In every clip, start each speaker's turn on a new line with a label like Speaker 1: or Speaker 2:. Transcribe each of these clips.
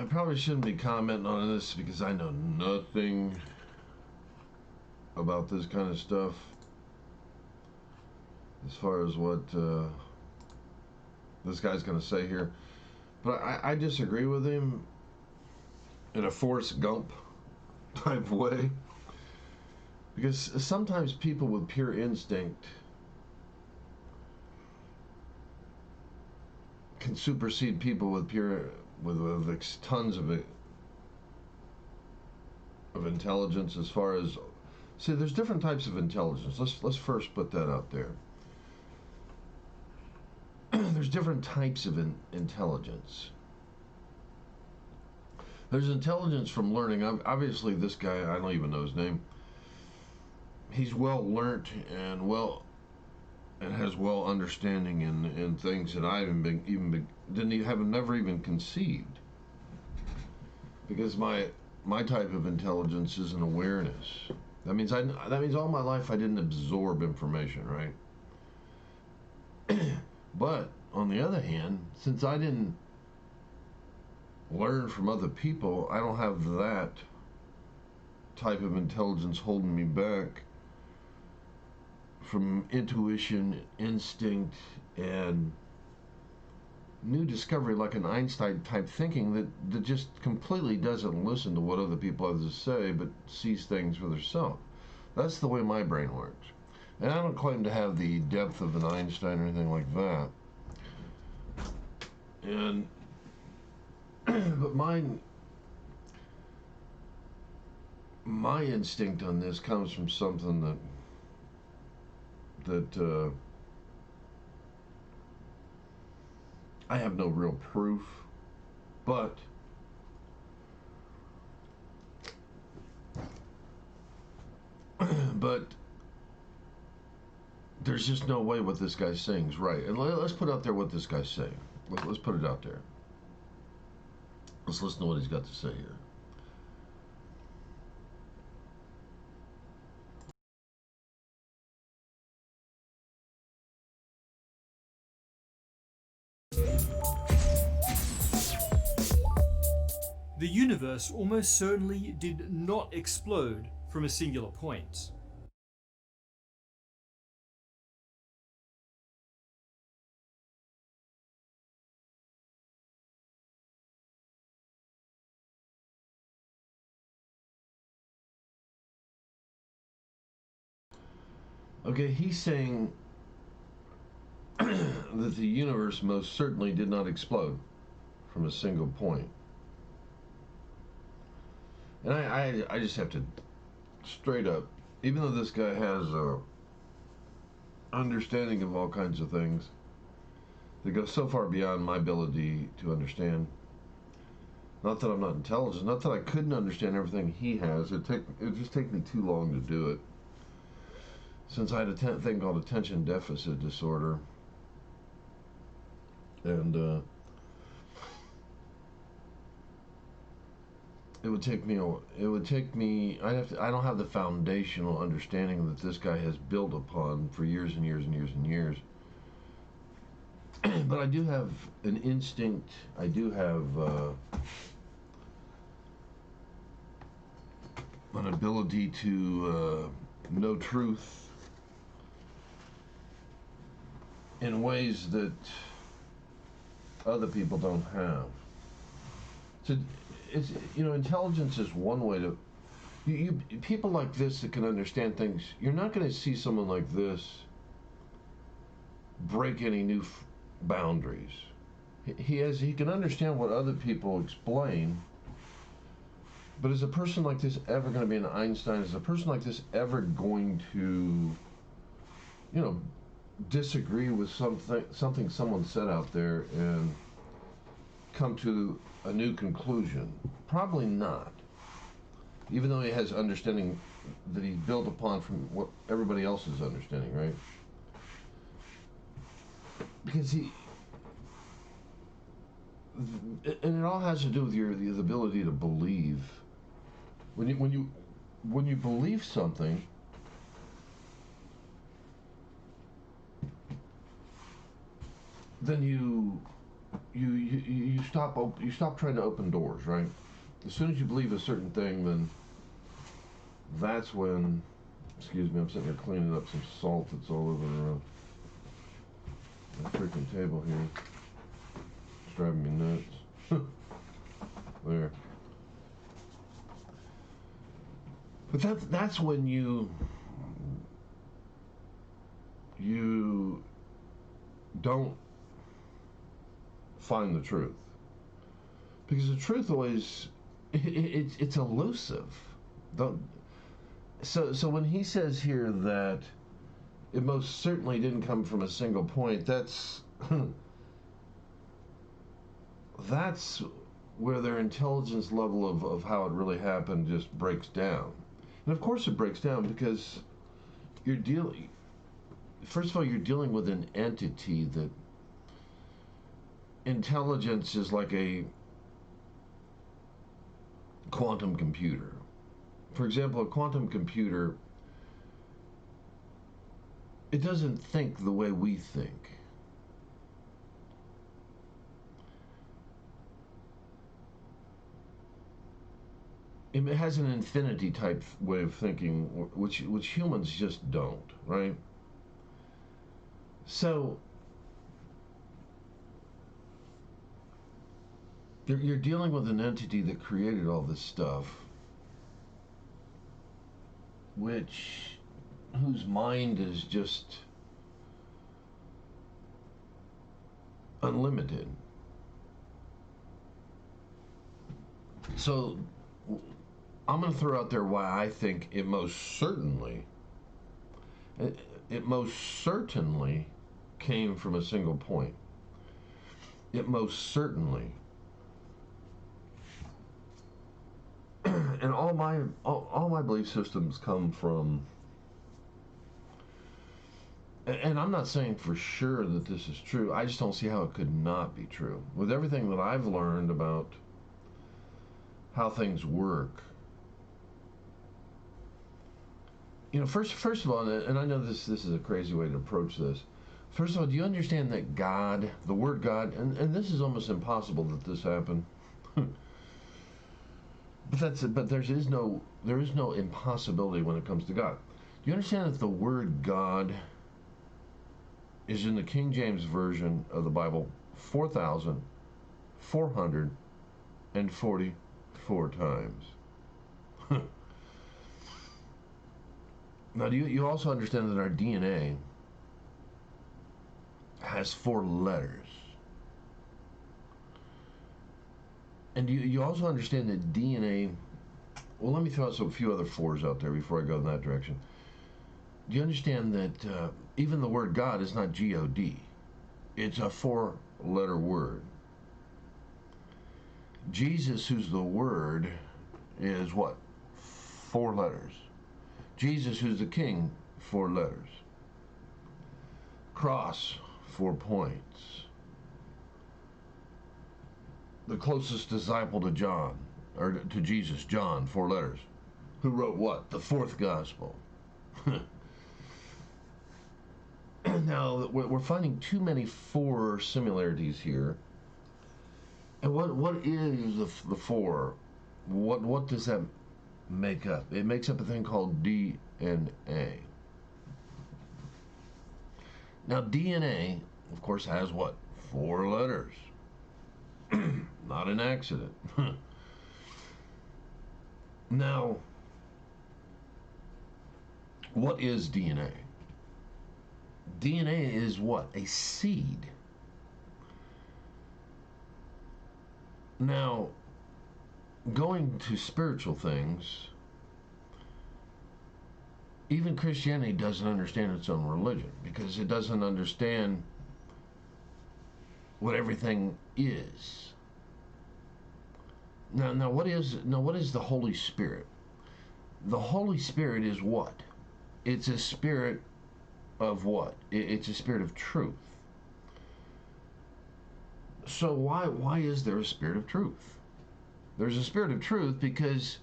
Speaker 1: probably shouldn't be commenting on this because I know nothing about this kind of stuff as far as what this guy's going to say here. But I disagree with him in a Forrest Gump type way. Because sometimes people with pure instinct can supersede people with tons of intelligence. As far as, see, there's different types of intelligence. Let's first put that out there. There's different types of intelligence. There's intelligence from learning. Obviously, this guy, I don't even know his name. He's well learnt and has well understanding in things that I never even conceived. Because my type of intelligence is an awareness. That means all my life I didn't absorb information, right? But on the other hand, since I didn't learn from other people, I don't have that type of intelligence holding me back from intuition, instinct, and new discovery, like an Einstein type thinking that just completely doesn't listen to what other people have to say, but sees things for themselves. That's the way my brain works. And I don't claim to have the depth of an Einstein or anything like that. And but my instinct on this comes from something that I have no real proof, but there's just no way what this guy's saying is right. And let's put out there what this guy's saying. Let's put it out there. Let's listen to what he's got to say here.
Speaker 2: The universe almost certainly did not explode from a singular point.
Speaker 1: Okay, he's saying that the universe most certainly did not explode from a single point. And I just have to straight up, even though this guy has a understanding of all kinds of things that go so far beyond my ability to understand. Not that I'm not intelligent, not that I couldn't understand everything he has. It just take me too long to do it. Since I had a thing called attention deficit disorder, and it would take me. I don't have the foundational understanding that this guy has built upon for years and years and years and years. But I do have an instinct. I do have an ability to know truth in ways that other people don't have. So it's, intelligence is one way to. People like this that can understand things. You're not going to see someone like this break any new boundaries. He can understand what other people explain. But is a person like this ever going to be an Einstein? Is a person like this ever going to, disagree with something someone said out there and come to a new conclusion? Probably not. Even though he has understanding that he built upon from what everybody else is understanding, right? Because and it all has to do with the ability to believe. When you believe something, then you stop trying to open doors, right? As soon as you believe a certain thing, then that's when, excuse me, I'm sitting here cleaning up some salt that's all over my freaking table here. It's driving me nuts. There. But that's when you don't find the truth, because the truth always it's elusive. Don't, so when he says here that it most certainly didn't come from a single point, that's that's where their intelligence level of how it really happened just breaks down. And of course it breaks down because you're dealing, first of all, you're dealing with an entity that intelligence is like a quantum computer. For example, a quantum computer, it doesn't think the way we think. It has an infinity type way of thinking, which humans just don't, right? So you're dealing with an entity that created all this stuff, whose mind is just unlimited. So I'm going to throw out there why I think it most certainly came from a single point. It most certainly. And all my belief systems come from, and I'm not saying for sure that this is true, I just don't see how it could not be true. With everything that I've learned about how things work, first of all, and I know this is a crazy way to approach this. First of all, do you understand that God, the word God, and this is almost impossible that this happened. But there is no impossibility when it comes to God. Do you understand that the word God is in the King James Version of the Bible 4,444 times? Now, do you also understand that our DNA has 4 letters? And you also understand that DNA, well, let me throw out a few other 4s out there before I go in that direction. Do you understand that even the word God is not G-O-D? It's a 4-letter word. Jesus, who's the Word, is what? 4 letters. Jesus, who's the King, 4 letters. Cross, 4 points. The closest disciple to John, or to Jesus, John, 4 letters. Who wrote what? The 4th gospel. Now, we're finding too many 4 similarities here. And what is the 4? What does that make up? It makes up a thing called DNA. Now, DNA, of course, has what? 4 letters. Not an accident. Now, what is DNA? DNA is what? A seed. Now, going to spiritual things, even Christianity doesn't understand its own religion because it doesn't understand what everything is. Now what is the Holy Spirit? The Holy Spirit is what? It's a spirit of what? It's a spirit of truth. So why is there a spirit of truth? There's a spirit of truth because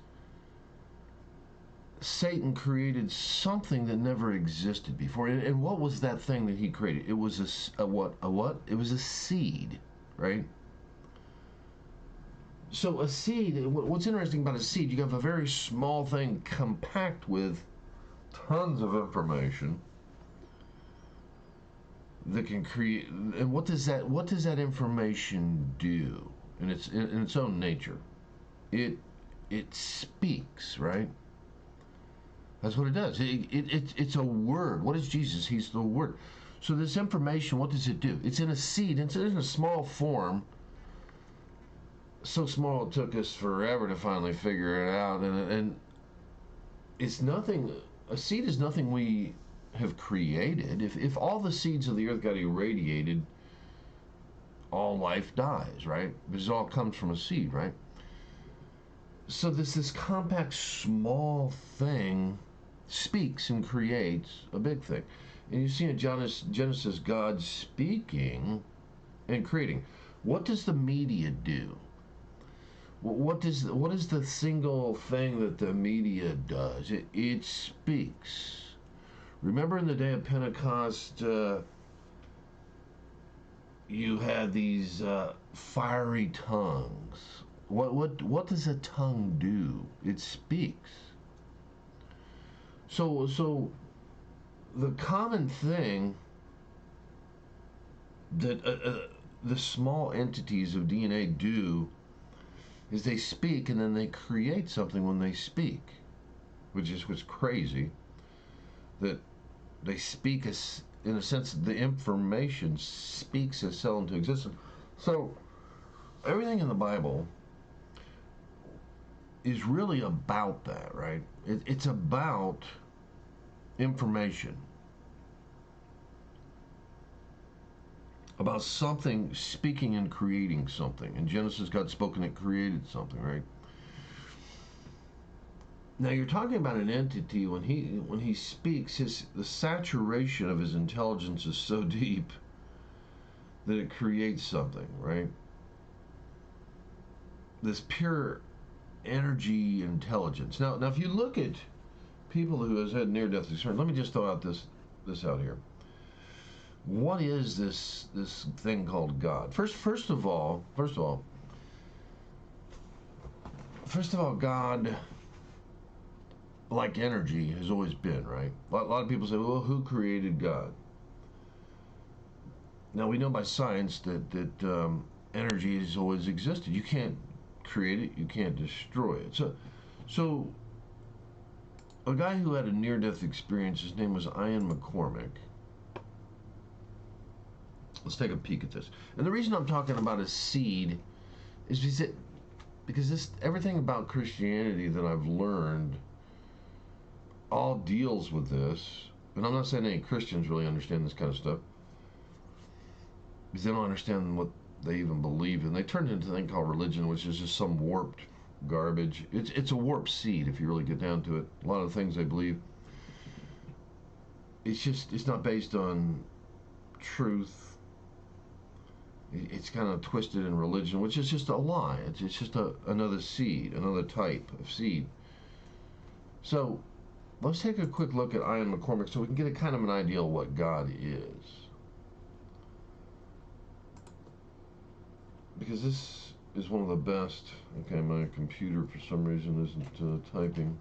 Speaker 1: Satan created something that never existed before. And what was that thing that he created? It was a what? It was a seed, right? So a seed, what's interesting about a seed, you have a very small thing compact with tons of information that can create. And what does that information do in its own nature? It it speaks, right? That's what it does. It's a word. What is Jesus? He's the word. So this information, what does it do? It's in a seed. It's in a small form. So small it took us forever to finally figure it out. And it's nothing. A seed is nothing we have created. If all the seeds of the earth got irradiated, all life dies, right? Because it all comes from a seed, right? So this compact small thing speaks and creates a big thing. And you see in Genesis God speaking and creating. What does the media do? What is the single thing that the media does? It speaks. Remember in the day of Pentecost, you had these fiery tongues. What does a tongue do? It speaks. So the common thing that the small entities of DNA do is they speak and then they create something when they speak, which is what's crazy. That they speak as, in a sense, the information speaks a cell into existence. So everything in the Bible is really about that, right? It's about information, about something speaking and creating something. In Genesis, God spoke and it created something, right? Now you're talking about an entity when he speaks, the saturation of his intelligence is so deep that it creates something, right? This pure energy intelligence. Now if you look at people who has had near-death experience, let me just throw out this out here. What is this thing called God? First of all, God, like energy, has always been, right? A lot of people say, well, who created God? Now we know by science that energy has always existed. You can't create it, you can't destroy it. So a guy who had a near-death experience, his name was Ian McCormick. Let's take a peek at this. And the reason I'm talking about a seed is because everything about Christianity that I've learned all deals with this. And I'm not saying any Christians really understand this kind of stuff, because they don't understand what they even believe in. They turn it into a thing called religion, which is just some warped garbage. It's a warped seed if you really get down to it. A lot of the things they believe, it's not based on truth. It's kind of twisted in religion, which is just a lie. It's just another seed, another type of seed. So let's take a quick look at Ian McCormick so we can get a kind of an idea of what God is. Because this is one of the best. Okay, my computer for some reason isn't typing.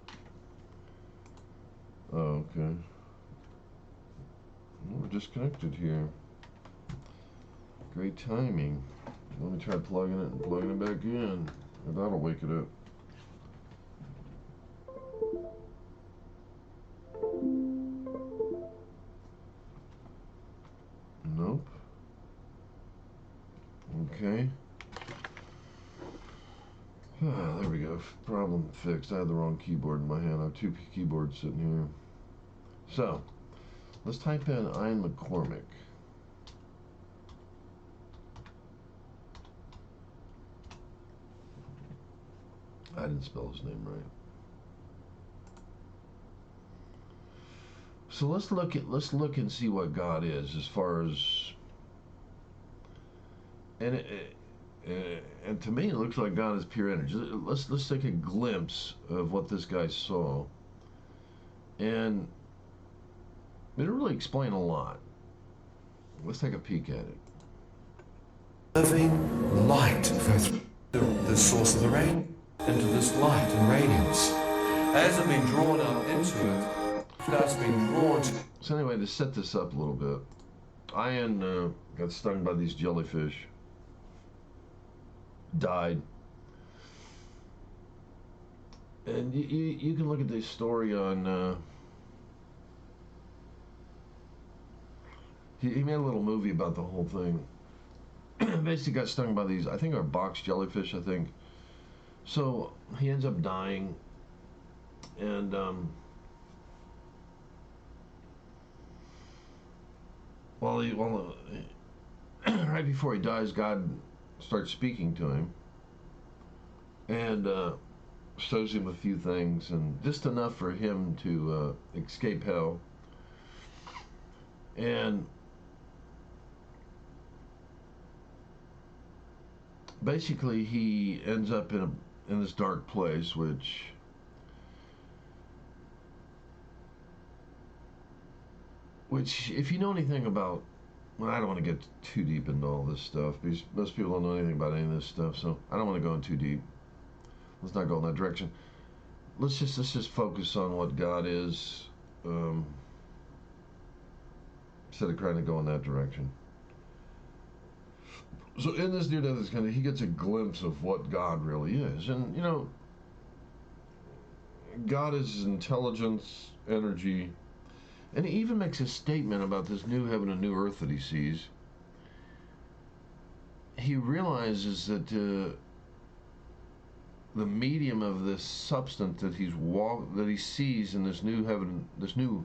Speaker 1: Oh, okay. We're disconnected here. Great timing. Let me try plugging it and plugging it back in. That'll wake it up. Nope. Okay. There we go. Problem fixed. I had the wrong keyboard in my hand. I have two keyboards sitting here. So, let's type in Ian McCormick. I didn't spell his name right. So let's look and see what God is as far as, and and to me it looks like God is pure energy. Let's take a glimpse of what this guy saw, and it'll really explain a lot. Let's take a peek at it.
Speaker 3: Serving light. the source of the rain into this light and radiance. As it been drawn out into it, that's been drawn to.
Speaker 1: So anyway, to set this up a little bit, Ian got stung by these jellyfish, died. And you can look at this story on, he made a little movie about the whole thing. Basically got stung by these, I think are box jellyfish, I think. So he ends up dying, and right before he dies, God starts speaking to him, and shows him a few things, and just enough for him to escape hell. And basically, he ends up in this dark place, which if you know anything about, well, I don't want to get too deep into all this stuff because most people don't know anything about any of this stuff, so I don't want to go in too deep. Let's not go in that direction. Let's just focus on what God is, instead of trying to go in that direction. So in this near-death experience, he gets a glimpse of what God really is, and God is intelligence, energy, and he even makes a statement about this new heaven and new earth that he sees. He realizes that the medium of this substance that he sees in this new heaven, this new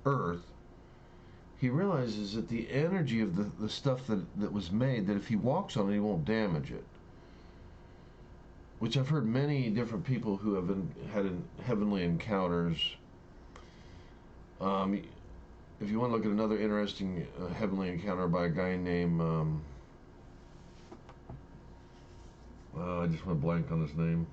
Speaker 1: earth, he realizes that the energy of the stuff that was made, that if he walks on it, he won't damage it. Which I've heard many different people who have had heavenly encounters. If you want to look at another interesting heavenly encounter by a guy named, I just went blank on his name.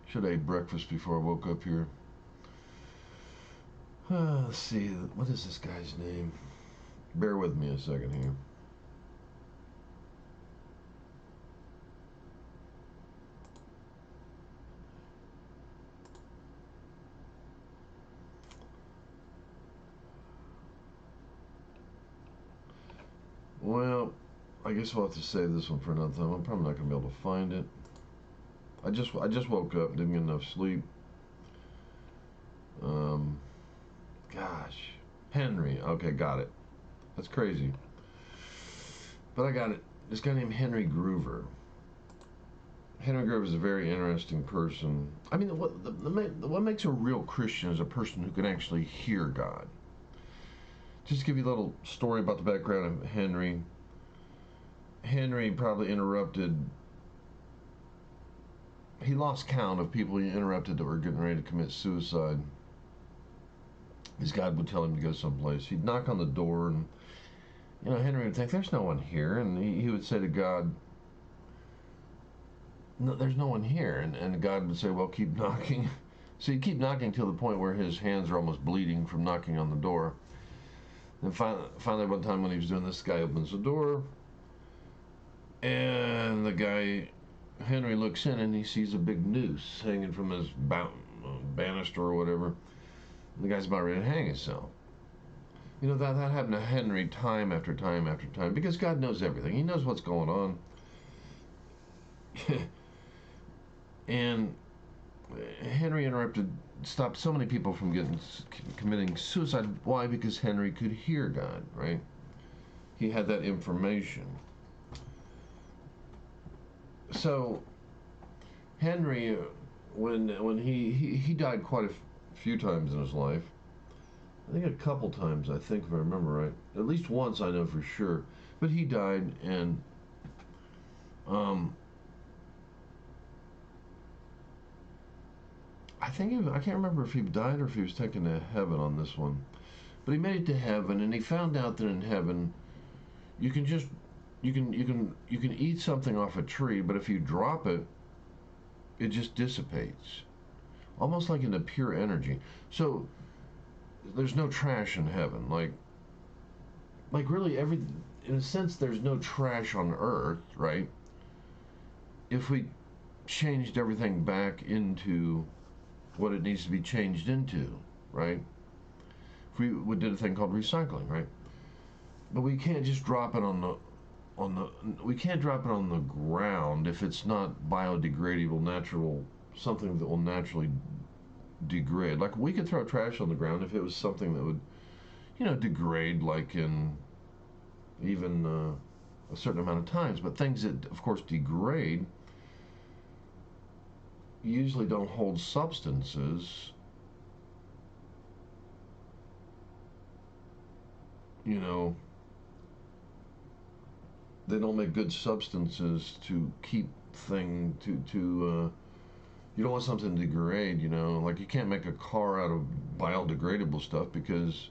Speaker 1: Should have ate breakfast before I woke up here. Let's see, what is this guy's name? Bear with me a second here. Well, I guess I'll have to save this one for another time. I'm probably not going to be able to find it. I just woke up, didn't get enough sleep. Gosh, Henry. Okay, got it. That's crazy, but I got it. This guy named Henry Groover. Henry Groover is a very interesting person. I mean, what makes a real Christian is a person who can actually hear God. Just to give you a little story about the background of Henry. Henry probably interrupted. He lost count of people he interrupted that were getting ready to commit suicide. His God would tell him to go someplace. He'd knock on the door, and Henry would think, "There's no one here," and he would say to God, "No, there's no one here," and God would say, "Well, keep knocking." So he'd keep knocking till the point where his hands are almost bleeding from knocking on the door. And finally, one time when he was doing this, guy opens the door, and the guy, Henry, looks in and he sees a big noose hanging from his banister or whatever. And the guy's about ready to hang himself. That happened to Henry time after time after time, because God knows everything. He knows what's going on. And Henry stopped so many people from committing suicide. Why? Because Henry could hear God, right? He had that information. So Henry, when he died quite a few times in his life. I think a couple times, I think, if I remember right. At least once, I know for sure. But he died, and I can't remember if he died or if he was taken to heaven on this one. But he made it to heaven, and he found out that in heaven, you can eat something off a tree, but if you drop it, it just dissipates, almost like into pure energy. So there's no trash in heaven. Like really in a sense, there's no trash on earth, right? If we changed everything back into what it needs to be changed into, right? If we did a thing called recycling, right? But we can't just drop it on the we can't drop it on the ground if it's not biodegradable, natural, something that will naturally degrade. Like we could throw trash on the ground if it was something that would, degrade like in even a certain amount of times. But things that, of course, degrade usually don't hold substances. They don't make good substances to keep you don't want something to degrade, like you can't make a car out of biodegradable stuff because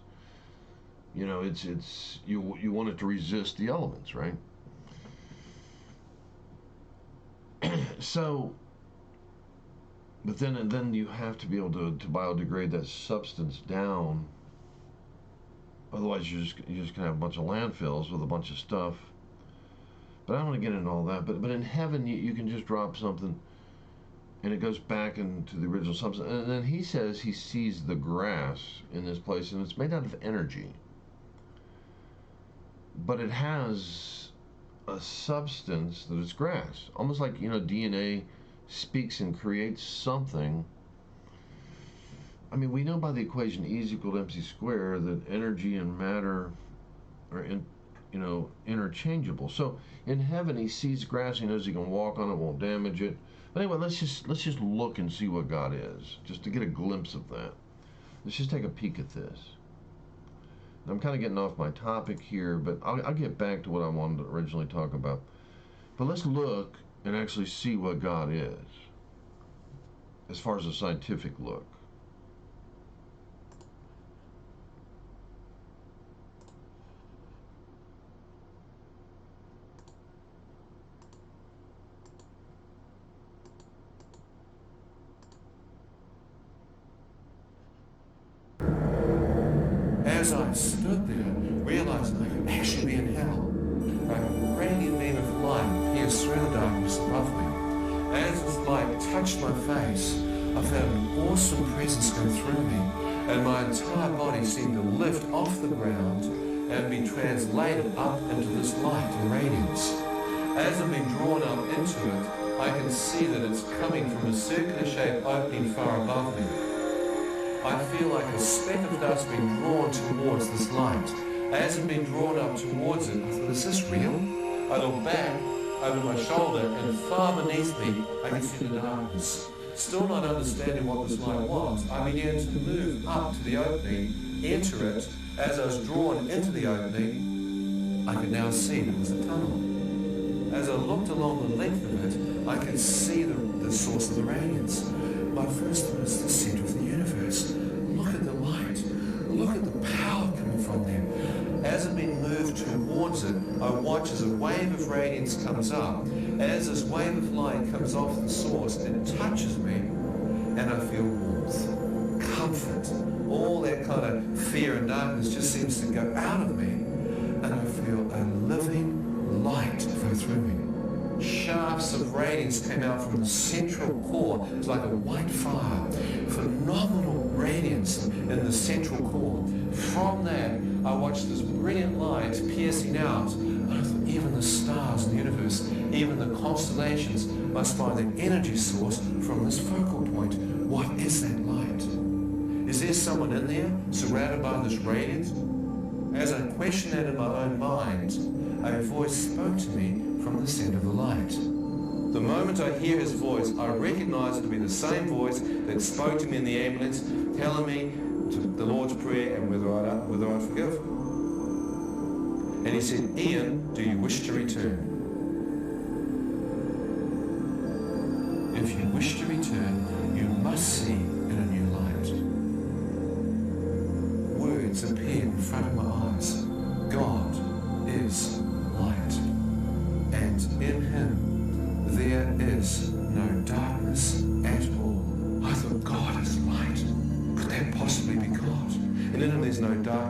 Speaker 1: it's you want it to resist the elements, right? So but then you have to be able to biodegrade that substance down. Otherwise you're just gonna have a bunch of landfills with a bunch of stuff. But I don't want to get into all that. But in heaven, you can just drop something, and it goes back into the original substance. And then he says he sees the grass in this place, and it's made out of energy. But it has a substance that is grass. Almost like, DNA speaks and creates something. I mean, we know by the equation E is equal to mc squared that energy and matter are interchangeable. So in heaven, he sees grass, he knows he can walk on it, won't damage it. But anyway, let's just look and see what God is, just to get a glimpse of that. Let's just take a peek at this. I'm kind of getting off my topic here, but I'll get back to what I wanted to originally talk about. But let's look and actually see what God is, as far as a scientific look.
Speaker 3: As I stood there, realizing I could actually be in hell, a radiant beam of light pierced through the darkness above me. As this light touched my face, I felt an awesome presence go through me, and my entire body seemed to lift off the ground and be translated up into this light and radiance. As I've been drawn up into it, I can see that it's coming from a circular-shaped opening far above me. I feel like a speck of dust being drawn towards this light. As I've been drawn up towards it, I thought, is this real? I look back over my shoulder, and far beneath me, I can see the darkness. Still not understanding what this light was, I began to move up to the opening, enter it. As I was drawn into the opening, I could now see there was a tunnel. As I looked along the length of it, I could see the source of the radiance. My first thought is the center of the universe. Look at the light. Look at the power coming from there. As I've been moved towards it, I watch as a wave of radiance comes up. As this wave of light comes off the source, it touches me, and I feel warmth, comfort. All that kind of fear and darkness just seems to go out of me, and I feel a living light flow through me. Shafts of radiance came out from the central core. It was like a white fire. Phenomenal radiance in the central core. From that, I watched this brilliant light piercing out. And I thought, even the stars in the universe, even the constellations must find an energy source from this focal point. What is that light? Is there someone in there surrounded by this radiance? As I questioned that in my own mind, a voice spoke to me from the center of the light. The moment I hear his voice, I recognize it to be the same voice that spoke to me in the ambulance, telling me the Lord's Prayer and whether I forgive. And he said, Ian, do you wish to return? If you wish to return, you must see in a new light. Words appeared in front of my eyes. God is light. And in him there is no darkness at all. I thought, God is light. Could that possibly be God? And in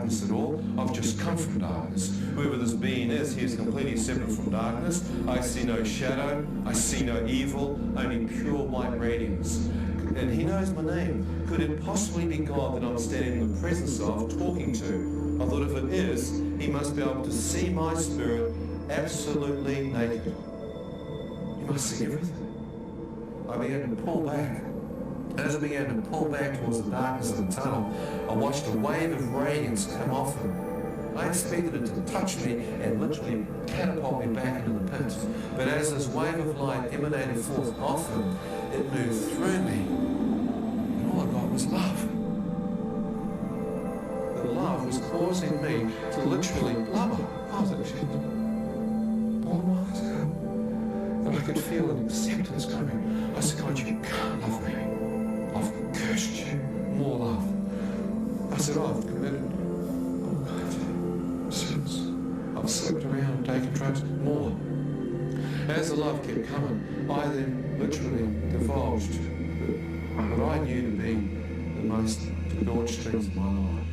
Speaker 3: darkness at all. I've just come from darkness. Whoever this being is, he is completely separate from darkness. I see no shadow, I see no evil, only pure white radiance. And he knows my name. Could it possibly be God that I'm standing in the presence of, talking to? I thought if it is, he must be able to see my spirit absolutely naked. He must see everything. I began to pull back. As I began to pull back towards the darkness of the tunnel, I watched a wave of radiance come off him. I expected it to touch me and literally catapult me back into the pit. But as this wave of light emanated forth off him, it moved through me, and all I got was love. The love was causing me to literally blubber. I was actually born ago. And I could feel an acceptance coming. I said, God, you can't love me. I've cursed you. More love. I said, I've committed sins. I've slept around and taken drugs. More. As the love kept coming, I then literally divulged what I knew to be the most broad strings of my life.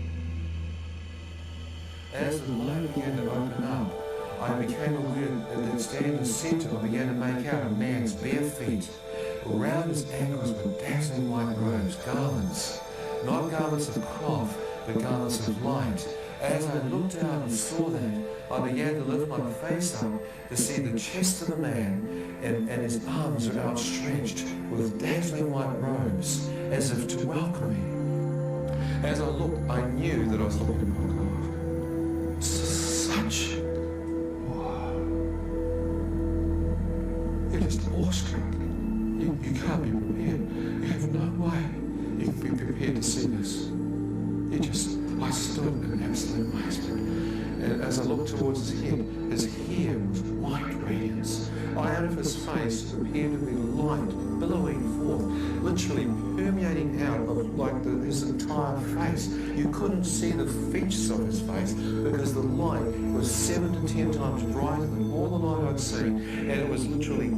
Speaker 3: As the light began to open up, I became aware that standing in the centre, I began to make out a man's bare feet. Around his ankles were dazzling white robes, garments, not garments of cloth, but garments of light. As I looked out and saw that, I began to lift my face up to see the chest of the man, and his arms were outstretched with dazzling white robes, as if to welcome me. As I looked, I knew that I was looking at God. Such... It is awestruck. You can't be prepared. You have no way you can be prepared to see this. I stood in absolute amazement. And as I looked towards his hair was white radiance. Out of his face appeared to be light billowing forth, literally permeating out of his entire face. You couldn't see the features of his face because the light was 7 to 10 times brighter than all the light I'd seen, and it was literally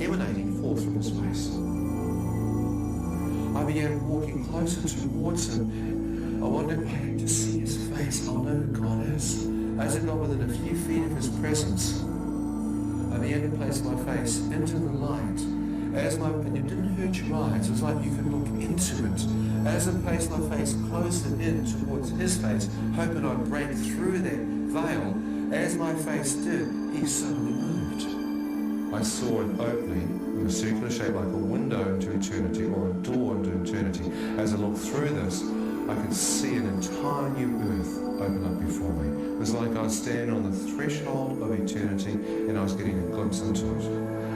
Speaker 3: emanating forth from his face. I began walking closer towards him. I wondered if I could just see his face. I'll know who God is. As I got within a few feet of his presence, I began to place my face into the light. And it didn't hurt your eyes. It was like you could look into it. As I placed my face closer in towards his face, hoping I'd break through that veil, as my face did, he suddenly moved. I saw an opening in a circular shape like a window into eternity or a door into eternity. As I looked through this, I could see an entire new earth open up before me. It was like I was standing on the threshold of eternity and I was getting a glimpse into it.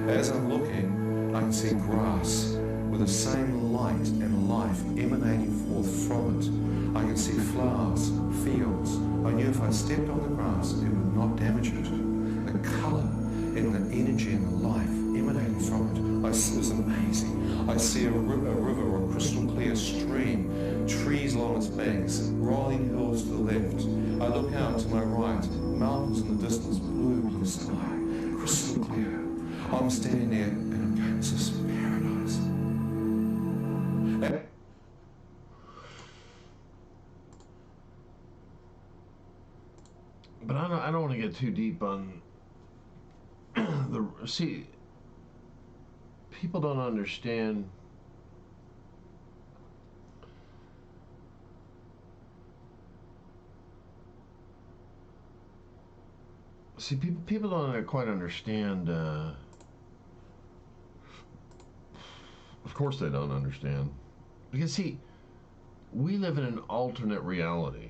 Speaker 3: As I'm looking, I can see grass with the same light and life emanating forth from it. I can see flowers, fields. I knew if I stepped on the grass, it would not damage it. The colour and the energy and the life emanating from it, it was amazing. I see a river or a crystal clear stream, trees along its banks, rolling hills to the left. I look out to my right, mountains in the distance, blue sky, crystal clear. I'm standing there and I'm going, this is paradise.
Speaker 1: But I don't want to get too deep on see, people don't understand people don't quite understand. Of course they don't understand. Because see, we live in an alternate reality.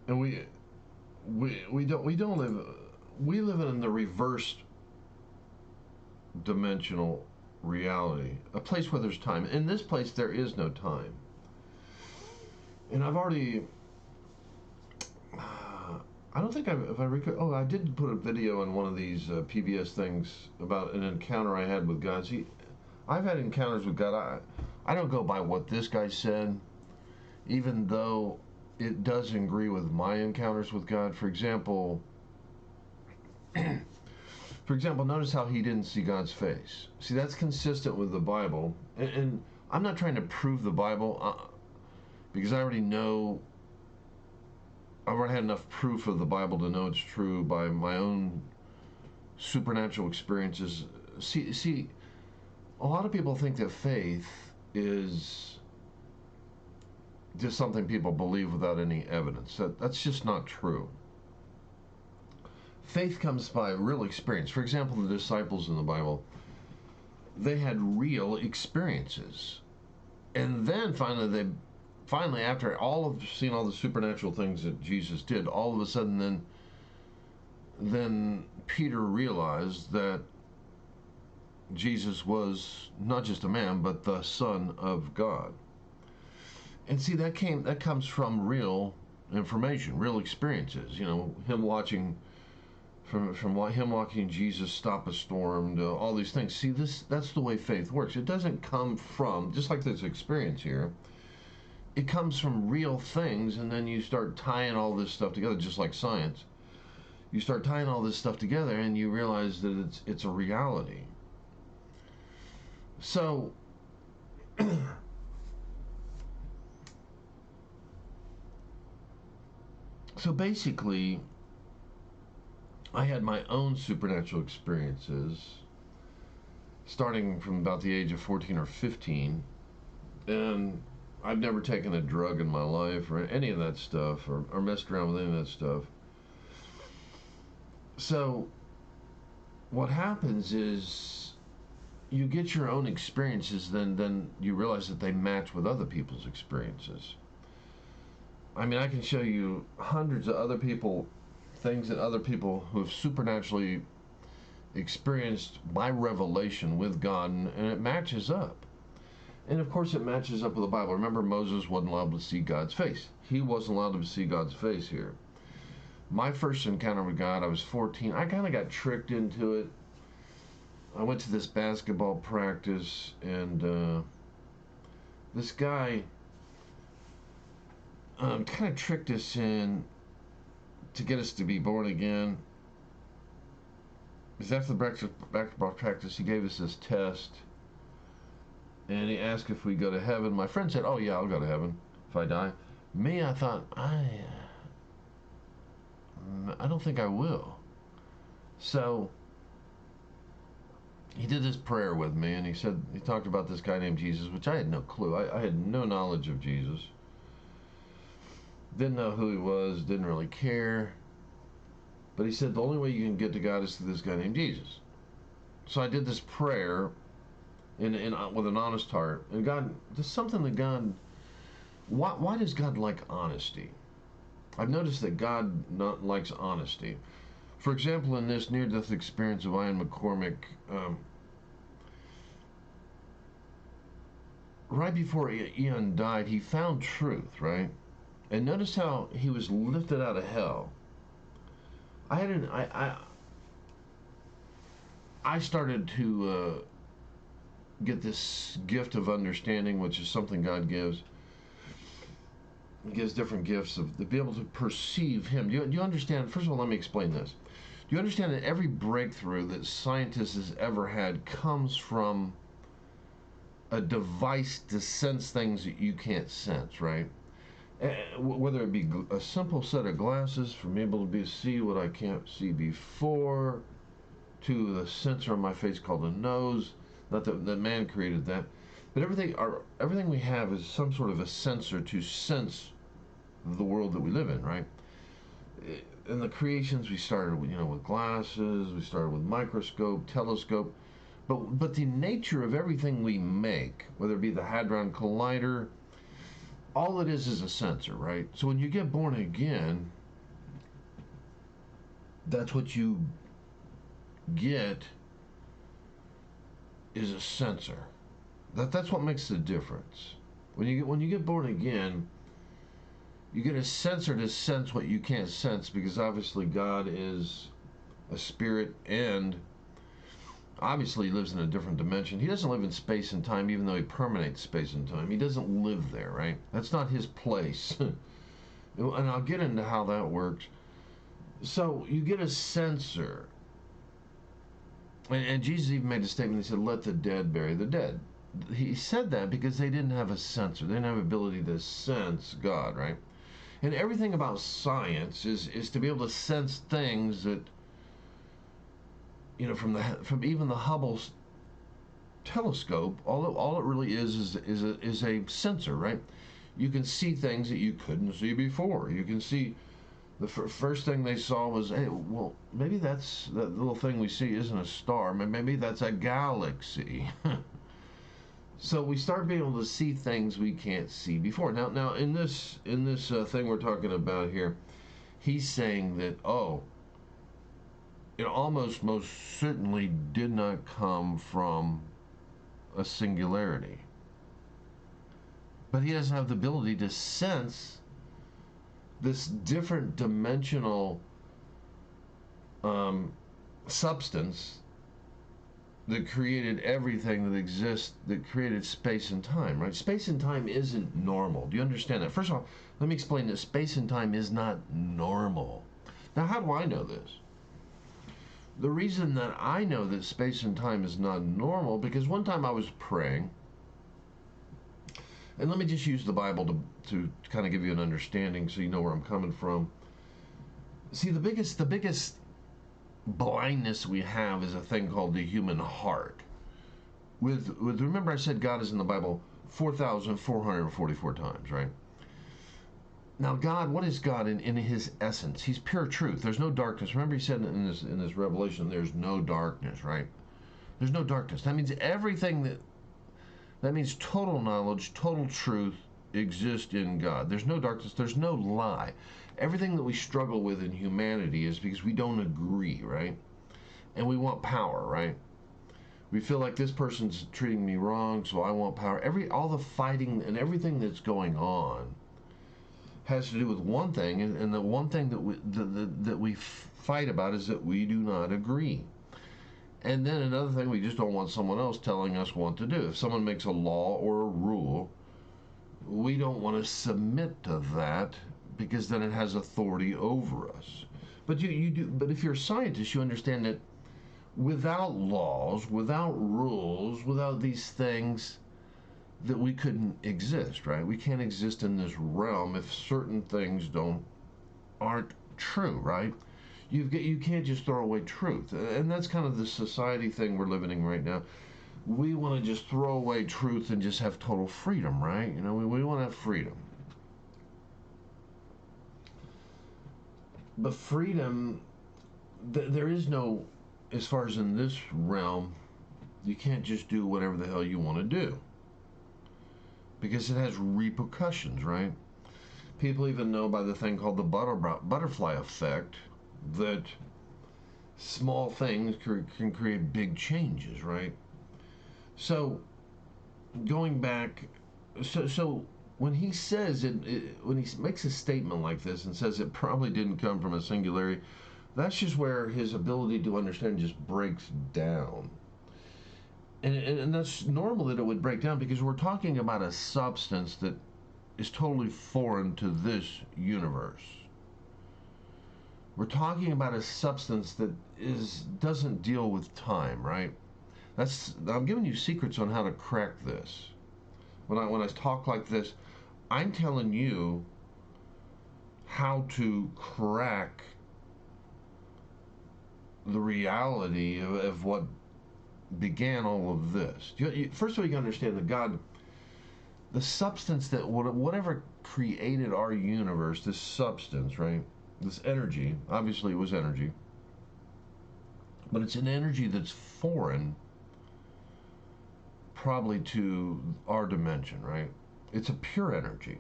Speaker 1: And we live in the reversed dimensional reality, a place where there's time. In this place there is no time. And I've already I don't think if I recall, I did put a video on one of these PBS things about an encounter I had with God. See, I've had encounters with God. I don't go by what this guy said, even though it does agree with my encounters with God. For example, notice how he didn't see God's face. See, that's consistent with the Bible. And I'm not trying to prove the Bible. because I already know, I've already had enough proof of the Bible to know it's true by my own supernatural experiences. See, a lot of people think that faith is just something people believe without any evidence. That's just not true. Faith comes by real experience. For example, the disciples in the Bible, they had real experiences. And then finally after all of seeing all the supernatural things that Jesus did, all of a sudden then Peter realized that Jesus was not just a man, but the Son of God. And see, that comes from real information, real experiences. You know, him watching Jesus stop a storm, to all these things. See, that's the way faith works. It doesn't come from, just like this experience here, it comes from real things, and then you start tying all this stuff together, just like science. You start tying all this stuff together, and you realize that it's a reality. So, so basically, I had my own supernatural experiences starting from about the age of 14 or 15, and I've never taken a drug in my life or any of that stuff, or messed around with any of that stuff. So what happens is you get your own experiences, then you realize that they match with other people's experiences. I mean, I can show you hundreds of other people, things that other people who have supernaturally experienced by revelation with God, and it matches up. And of course, it matches up with the Bible. Remember, Moses wasn't allowed to see God's face. He wasn't allowed to see God's face here. My first encounter with God, I was 14. I kind of got tricked into it. I went to this basketball practice, and this guy kind of tricked us in to get us to be born again. Because after the basketball practice, he gave us this test, and he asked if we go to heaven. My friend said, "Oh yeah, I'll go to heaven if I die." Me, I thought, I don't think I will. So he did this prayer with me, and he talked about this guy named Jesus, which I had no clue. I had no knowledge of Jesus. Didn't know who he was, didn't really care. But he said the only way you can get to God is through this guy named Jesus. So I did this prayer with an honest heart. And God, there's something that God, why does God like honesty? I've noticed that God not likes honesty. For example, in this near-death experience of Ian McCormick, right before Ian died, he found truth, right? And notice how he was lifted out of hell. I started to get this gift of understanding, which is something God gives. He gives different gifts to be able to perceive Him. Do you understand? First of all, let me explain this. Do you understand that every breakthrough that scientists has ever had comes from a device to sense things that you can't sense, right? Whether it be a simple set of glasses for me able to see what I can't see before, to the sensor on my face called a nose. Not that man created that, but everything we have is some sort of a sensor to sense the world that we live in, right? In the creations, we started with glasses, we started with microscope, telescope, but the nature of everything we make, whether it be the Hadron Collider, all it is a sensor, right? So when you get born again, that's what you get, is a sensor. That's what makes the difference. When you get born again, you get a sensor to sense what you can't sense, because obviously God is a spirit, and obviously he lives in a different dimension. He doesn't live in space and time, even though he permeates space and time. He doesn't live there, right? That's not his place. And I'll get into how that works. So you get a sensor. And Jesus even made a statement. He said, "Let the dead bury the dead." he said that because they didn't have a sensor. They didn't have ability to sense God, right? And everything about science is to be able to sense things that, from even the Hubble's telescope. All it really is a sensor, right? You can see things that you couldn't see before. You can see the first thing they saw was, hey, well, maybe that little thing we see isn't a star. Maybe that's a galaxy. So we start being able to see things we can't see before. Now in this thing we're talking about here, he's saying that it almost most certainly did not come from a singularity, but he doesn't have the ability to sense this different dimensional substance that created everything that exists, that created space and time, right? Space and time isn't normal. Do you understand that? First of all, let me explain that space and time is not normal. Now, how do I know this? The reason that I know that space and time is not normal, because one time I was praying, and let me just use the Bible to kind of give you an understanding so you know where I'm coming from. See, the biggest blindness we have is a thing called the human heart. With remember I said God is in the Bible 4,444 times, right? Now God, what is God in his essence? He's pure truth. There's no darkness. Remember he said in this Revelation, there's no darkness, right? There's no darkness. That means everything that means total knowledge, total truth exists in God. There's no darkness, there's no lie. Everything that we struggle with in humanity is because we don't agree, right? And we want power, right? We feel like this person's treating me wrong, so I want power. All the fighting and everything that's going on has to do with one thing, and the one thing that we fight about is that we do not agree. And then another thing, we just don't want someone else telling us what to do. If someone makes a law or a rule, we don't want to submit to that because then it has authority over us. But you do. But if you're a scientist, you understand that without laws, without rules, without these things, that we couldn't exist, right? We can't exist in this realm if certain things aren't true, right? You can't just throw away truth, and that's kind of the society thing we're living in right now. We want to just throw away truth and just have total freedom, right? We want to have freedom. But freedom, there is no, as far as in this realm, you can't just do whatever the hell you want to do. Because it has repercussions, right? People even know by the thing called the butterfly effect that small things can create big changes, right? So, going back, so when he says when he makes a statement like this and says it probably didn't come from a singularity, that's just where his ability to understand just breaks down. And that's normal that it would break down because we're talking about a substance that is totally foreign to this universe. We're talking about a substance that doesn't deal with time, right? I'm giving you secrets on how to crack this. When I talk like this, I'm telling you how to crack the reality of what began all of this. First of all, you can understand that God, the substance that whatever created our universe, this substance, right? This energy, obviously it was energy, but it's an energy that's foreign probably to our dimension, right? It's a pure energy.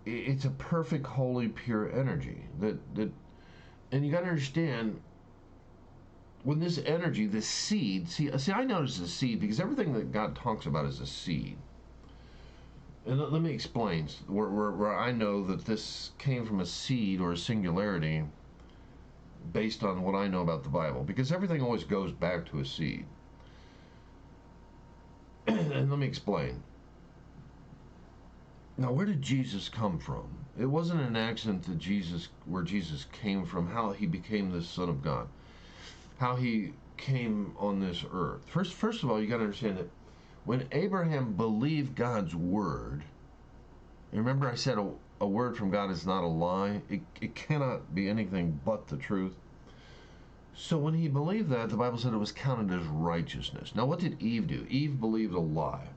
Speaker 1: It's a perfect, holy, pure energy that and you got to understand when this energy, this seed, see, I notice the seed because everything that God talks about is a seed. And let me explain where I know that this came from a seed or a singularity based on what I know about the Bible, because everything always goes back to a seed. And let me explain. Now, where did Jesus come from? It wasn't an accident that where Jesus came from, how he became the Son of God, how he came on this earth. First of all, you got to understand that When Abraham believed God's word, remember I said a word from God is not a lie. It cannot be anything but the truth. So when he believed that, the Bible said it was counted as righteousness. Now, what did Eve do? Eve believed a lie.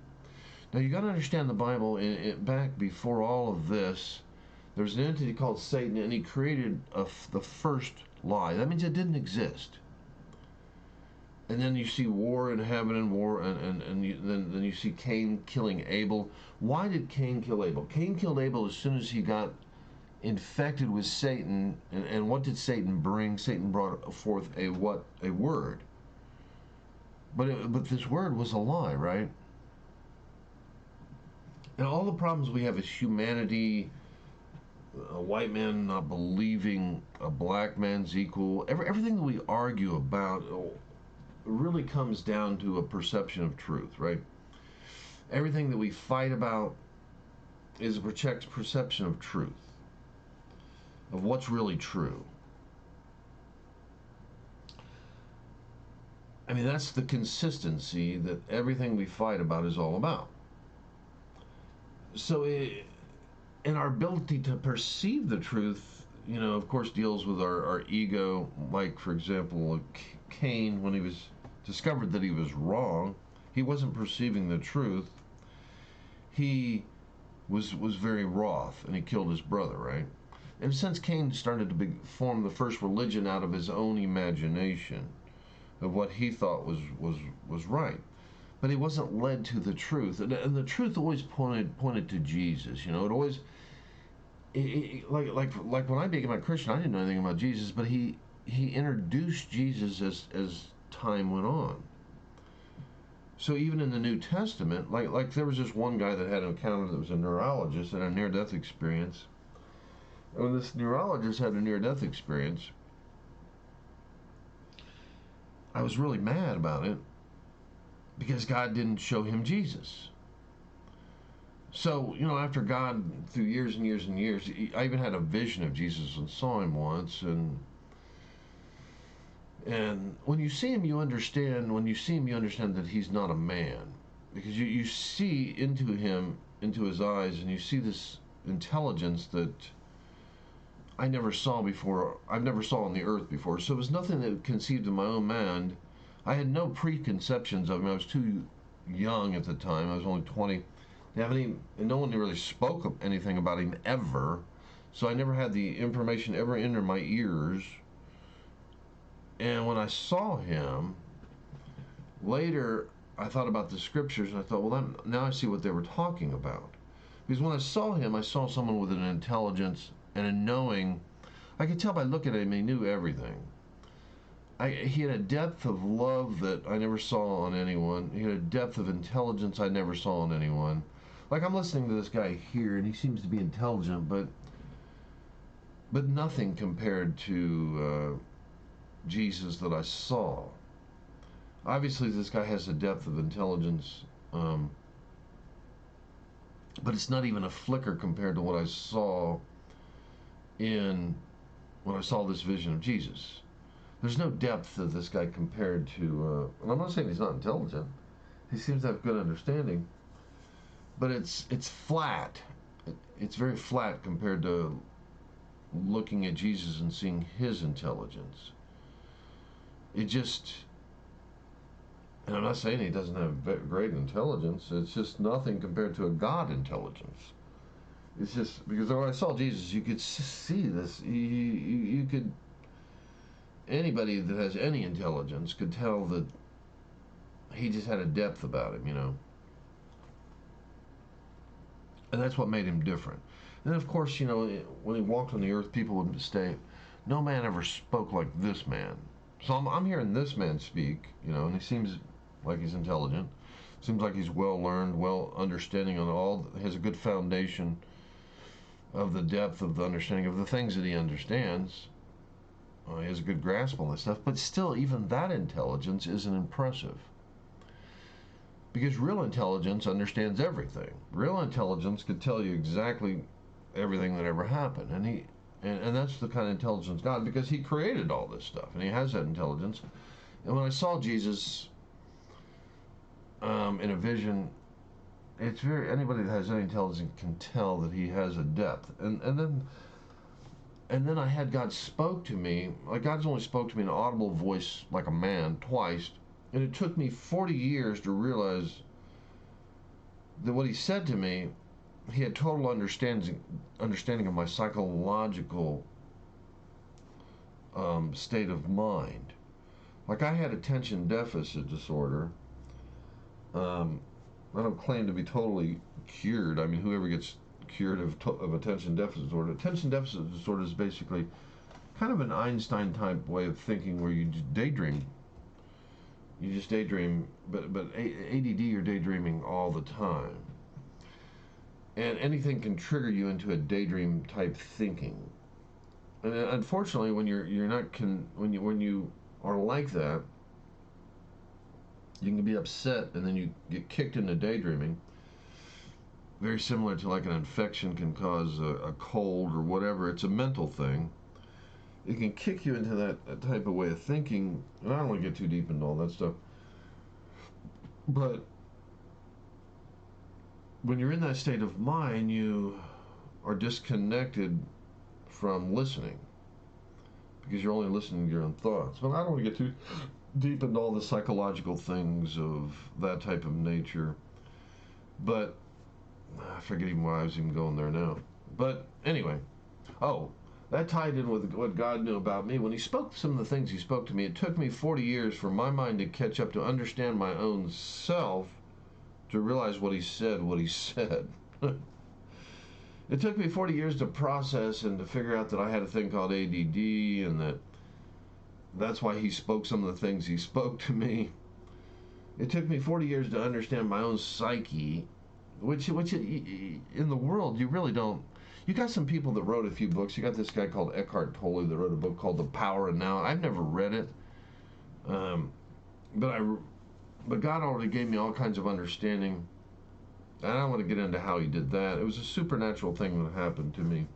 Speaker 1: Now, you got to understand the Bible. Back before all of this, there's an entity called Satan, and he created the first lie. That means it didn't exist. And then you see war in heaven and war, then you see Cain killing Abel. Why did Cain kill Abel? Cain killed Abel as soon as he got infected with Satan. And what did Satan bring? Satan brought forth a what? A word. But this word was a lie, right? And all the problems we have as humanity, a white man not believing a black man's equal, everything that we argue about really comes down to a perception of truth, right? Everything that we fight about is a perception of truth, of what's really true. I mean, that's the consistency that everything we fight about is all about. So, and our ability to perceive the truth, of course, deals with our ego. Like, for example, Cain, when he was discovered that he was wrong, he wasn't perceiving the truth. He was very wroth, and he killed his brother, right? In a sense, Cain started to form the first religion out of his own imagination of what he thought was right. But he wasn't led to the truth, and the truth always pointed to Jesus. It always, like when I became a Christian, I didn't know anything about Jesus, but he introduced Jesus as time went on. So even in the New Testament, like there was this one guy that had an encounter that was a neurologist and a near-death experience. And when this neurologist had a near-death experience, I was really mad about it because God didn't show him Jesus. So, after God, through years and years and years, I even had a vision of Jesus and saw him once, and when you see him, you understand. When you see him, you understand that he's not a man, because you see into him, into his eyes, and you see this intelligence that I never saw before. I've never saw on the earth before. So it was nothing that conceived in my own mind. I had no preconceptions of him. I was too young at the time. I was only 20. And no one really spoke anything about him ever. So I never had the information ever enter my ears. And when I saw him, later I thought about the scriptures, and I thought, well, now I see what they were talking about. Because when I saw him, I saw someone with an intelligence and a knowing. I could tell by looking at him, he knew everything. He had a depth of love that I never saw on anyone. He had a depth of intelligence I never saw on anyone. Like, I'm listening to this guy here, and he seems to be intelligent, but nothing compared to Jesus that I saw. Obviously, this guy has a depth of intelligence, but it's not even a flicker compared to what I saw when I saw this vision of Jesus. There's no depth of this guy compared to, and I'm not saying he's not intelligent. He seems to have good understanding, but it's flat. It's very flat compared to looking at Jesus and seeing his intelligence. It just, and I'm not saying he doesn't have great intelligence. It's just nothing compared to a God intelligence. It's just because when I saw Jesus, you could see this. You could. Anybody that has any intelligence could tell that he just had a depth about him, And that's what made him different. And then, of course, when he walked on the earth, people would say, no man ever spoke like this man. So I'm hearing this man speak, and he seems like he's intelligent. Seems like he's well learned, well understanding on all, has a good foundation of the depth of the understanding of the things that he understands. He has a good grasp on this stuff, but still, even that intelligence isn't impressive. Because real intelligence understands everything. Real intelligence could tell you exactly everything that ever happened, and that's the kind of intelligence God, because he created all this stuff, and he has that intelligence. And when I saw Jesus, in a vision, it's very, anybody that has any intelligence can tell that he has a depth. And then I had God spoke to me, like God's only spoke to me in an audible voice like a man twice, and it took me 40 years to realize that what he said to me, he had total understanding of my psychological state of mind. Like I had attention deficit disorder. I don't claim to be totally cured. I mean, whoever gets cured of attention deficit disorder. Attention deficit disorder is basically kind of an Einstein type way of thinking where you just daydream. You just daydream, but ADD, you're daydreaming all the time, and anything can trigger you into a daydream type thinking. And unfortunately, when you're not when you are like that, you can be upset, and then you get kicked into daydreaming. Very similar to like an infection can cause a cold or whatever. It's a mental thing. It can kick you into that type of way of thinking. And I don't want to get too deep into all that stuff. But when you're in that state of mind, you are disconnected from listening because you're only listening to your own thoughts. But I don't want to get too deep into all the psychological things of that type of nature. But I forget even why I was even going there now. But anyway, that tied in with what God knew about me. When he spoke some of the things he spoke to me, it took me 40 years for my mind to catch up to understand my own self, to realize what he said. It took me 40 years to process and to figure out that I had a thing called ADD, and that's why he spoke some of the things he spoke to me. It took me 40 years to understand my own psyche, which in the world you really don't. You got some people that wrote a few books. You got this guy called Eckhart Tolle that wrote a book called The Power of Now. I've never read it, but God already gave me all kinds of understanding. And I don't want to get into how he did that. It was a supernatural thing that happened to me.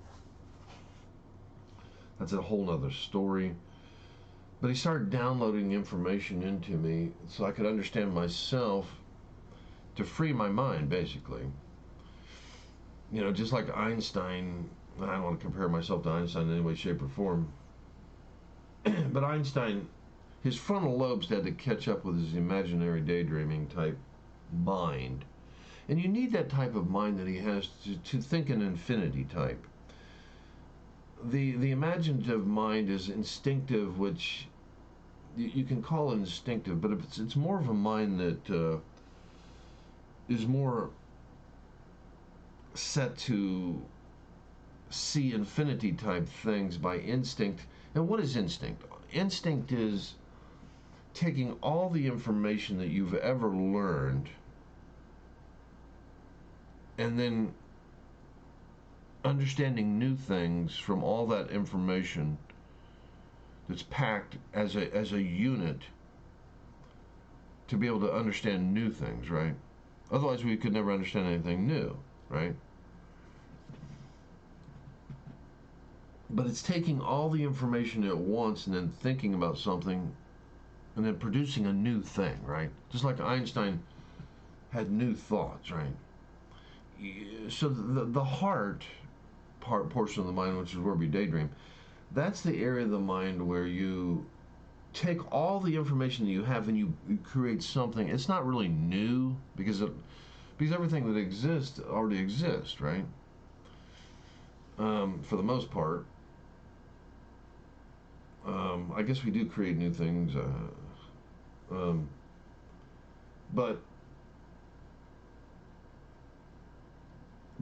Speaker 1: That's a whole nother story. But he started downloading information into me so I could understand myself, to free my mind, basically. You know, just like Einstein, I don't want to compare myself to Einstein in any way, shape, or form. But Einstein, his frontal lobes had to catch up with his imaginary daydreaming type mind. And you need that type of mind that he has to think in infinity type. The imaginative mind is instinctive, which you can call instinctive, but it's more of a mind that is more set to see infinity type things by instinct. And what is instinct? Instinct is taking all the information that you've ever learned and then understanding new things from all that information that's packed as a unit to be able to understand new things, right? Otherwise we could never understand anything new, right? But it's taking all the information at once and then thinking about something and then producing a new thing, right? Just like Einstein had new thoughts, right? So the heart portion of the mind, which is where we daydream, that's the area of the mind where you take all the information that you have and you create something. It's not really new because everything that exists already exists, right? For the most part. I guess we do create new things, but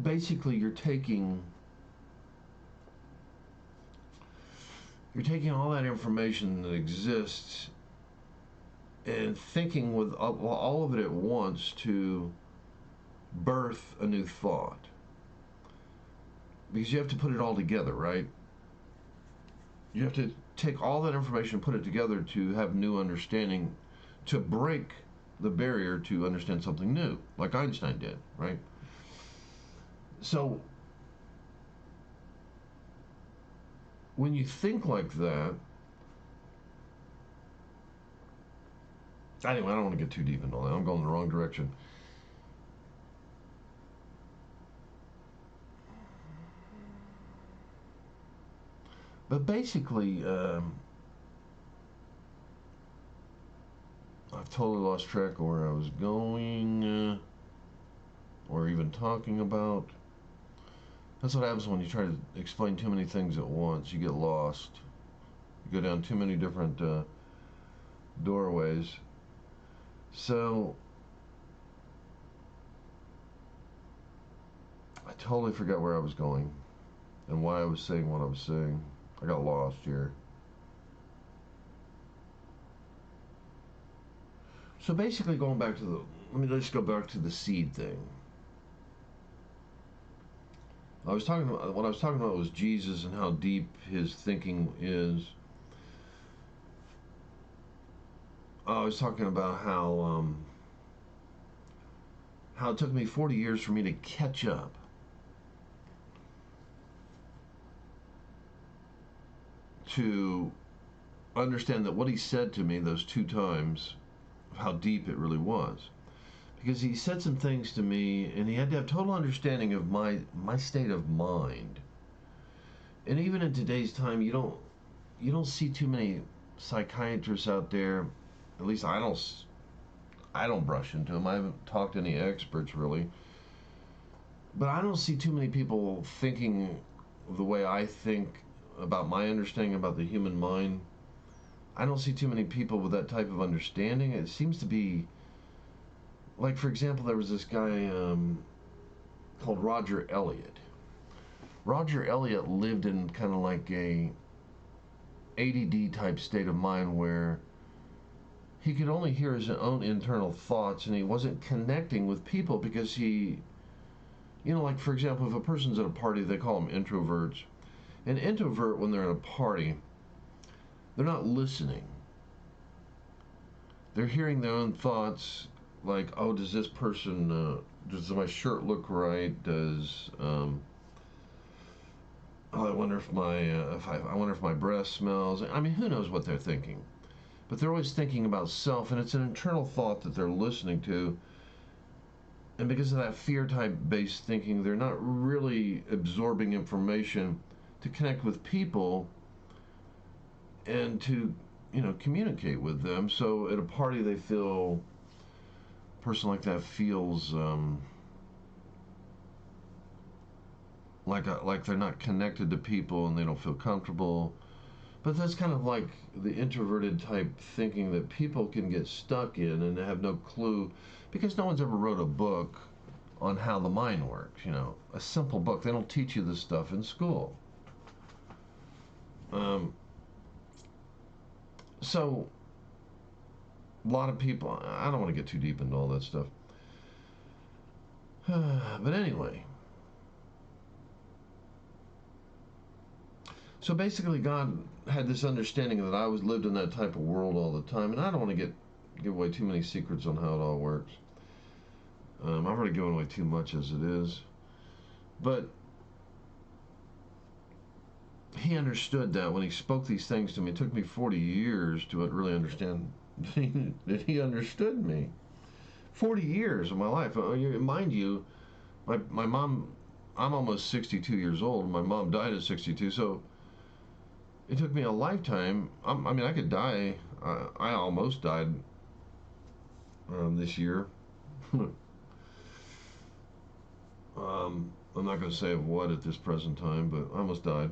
Speaker 1: basically you're taking all that information that exists and thinking with all of it at once to birth a new thought, because you have to put it all together, right? You have to take all that information and put it together to have new understanding, to break the barrier to understand something new, like Einstein did, right? So when you think like that, Anyway, I don't want to get too deep into all that. I'm going in the wrong direction. But basically, I've totally lost track of where I was going, or even talking about. That's what happens when you try to explain too many things at once. You get lost. You go down too many different doorways. So, I totally forgot where I was going and why I was saying what I was saying. I got lost here. So basically, going back to let's go back to the seed thing. What I was talking about was Jesus and how deep his thinking is. I was talking about how it took me 40 years for me to catch up to understand that what he said to me those two times, how deep it really was. Because he said some things to me, and he had to have total understanding of my state of mind. And even in today's time, you don't see too many psychiatrists out there. At least I don't brush into them. I haven't talked to any experts really, but I don't see too many people thinking the way I think about my understanding about the human mind. I don't see too many people with that type of understanding. It seems to be like, for example, there was this guy called Roger Elliott. Roger Elliott lived in kind of like a ADD type state of mind where he could only hear his own internal thoughts, and he wasn't connecting with people because like, for example, if a person's at a party, they call them introverts. An introvert, when they're at a party, they're not listening. They're hearing their own thoughts, like, oh, does this person, does my shirt look right? I wonder if I wonder if my breath smells. I mean, who knows what they're thinking? But they're always thinking about self, and it's an internal thought that they're listening to. And because of that fear type based thinking, they're not really absorbing information to connect with people and to, communicate with them. So at a party, they feel, a person like that feels like they're not connected to people and they don't feel comfortable. But that's kind of like the introverted type thinking that people can get stuck in and have no clue, because no one's ever wrote a book on how the mind works, a simple book. They don't teach you this stuff in school. So a lot of people, I don't want to get too deep into all that stuff. But anyway, so basically God had this understanding that I was lived in that type of world all the time, and I don't want to give away too many secrets on how it all works. I've already given away too much as it is, but he understood that when he spoke these things to me. It took me 40 years to really understand that he understood me. 40 years of my life. Mind you, my mom, I'm almost 62 years old. My mom died at 62, so it took me a lifetime. I mean, I could die. I almost died this year. I'm not going to say of what at this present time, but I almost died.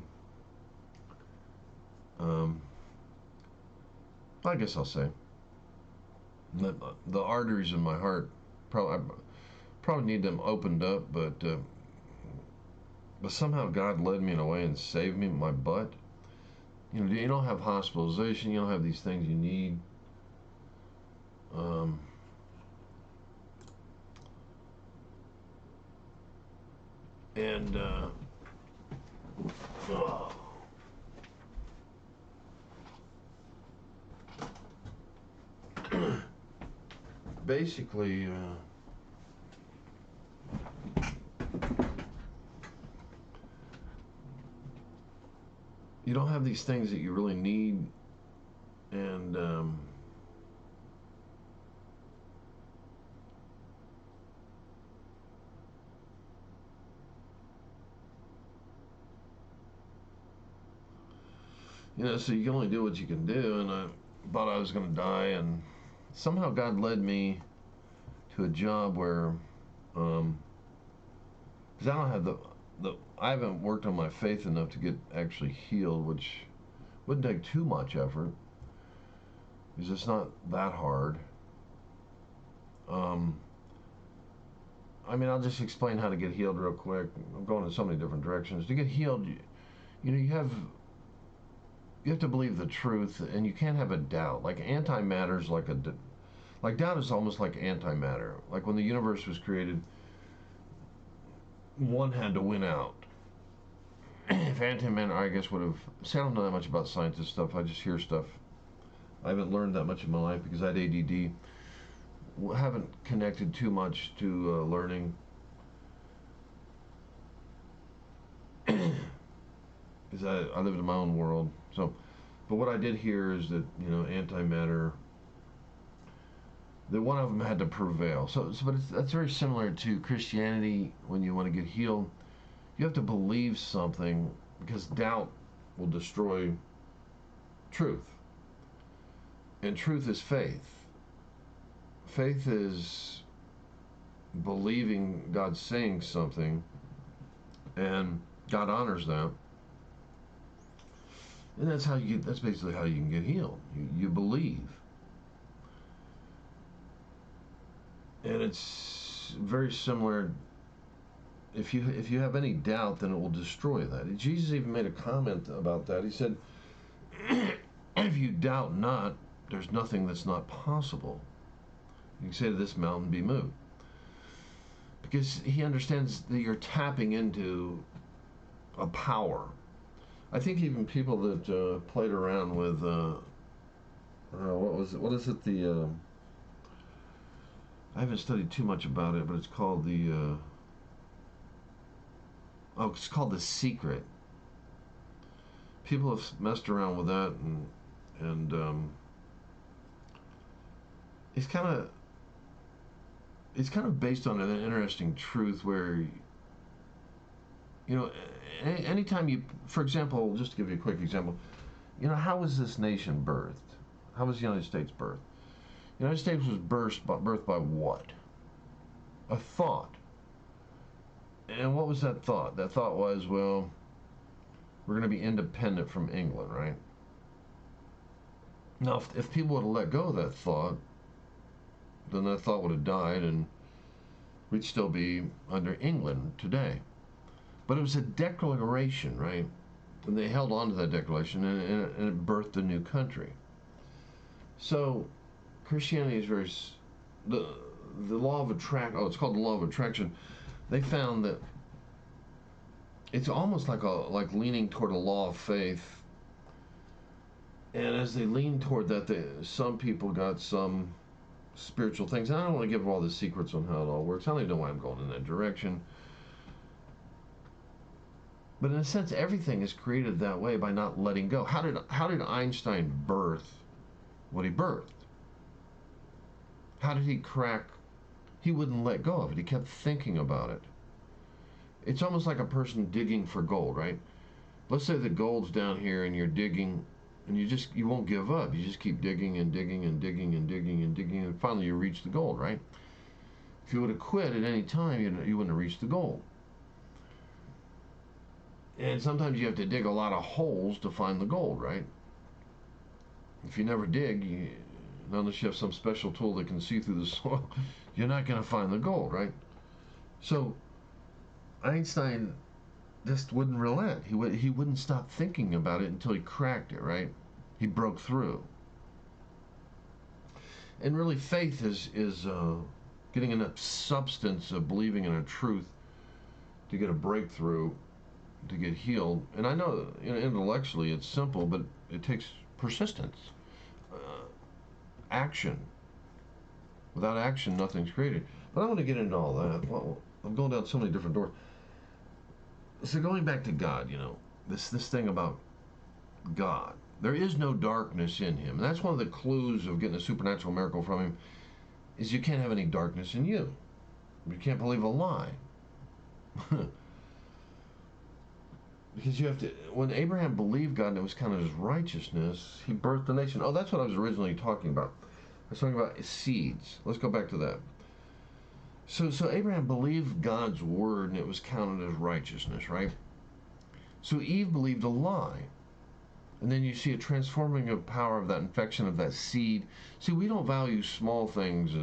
Speaker 1: I guess I'll say the arteries in my heart probably need them opened up, but somehow God led me in a way and saved me my butt. You don't have hospitalization. You don't have these things you need. And basically, you don't have these things that you really need, and So you can only do what you can do, and I thought I was going to die, and somehow God led me to a job where, because I don't have I haven't worked on my faith enough to get actually healed, which wouldn't take too much effort, because it's not that hard. Um, I'll just explain how to get healed real quick. I'm going in so many different directions. To get healed, you have to believe the truth, and you can't have a doubt. Like antimatter is like doubt is almost like antimatter. Like when the universe was created, one had to win out. If antimatter, I guess, would have. See, I don't know that much about scientist stuff. I just hear stuff. I haven't learned that much in my life because I had ADD. Haven't connected too much to learning. Because I live in my own world. So, but what I did hear is that antimatter, that one of them had to prevail. But that's very similar to Christianity. When you want to get healed, you have to believe something, because doubt will destroy truth, and truth is faith. Faith is believing God's saying something, and God honors that. And that's basically how you can get healed. You believe. And it's very similar. If you have any doubt, then it will destroy that. Jesus even made a comment about that. He said, if you doubt not, there's nothing that's not possible. You can say to this mountain, be moved. Because he understands that you're tapping into a power. I think even people that played around with, what is it, I haven't studied too much about it, but it's called it's called The Secret. People have messed around with that, and it's kind of based on an interesting truth where, anytime for example, just to give you a quick example, how was this nation birthed? How was the United States birthed? The United States was birthed by what? A thought. And what was that thought? That thought was, well, we're going to be independent from England, right? Now, if people would have let go of that thought, then that thought would have died, and we'd still be under England today. But it was a declaration, right? And they held on to that declaration, and it birthed a new country. So Christianity is very the law of attraction. Oh, it's called the law of attraction. They found that it's almost like leaning toward a law of faith. And as they lean toward that, some people got some spiritual things. And I don't want to give all the secrets on how it all works. I don't even know why I'm going in that direction. But in a sense, everything is created that way by not letting go. How did Einstein birth what he birthed? How did he crack? He wouldn't let go of it. He kept thinking about it. It's almost like a person digging for gold, right? Let's say the gold's down here and you're digging, and you won't give up. You just keep digging and digging and digging and digging and digging, and finally you reach the gold, right? If you would have quit at any time, you wouldn't have reached the gold. And sometimes you have to dig a lot of holes to find the gold, right? If you never dig, unless you have some special tool that can see through the soil, you're not going to find the gold, right? So Einstein just wouldn't relent. He wouldn't stop thinking about it until he cracked it, right? He broke through. And really, faith is getting enough substance of believing in a truth to get a breakthrough, to get healed. And I know, intellectually it's simple, but it takes persistence, action. Without action, nothing's created. But I want to get into all that. Well, I'm going down so many different doors. So going back to God, this thing about God. There is no darkness in him. And that's one of the clues of getting a supernatural miracle from him, is you can't have any darkness in you. You can't believe a lie. because you have to, when Abraham believed God and it was counted as righteousness, he birthed the nation. Oh, that's what I was originally talking about. I was talking about seeds. Let's go back to that. So Abraham believed God's word and it was counted as righteousness, right? So Eve believed a lie. And then you see a transforming of power of that infection of that seed. See, we don't value small things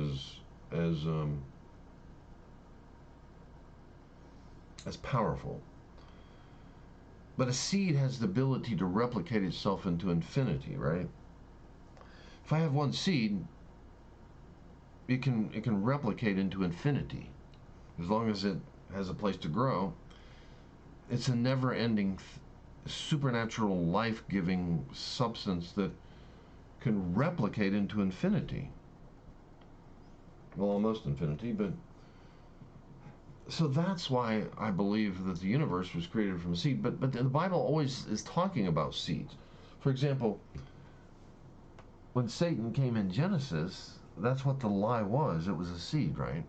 Speaker 1: as powerful. But a seed has the ability to replicate itself into infinity, right? If I have one seed, it can replicate into infinity. As long as it has a place to grow, it's a never-ending supernatural life-giving substance that can replicate into infinity. Well, almost infinity, but so that's why I believe that the universe was created from a seed. But the Bible always is talking about seeds. For example, when Satan came in Genesis, that's what the lie was. It was a seed, right?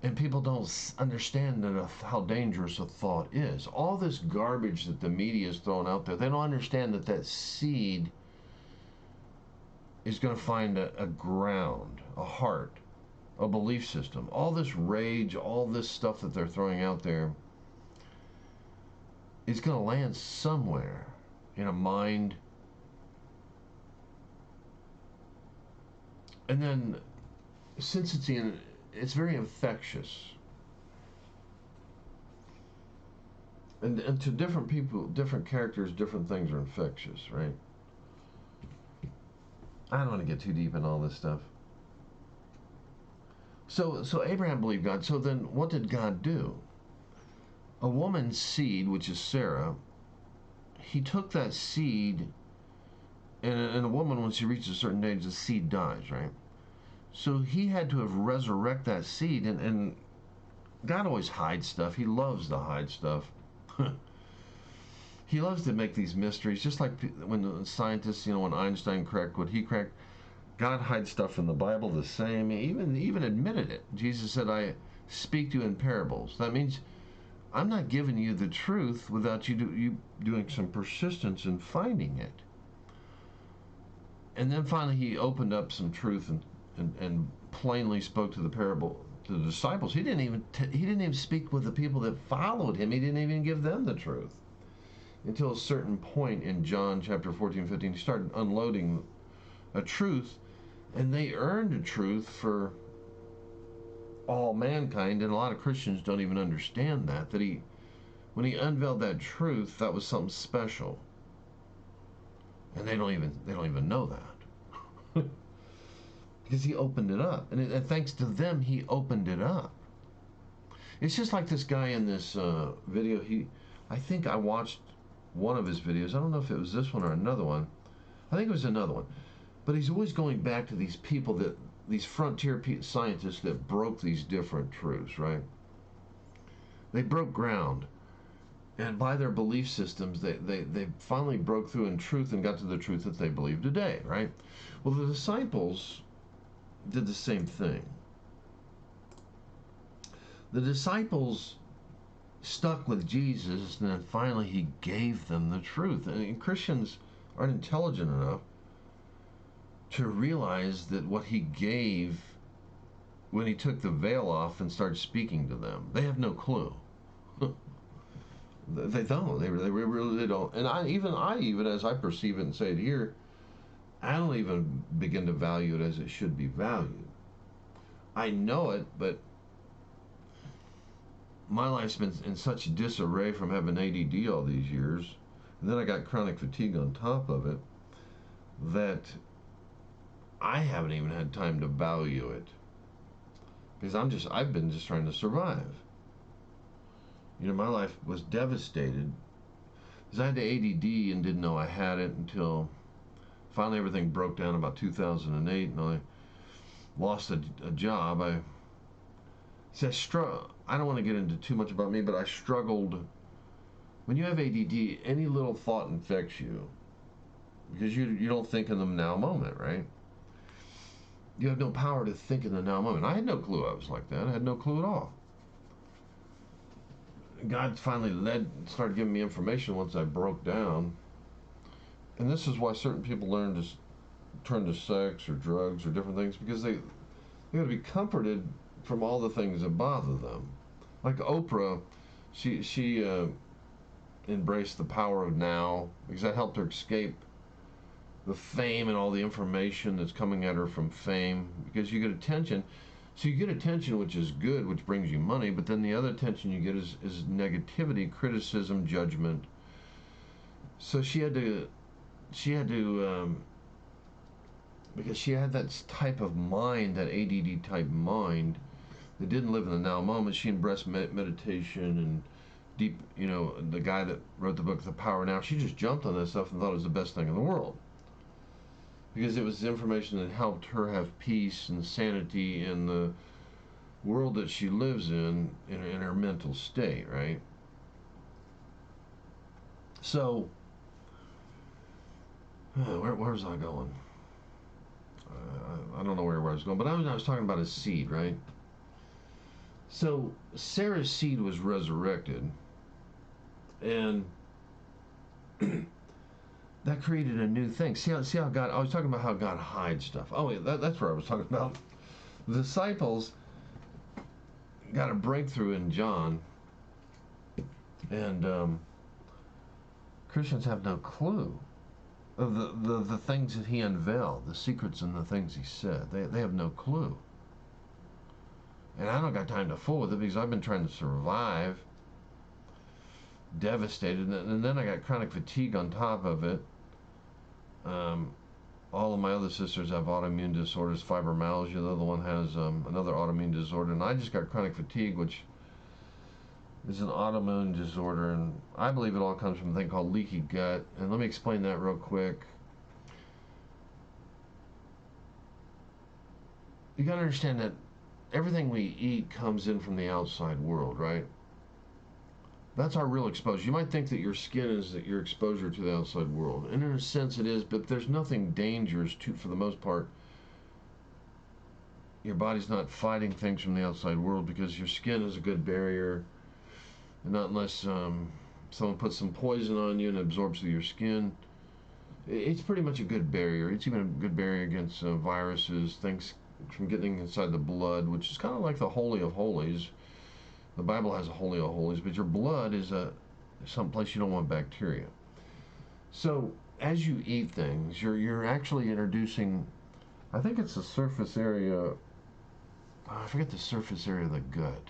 Speaker 1: And people don't understand how dangerous a thought is. All this garbage that the media is throwing out there, they don't understand that that seed is going to find a ground, a heart, a belief system. All this rage, all this stuff that they're throwing out there is going to land somewhere in a mind. And then, since it's very infectious. And to different people, different characters, different things are infectious, right? I don't want to get too deep in all this stuff. So Abraham believed God. So then what did God do? A woman's seed, which is Sarah, he took that seed, and a woman, when she reaches a certain age, the seed dies, right? So he had to have resurrected that seed, and God always hides stuff. He loves to hide stuff. He loves to make these mysteries, just like when the scientists, when Einstein cracked what he cracked. God hides stuff in the Bible the same. He even admitted it. Jesus said, I speak to you in parables. That means I'm not giving you the truth without you doing some persistence in finding it. And then finally he opened up some truth and plainly spoke to the parable to the disciples. He didn't even speak with the people that followed him. He didn't even give them the truth. Until a certain point in John chapter 14, 15, he started unloading a truth, and they earned a truth for all mankind, and a lot of Christians don't even understand that when he unveiled that truth, that was something special. And they don't even know that. Because he opened it up. And thanks to them, he opened it up. It's just like this guy in this video. I think I watched one of his videos. I don't know if it was this one or another one. I think it was another one. But he's always going back to these people, these frontier scientists that broke these different truths, right? They broke ground. And by their belief systems, they finally broke through in truth and got to the truth that they believe today, right? Well, the disciples did the same thing. The disciples stuck with Jesus, and then finally he gave them the truth. And Christians aren't intelligent enough to realize that what he gave when he took the veil off and started speaking to them, they have no clue. They don't. They really don't. And I even as I perceive it and say it here, I don't even begin to value it as it should be valued. I know it, but my life's been in such disarray from having ADD all these years, and then I got chronic fatigue on top of it, that I haven't even had time to value it. Because I've been just trying to survive. My life was devastated because I had the ADD and didn't know I had it until finally everything broke down about 2008, and I lost a job. I don't want to get into too much about me, but I struggled. When you have ADD, any little thought infects you because you don't think in the now moment, right? You have no power to think in the now moment. I had no clue I was like that. I had no clue at all. God finally started giving me information once I broke down. And this is why certain people learn to turn to sex or drugs or different things, because they got to be comforted from all the things that bother them. Like Oprah, she embraced the power of now because that helped her escape the fame and all the information that's coming at her from fame, because you get attention. So you get attention, which is good, which brings you money, but then the other attention you get is negativity, criticism, judgment. So she had to because she had that type of mind, that ADD type mind that didn't live in the now moment. She embraced meditation and deep, the guy that wrote the book The Power Now, she just jumped on this stuff and thought it was the best thing in the world, because it was information that helped her have peace and sanity in the world that she lives in her mental state, right? So, where was I going? I don't know where I was going, but I was talking about a seed, right? So, Sarah's seed was resurrected, and that created a new thing. See how God, I was talking about how God hides stuff. Oh, wait, that's what I was talking about. The disciples got a breakthrough in John, and Christians have no clue of the things that he unveiled, the secrets and the things he said. They have no clue. And I don't got time to fool with it because I've been trying to survive, devastated, and then I got chronic fatigue on top of it. All of my other sisters have autoimmune disorders, fibromyalgia. The other one has another autoimmune disorder, and I just got chronic fatigue, which is an autoimmune disorder, and I believe it all comes from a thing called leaky gut. And let me explain that real quick. You got to understand that everything we eat comes in from the outside world, right? That's our real exposure. You might think that your skin is your exposure to the outside world, and in a sense it is, but there's nothing dangerous for the most part. Your body's not fighting things from the outside world because your skin is a good barrier, and not unless someone puts some poison on you and absorbs through your skin. It's pretty much a good barrier. It's even a good barrier against viruses, things from getting inside the blood, which is kind of like the Holy of Holies. The Bible has a Holy of Holies, but your blood is someplace you don't want bacteria. So as you eat things, you're actually introducing, I think it's the surface area, I forget the surface area of the gut.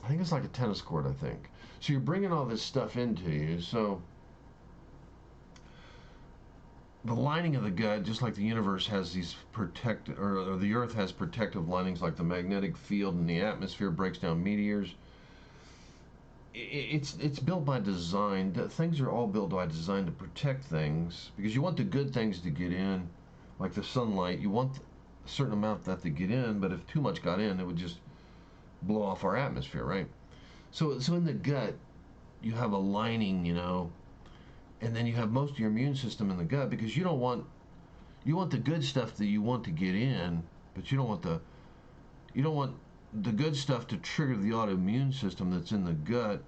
Speaker 1: I think it's like a tennis court, I think. So you're bringing all this stuff into you. So the lining of the gut, just like the universe has these protective, or the earth has protective linings, like the magnetic field and the atmosphere breaks down meteors. It's built by design. Things are all built by design to protect things, because you want the good things to get in, like the sunlight. You want a certain amount of that to get in, but if too much got in, it would just blow off our atmosphere, right? So in the gut, you have a lining, and then you have most of your immune system in the gut, because you want the good stuff that you want to get in, but you don't want the good stuff to trigger the autoimmune system that's in the gut.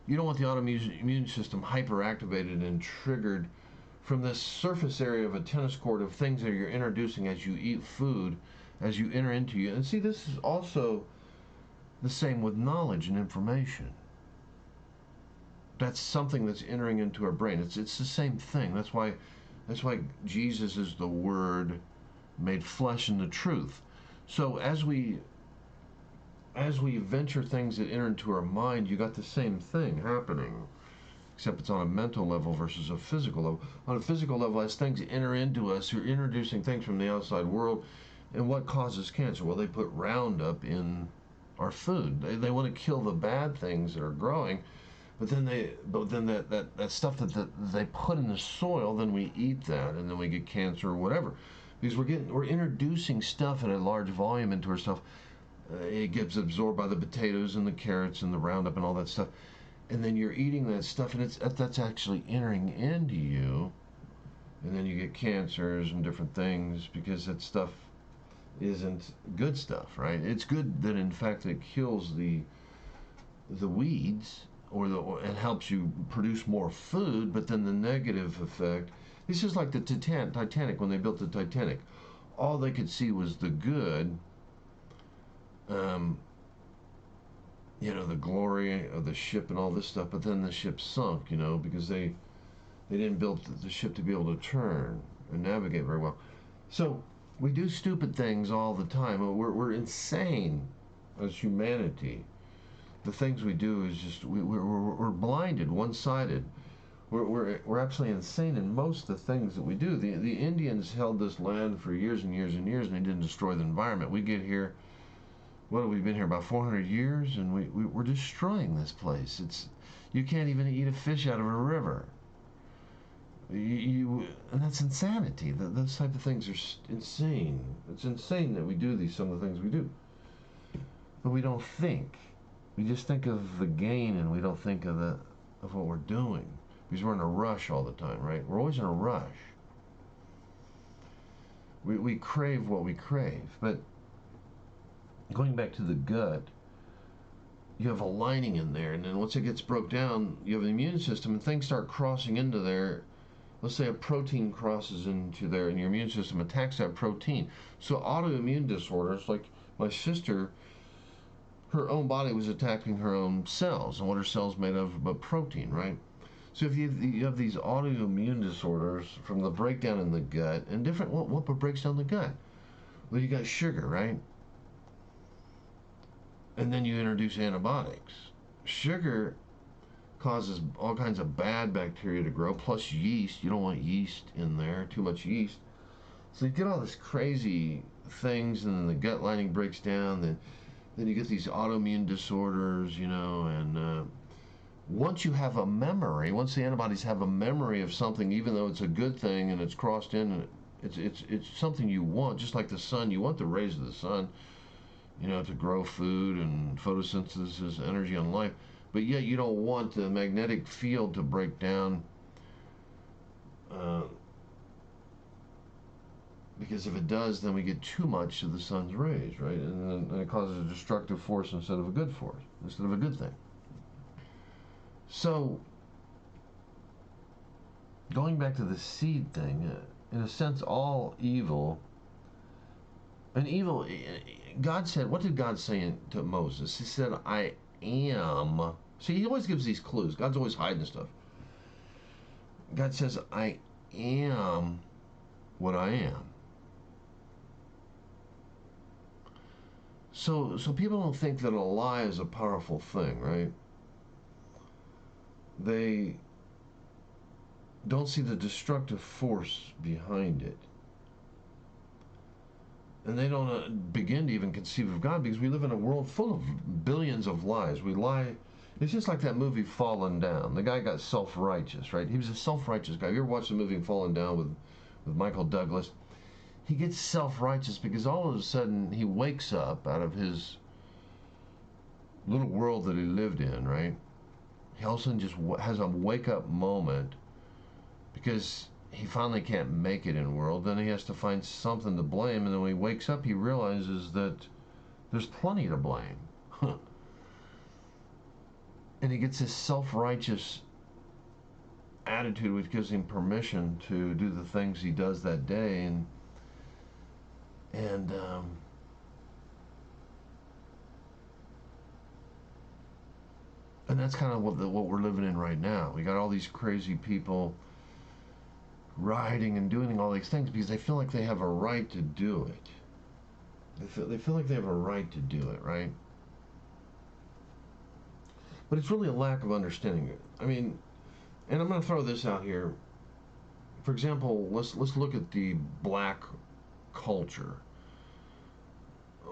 Speaker 1: You don't want the autoimmune system hyperactivated and triggered from this surface area of a tennis court of things that you're introducing as you eat food, as you enter into you. And see, this is also the same with knowledge and information. That's something that's entering into our brain. It's the same thing. That's why Jesus is the Word made flesh in the truth. So as we venture things that enter into our mind, you got the same thing happening, except it's on a mental level versus a physical level. On a physical level, as things enter into us, you're introducing things from the outside world. And what causes cancer? Well, they put Roundup in our food. They want to kill the bad things that are growing. But then that stuff that they put in the soil, then we eat that, and then we get cancer or whatever, because we're introducing stuff at a large volume into our stuff. It gets absorbed by the potatoes and the carrots and the Roundup and all that stuff, and then you're eating that stuff, and that's actually entering into you, and then you get cancers and different things because that stuff isn't good stuff, right? It's good that in fact it kills the the weeds, and helps you produce more food. But then the negative effect. This is like the Titanic when they built the Titanic. All they could see was the good. Um, the glory of the ship and all this stuff. But then the ship sunk. Because they didn't build the ship to be able to turn and navigate very well. So we do stupid things all the time. We're insane as humanity. The things we do is just we're blinded, one-sided. We're absolutely insane in most of the things that we do. The Indians held this land for years and years and years, and they didn't destroy the environment. We get here. What have we been here about 400 years, and we're destroying this place. You can't even eat a fish out of a river. And that's insanity. Those type of things are insane. It's insane that we do some of the things we do, but we don't think. We just think of the gain, and we don't think of what we're doing, because we're in a rush all the time, right? We're always in a rush. We crave what we crave. But going back to the gut, you have a lining in there, and then once it gets broke down, you have an immune system, and things start crossing into there. Let's say a protein crosses into there, and your immune system attacks that protein. So autoimmune disorders, like my sister, her own body was attacking her own cells, and what her cells made of but protein, right? So if you have these autoimmune disorders from the breakdown in the gut, and different, what breaks down the gut? Well, you got sugar, right? And then you introduce antibiotics. Sugar causes all kinds of bad bacteria to grow, plus yeast. You don't want yeast in there, too much yeast. So you get all this crazy things, and then the gut lining breaks down, then you get these autoimmune disorders, and once you have a memory, once the antibodies have a memory of something, even though it's a good thing and it's crossed in, it's something you want, just like the sun. You want the rays of the sun, to grow food and photosynthesis, energy on life. But yet you don't want the magnetic field to break down, because if it does, then we get too much of the sun's rays, right? And then it causes a destructive force instead of a good force, instead of a good thing. So, going back to the seed thing, in a sense, all evil, God said, what did God say to Moses? He said, I am. See, he always gives these clues. God's always hiding stuff. God says, I am what I am. So people don't think that a lie is a powerful thing, right? They don't see the destructive force behind it. And they don't begin to even conceive of God, because we live in a world full of billions of lies. We lie. It's just like that movie Fallen Down. The guy got self-righteous, right? He was a self-righteous guy. You ever watched the movie Fallen Down with Michael Douglas? He gets self-righteous because all of a sudden he wakes up out of his little world that he lived in, right? He all of a sudden just has a wake-up moment because he finally can't make it in the world. Then he has to find something to blame, and then when he wakes up, he realizes that there's plenty to blame. And he gets this self-righteous attitude, which gives him permission to do the things he does that day, and that's kind of what we're living in right now. We got all these crazy people rioting and doing all these things because they feel like they have a right to do it. They feel like they have a right to do it, right? But it's really a lack of understanding. I mean, and I'm going to throw this out here. For example, let's look at the black culture.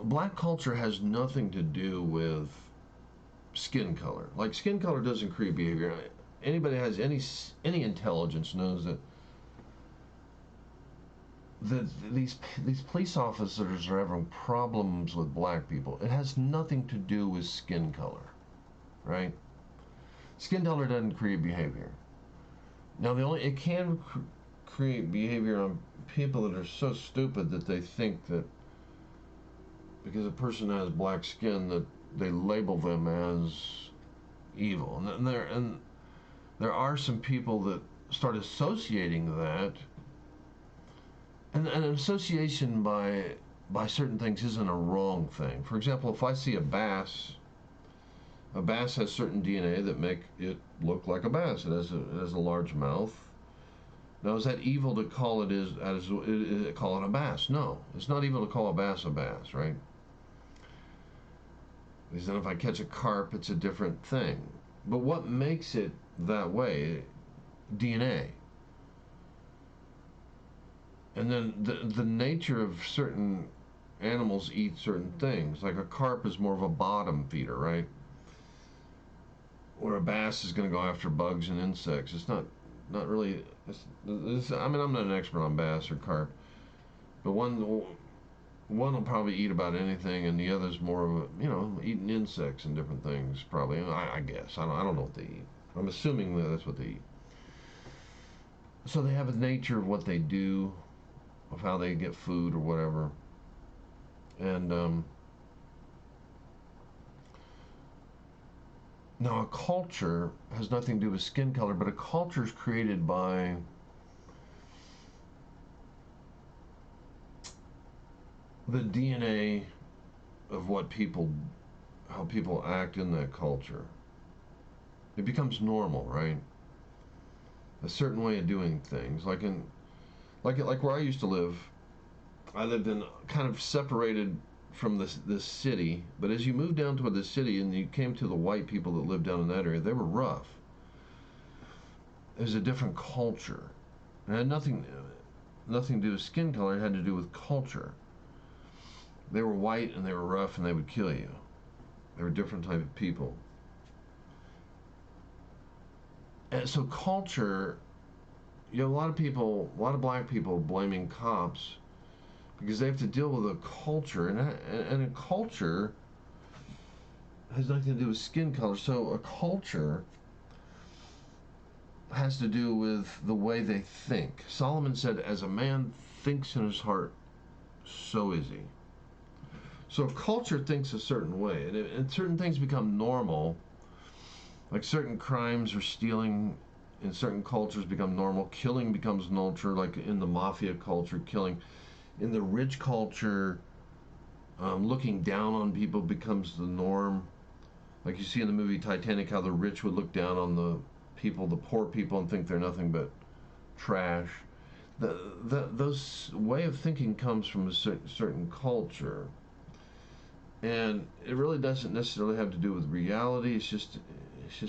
Speaker 1: Black culture has nothing to do with skin color. Like, skin color doesn't create behavior. Anybody that has any intelligence knows that these police officers are having problems with black people. It has nothing to do with skin color, right? Skin color doesn't create behavior. Now, it can create behavior on people that are so stupid that they think that because a person has black skin that they label them as evil, and there are some people that start associating that, and an association by certain things isn't a wrong thing. For example, if I see a bass has certain DNA that make it look like a bass. It has a large mouth. Now, is that evil to call call it a bass? No, it's not evil to call a bass, right? Because then if I catch a carp, it's a different thing. But what makes it that way? DNA. And then the nature of certain animals eat certain things. Like a carp is more of a bottom feeder, right? Where a bass is going to go after bugs and insects. It's not really. I mean, I'm not an expert on bass or carp, but one will probably eat about anything, and the other's more of eating insects and different things. Probably, I guess. I don't know what they eat. I'm assuming that's what they eat. So they have a nature of what they do, of how they get food or whatever, and now a culture has nothing to do with skin color, but a culture is created by the DNA of how people act in that culture. It becomes normal, right? A certain way of doing things, like where I used to live. I lived in kind of separated from this city, but as you moved down toward the city and you came to the white people that lived down in that area, they were rough. It was a different culture. It had nothing to do with skin color. It had to do with culture. They were white and they were rough and they would kill you. They were a different type of people. And so culture, a lot of black people blaming cops because they have to deal with a culture, and a culture has nothing to do with skin color. So a culture has to do with the way they think. Solomon said, as a man thinks in his heart, so is he. So a culture thinks a certain way, and certain things become normal, like certain crimes or stealing in certain cultures become normal. Killing becomes normal, like in the mafia culture, killing. In the rich culture, looking down on people becomes the norm. Like you see in the movie Titanic, how the rich would look down on the poor people, and think they're nothing but trash. Those way of thinking comes from a certain culture, and it really doesn't necessarily have to do with reality. It's just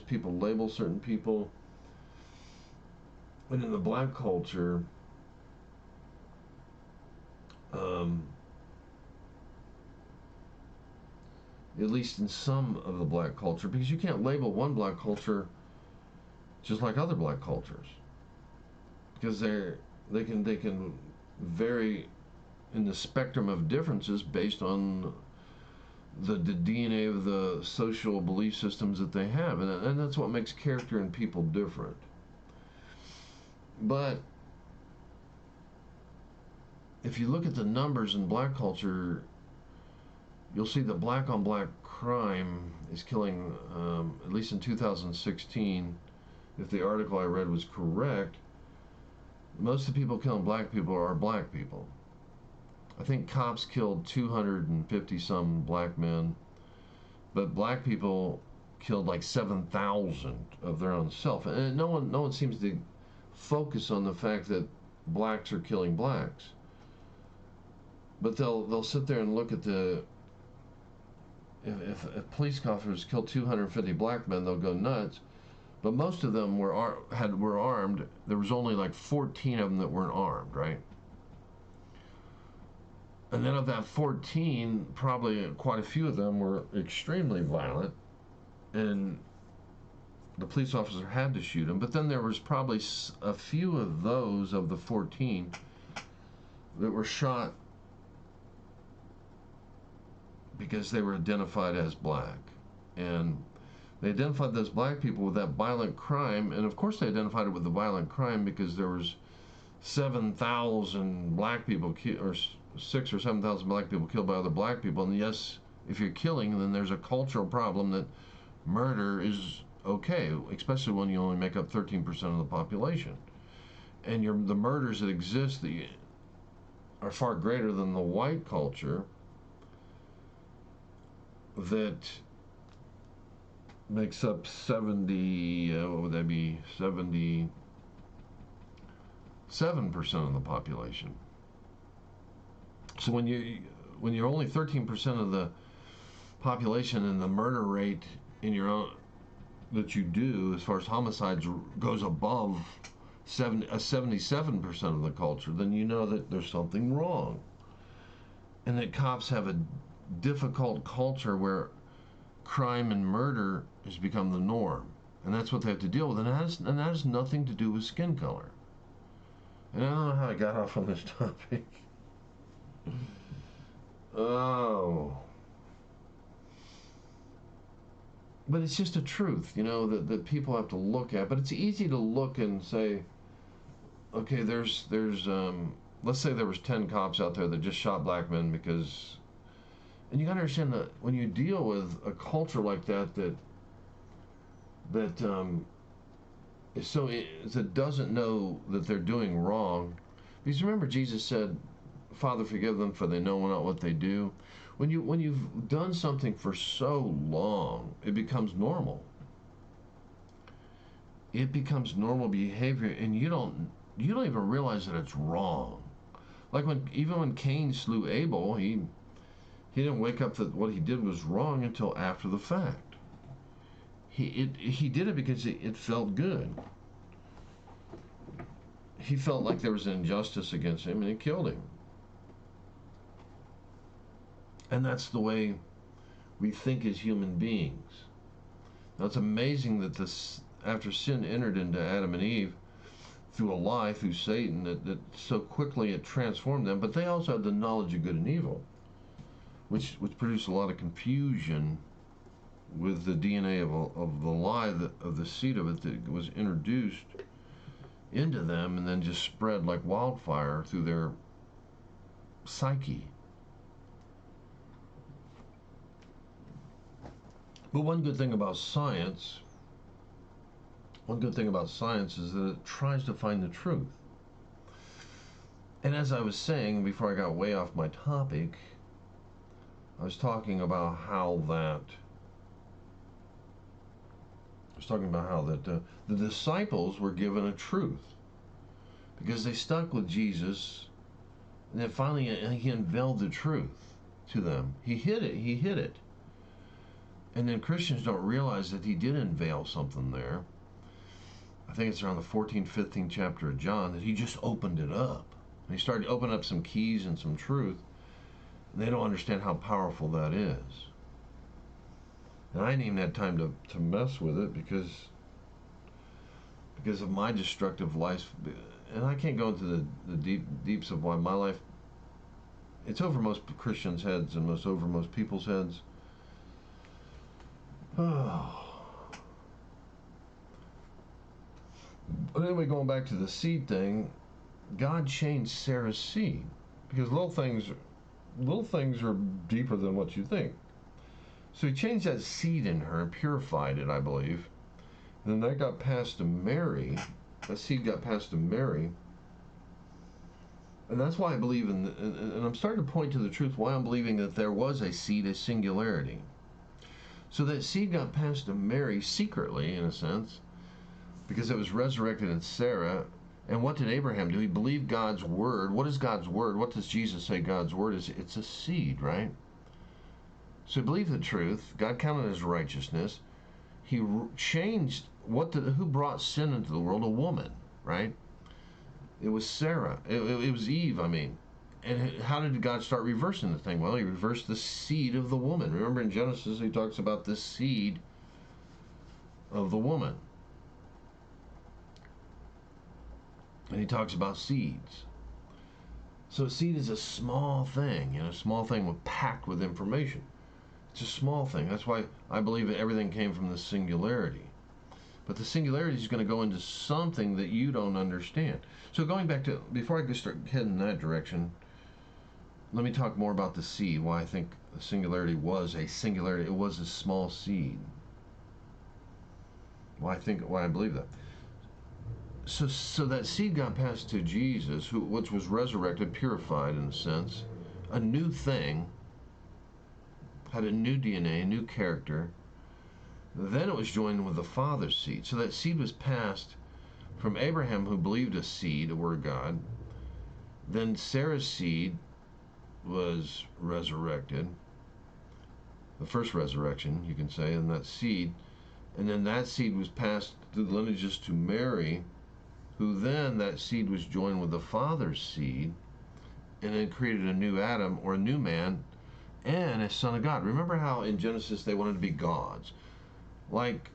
Speaker 1: people label certain people. And in the black culture, at least in some of the black culture, because you can't label one black culture just like other black cultures, because they can vary in the spectrum of differences based on the DNA of the social belief systems that they have, and that's what makes character in people different. But if you look at the numbers in black culture, you'll see that black on black crime is killing, at least in 2016, if the article I read was correct, most of the people killing black people are black people. I think cops killed 250 some black men, but black people killed like 7,000 of their own self. And no one seems to focus on the fact that blacks are killing blacks. But they'll sit there and look at if police officers kill 250 black men, they'll go nuts. But most of them were armed. There was only like 14 of them that weren't armed, right? And then of that 14, probably quite a few of them were extremely violent, and the police officer had to shoot him. But then there was probably a few of those of the 14 that were shot because they were identified as black. And they identified those black people with that violent crime, and of course they identified it with the violent crime because there was 7,000 black people, or 6,000 or 7,000 black people killed by other black people. And yes, if you're killing, then there's a cultural problem that murder is okay, especially when you only make up 13% of the population. And the murders that exist are far greater than the white culture that makes up 70, what would that be, 77% of the population. So when you're only 13% of the population, and the murder rate in your own that you do as far as homicides goes above 77% of the culture, then you know that there's something wrong, and that cops have a difficult culture where crime and murder has become the norm, and that's what they have to deal with, and that has nothing to do with skin color. And I don't know how I got off on this topic. Oh. But it's just a truth, that people have to look at. But it's easy to look and say, okay, there's let's say there was 10 cops out there that just shot black men because, and you gotta understand that when you deal with a culture like that is so that doesn't know that they're doing wrong, because remember Jesus said, Father, forgive them, for they know not what they do. When you've done something for so long, it becomes normal. It becomes normal behavior, and you don't even realize that it's wrong. Like even when Cain slew Abel, he didn't wake up that what he did was wrong until after the fact. He did it because it felt good. He felt like there was an injustice against him, and he killed him. And that's the way we think as human beings. Now it's amazing that after sin entered into Adam and Eve through a lie, through Satan, that so quickly it transformed them. But they also had the knowledge of good and evil, which produced a lot of confusion with the DNA of the lie, of the seed of it that was introduced into them and then just spread like wildfire through their psyche. But one good thing about science is that it tries to find the truth. And as I was saying before I got way off my topic, I was talking about how the disciples were given a truth because they stuck with Jesus, and then finally he unveiled the truth to them. He hid it. And then Christians don't realize that he did unveil something there. I think it's around the 14th, 15th chapter of John that he just opened it up. And he started to open up some keys and some truth. And they don't understand how powerful that is. And I didn't even have time to mess with it because of my destructive life. And I can't go into the deeps of why my life, it's over most Christians' heads and over most people's heads. Oh. But anyway, going back to the seed thing, God changed Sarah's seed because little things are deeper than what you think. So he changed that seed in her and purified it, I believe. And then that got passed to Mary. That seed got passed to Mary. And that's why I believe and I'm starting to point to the truth why I'm believing that there was a seed, a singularity. So that seed got passed to Mary secretly, in a sense, because it was resurrected in Sarah. And what did Abraham do? He believed God's word. What is God's word? What does Jesus say God's word is? It's a seed, right? So he believed the truth. God counted as righteousness. He changed who brought sin into the world? A woman, right? It was Sarah. It was Eve, I mean. And how did God start reversing the thing? Well, he reversed the seed of the woman. Remember in Genesis, he talks about the seed of the woman. And he talks about seeds. So a seed is a small thing, a small thing packed with information. It's a small thing. That's why I believe that everything came from the singularity. But the singularity is going to go into something that you don't understand. So going back to, before I start heading in that direction, let me talk more about the seed, why I think the singularity was a singularity. It was a small seed. Why I believe that. So that seed got passed to Jesus, which was resurrected, purified in a sense, a new thing, had a new DNA, a new character. Then it was joined with the Father's seed. So that seed was passed from Abraham, who believed a seed, a word of God. Then Sarah's seed was resurrected, the first resurrection, you can say, and that seed. And then that seed was passed through the lineages to Mary, who then that seed was joined with the Father's seed, and then created a new Adam, or a new man, and a son of God. Remember how in Genesis they wanted to be gods? Like,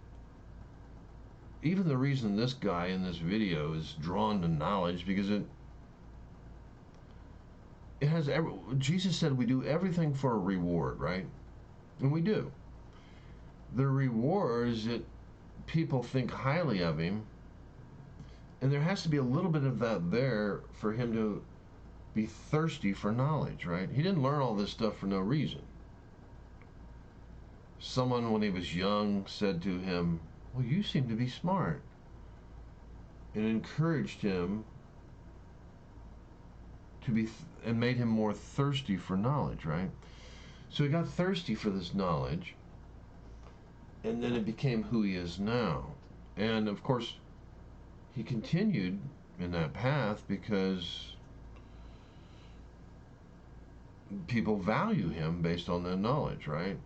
Speaker 1: even the reason this guy in this video is drawn to knowledge, because it has Jesus said we do everything for a reward, right? And we do. The reward is that people think highly of him, and there has to be a little bit of that there for him to be thirsty for knowledge, right? He didn't learn all this stuff for no reason. Someone, when he was young, said to him, well, you seem to be smart, and encouraged him to be, and made him more thirsty for knowledge, right? So he got thirsty for this knowledge, and then it became who he is now. And of course, he continued in that path because people value him based on that knowledge, right?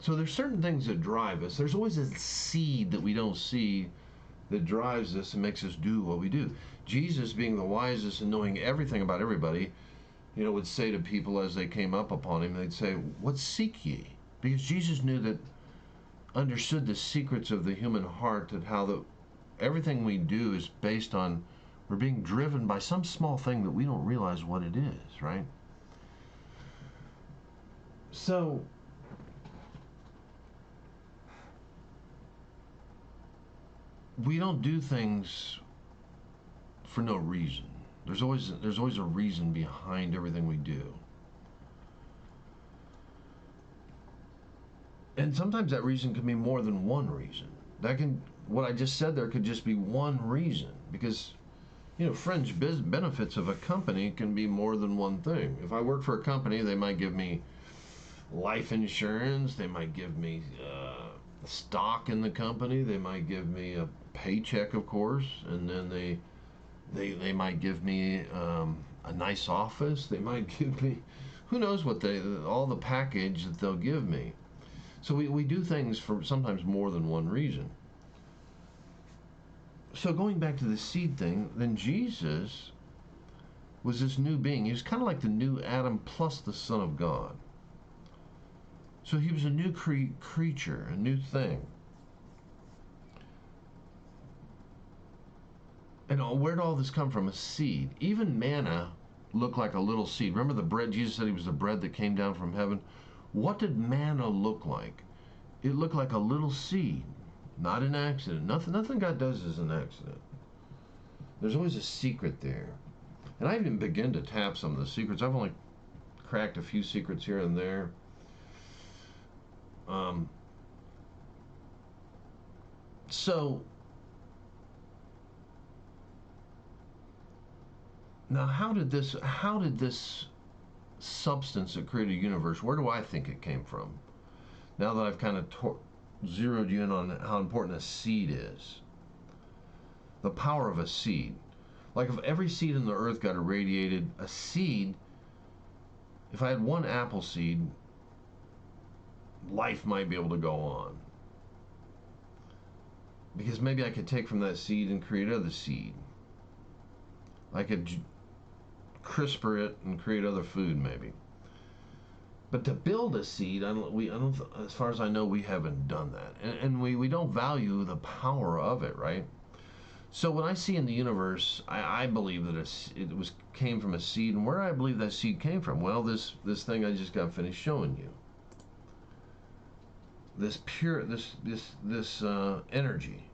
Speaker 1: So there's certain things that drive us. There's always a seed that we don't see that drives us and makes us do what we do. Jesus, being the wisest and knowing everything about everybody, would say to people as they came up upon him, they'd say, what seek ye? Because Jesus knew that, understood the secrets of the human heart, that how everything we do is based on, we're being driven by some small thing that we don't realize what it is, right? So we don't do things for no reason. There's always a reason behind everything we do. And sometimes that reason can be more than one reason. What I just said there could just be one reason, because fringe benefits of a company can be more than one thing. If I work for a company, they might give me life insurance, they might give me stock in the company, they might give me a paycheck, of course, and then they might give me a nice office, they might give me, who knows what all the package that they'll give me. So we do things for sometimes more than one reason. So going back to the seed thing, then Jesus was this new being. He was kind of like the new Adam plus the Son of God. So he was a new creature, a new thing. And where did all this come from? A seed. Even manna looked like a little seed. Remember the bread? Jesus said he was the bread that came down from heaven. What did manna look like? It looked like a little seed. Not an accident. Nothing God does is an accident. There's always a secret there. And I even begin to tap some of the secrets. I've only cracked a few secrets here and there. So now how did this substance that created a universe, where do I think it came from? Now that I've kind of zeroed you in on how important a seed is. The power of a seed. Like if every seed in the earth got irradiated, a seed, if I had one apple seed, life might be able to go on. Because maybe I could take from that seed and create other seed. I could CRISPR it and create other food maybe. But to build a seed, as far as I know, we haven't done that. And we don't value the power of it, right? So when I see in the universe, I believe that it came from a seed. And where do I believe that seed came from? Well, this thing I just got finished showing you. This energy.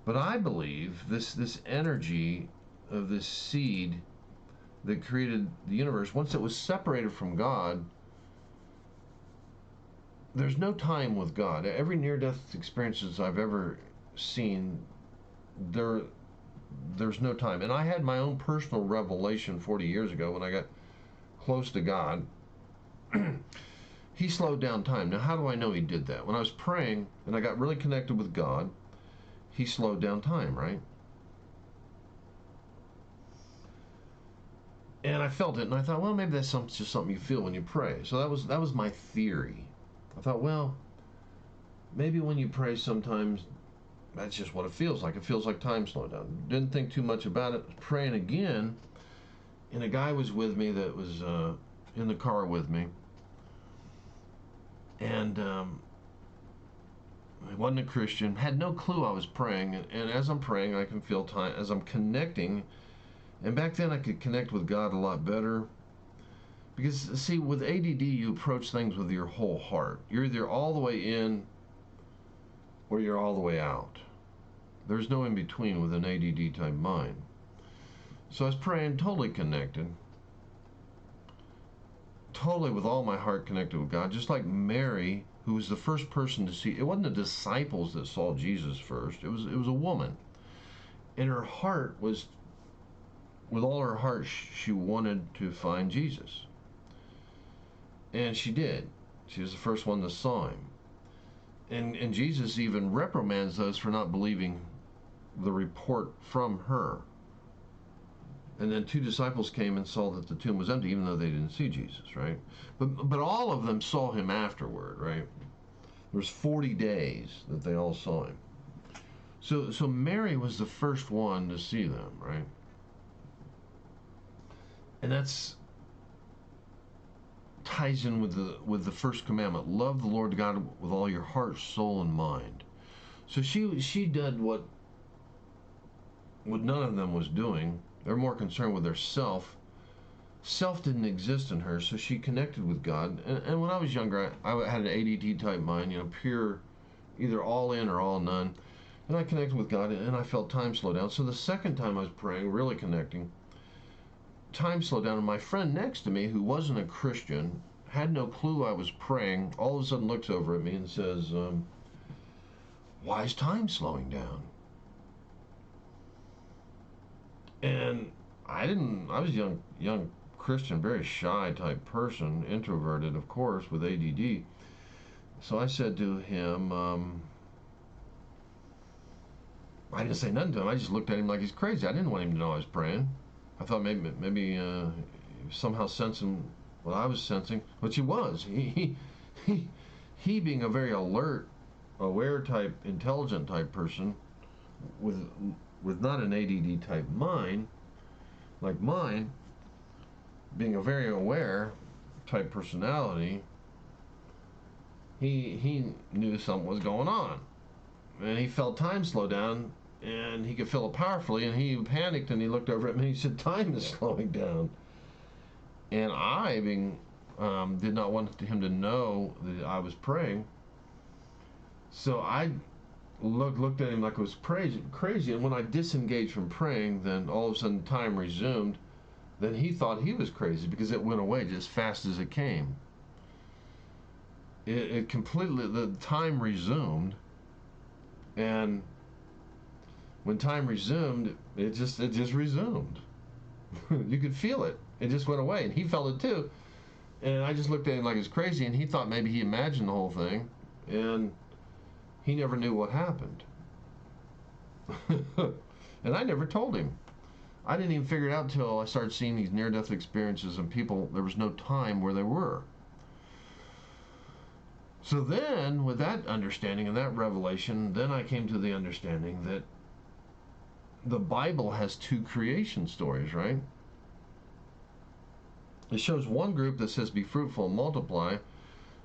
Speaker 1: But I believe this energy of this seed that created the universe, once it was separated from God, there's no time with God. Every near-death experiences I've ever seen, there there's no time. And I had my own personal revelation 40 years ago when I got close to God. He slowed down time. Now, how do I know he did that? When I was praying and I got really connected with God, he slowed down time, right? And I felt it, and I thought, well, maybe that's just something you feel when you pray. So that was my theory. I thought, well, maybe when you pray, sometimes that's just what it feels like. It feels like time slowed down. Didn't think too much about it. Praying again, and a guy was with me that was in the car with me, and he wasn't a Christian. Had no clue I was praying, and as I'm praying, I can feel time as I'm connecting. And back then, I could connect with God a lot better. Because, see, with ADD, you approach things with your whole heart. You're either all the way in or you're all the way out. There's no in between with an ADD type mind. So I was praying, totally connected. Totally with all my heart connected with God. Just like Mary, who was the first person to see. It wasn't the disciples that saw Jesus first. It was a woman. And her heart was, with all her heart, she wanted to find Jesus. And she did. She was the first one that saw him. And Jesus even reprimands those for not believing the report from her. And then 2 disciples came and saw that the tomb was empty, even though they didn't see Jesus, right? But all of them saw him afterward, right? There was 40 days that they all saw him. So Mary was the first one to see them, right? And that's ties in with the first commandment: love the Lord God with all your heart, soul, and mind. So she did what none of them was doing. They're more concerned with their self. Self didn't exist in her, so she connected with God. And when I was younger, I had an ADD type mind, pure, either all in or all none. And I connected with God, and I felt time slow down. So the second time I was praying, really connecting, time slowed down, and my friend next to me, who wasn't a Christian, had no clue I was praying, all of a sudden looks over at me and says, why is time slowing down? And I was young Christian, very shy type person, introverted, of course, with ADD. So I said to him, I didn't say nothing to him. I just looked at him like he's crazy. I didn't want him to know I was praying. I thought maybe he was somehow sensing what I was sensing, which he was. He being a very alert, aware type, intelligent type person, with not an ADD type mind like mine, being a very aware type personality, he knew something was going on, and he felt time slow down, and he could feel it powerfully, and he panicked, and he looked over at me and he said, time is slowing down. And I, did not want him to know that I was praying, so I looked at him like it was crazy. And when I disengaged from praying, then all of a sudden time resumed. Then he thought he was crazy because it went away just fast as it came. It completely, the time resumed, and when time resumed, it just resumed. You could feel it. It just went away, and he felt it too. And I just looked at him like it's crazy, and he thought maybe he imagined the whole thing, and he never knew what happened. And I never told him. I didn't even figure it out until I started seeing these near-death experiences, and people, there was no time where they were. So then, with that understanding and that revelation, then I came to the understanding that the Bible has 2 creation stories, right? It shows one group that says be fruitful and multiply,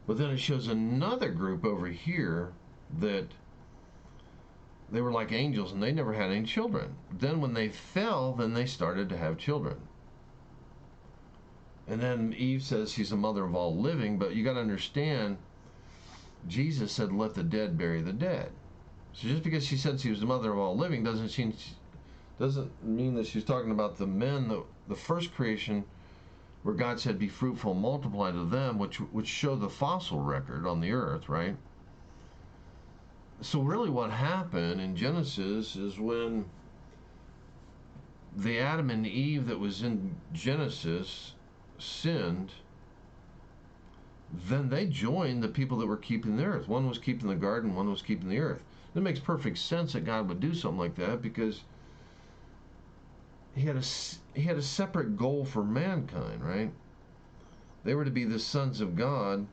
Speaker 1: but then it shows another group over here that they were like angels and they never had any children. Then when they fell, then they started to have children. And then Eve says she's the mother of all living, but you got to understand, Jesus said, let the dead bury the dead. So just because she said she was the mother of all living doesn't mean that she's talking about the men, the first creation, where God said, be fruitful and multiply to them, which show the fossil record on the earth, right? So really what happened in Genesis is when the Adam and Eve that was in Genesis sinned, then they joined the people that were keeping the earth. One was keeping the garden, one was keeping the earth. It makes perfect sense that God would do something like that, because he had a separate goal for mankind, right? They were to be the sons of God,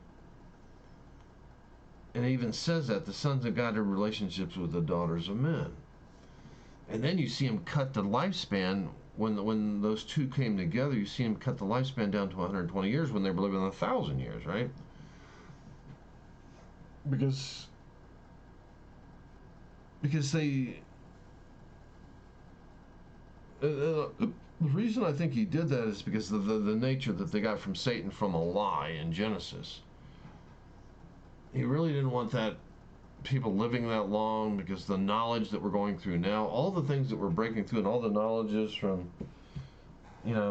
Speaker 1: and it even says that the sons of God have relationships with the daughters of men. And then you see him cut the lifespan when those two came together. You see him cut the lifespan down to 120 years when they were living 1,000 years, right? Because they the reason I think he did that is because of the nature that they got from Satan from a lie in Genesis. He really didn't want that people living that long, because the knowledge that we're going through now, all the things that we're breaking through, and all the knowledges from,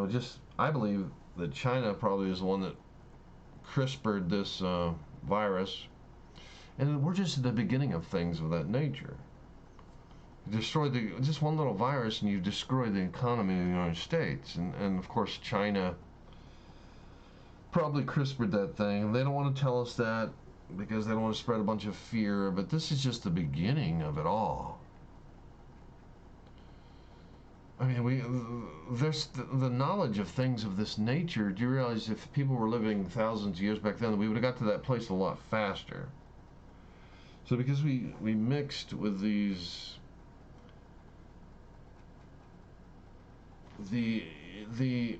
Speaker 1: just, I believe that China probably is the one that CRISPR'd this virus, and we're just at the beginning of things of that nature. You destroy just one little virus and you destroy the economy of the United States, and of course China probably CRISPR'd that thing. They don't want to tell us that, because they don't want to spread a bunch of fear, but this is just the beginning of it all. I mean, there's the knowledge of things of this nature. Do you realize if people were living thousands of years back then, we would have got to that place a lot faster? So because we mixed with these, and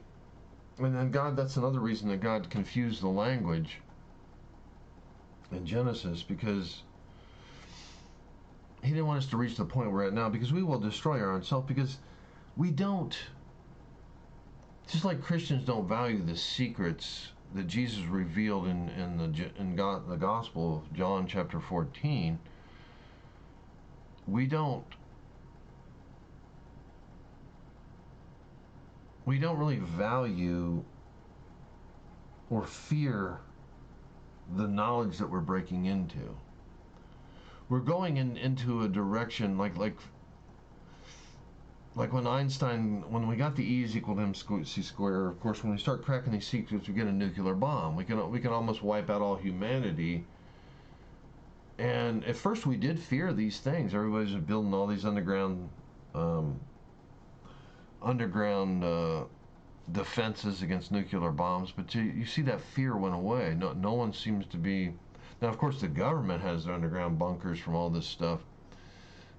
Speaker 1: then God, that's another reason that God confused the language in Genesis, because he didn't want us to reach the point we're at now, because we will destroy our own self, because we don't, just like Christians don't value the secrets that Jesus revealed in the Gospel of John chapter 14, we don't really value or fear the knowledge that we're breaking into. We're going into a direction like when Einstein, when we got the E is equal to mc squared, of course, when we start cracking these secrets, we get a nuclear bomb. We can almost wipe out all humanity. And at first we did fear these things. Everybody's building all these underground defenses against nuclear bombs, but you see that fear went away. No one seems to be. Now, of course, the government has their underground bunkers from all this stuff,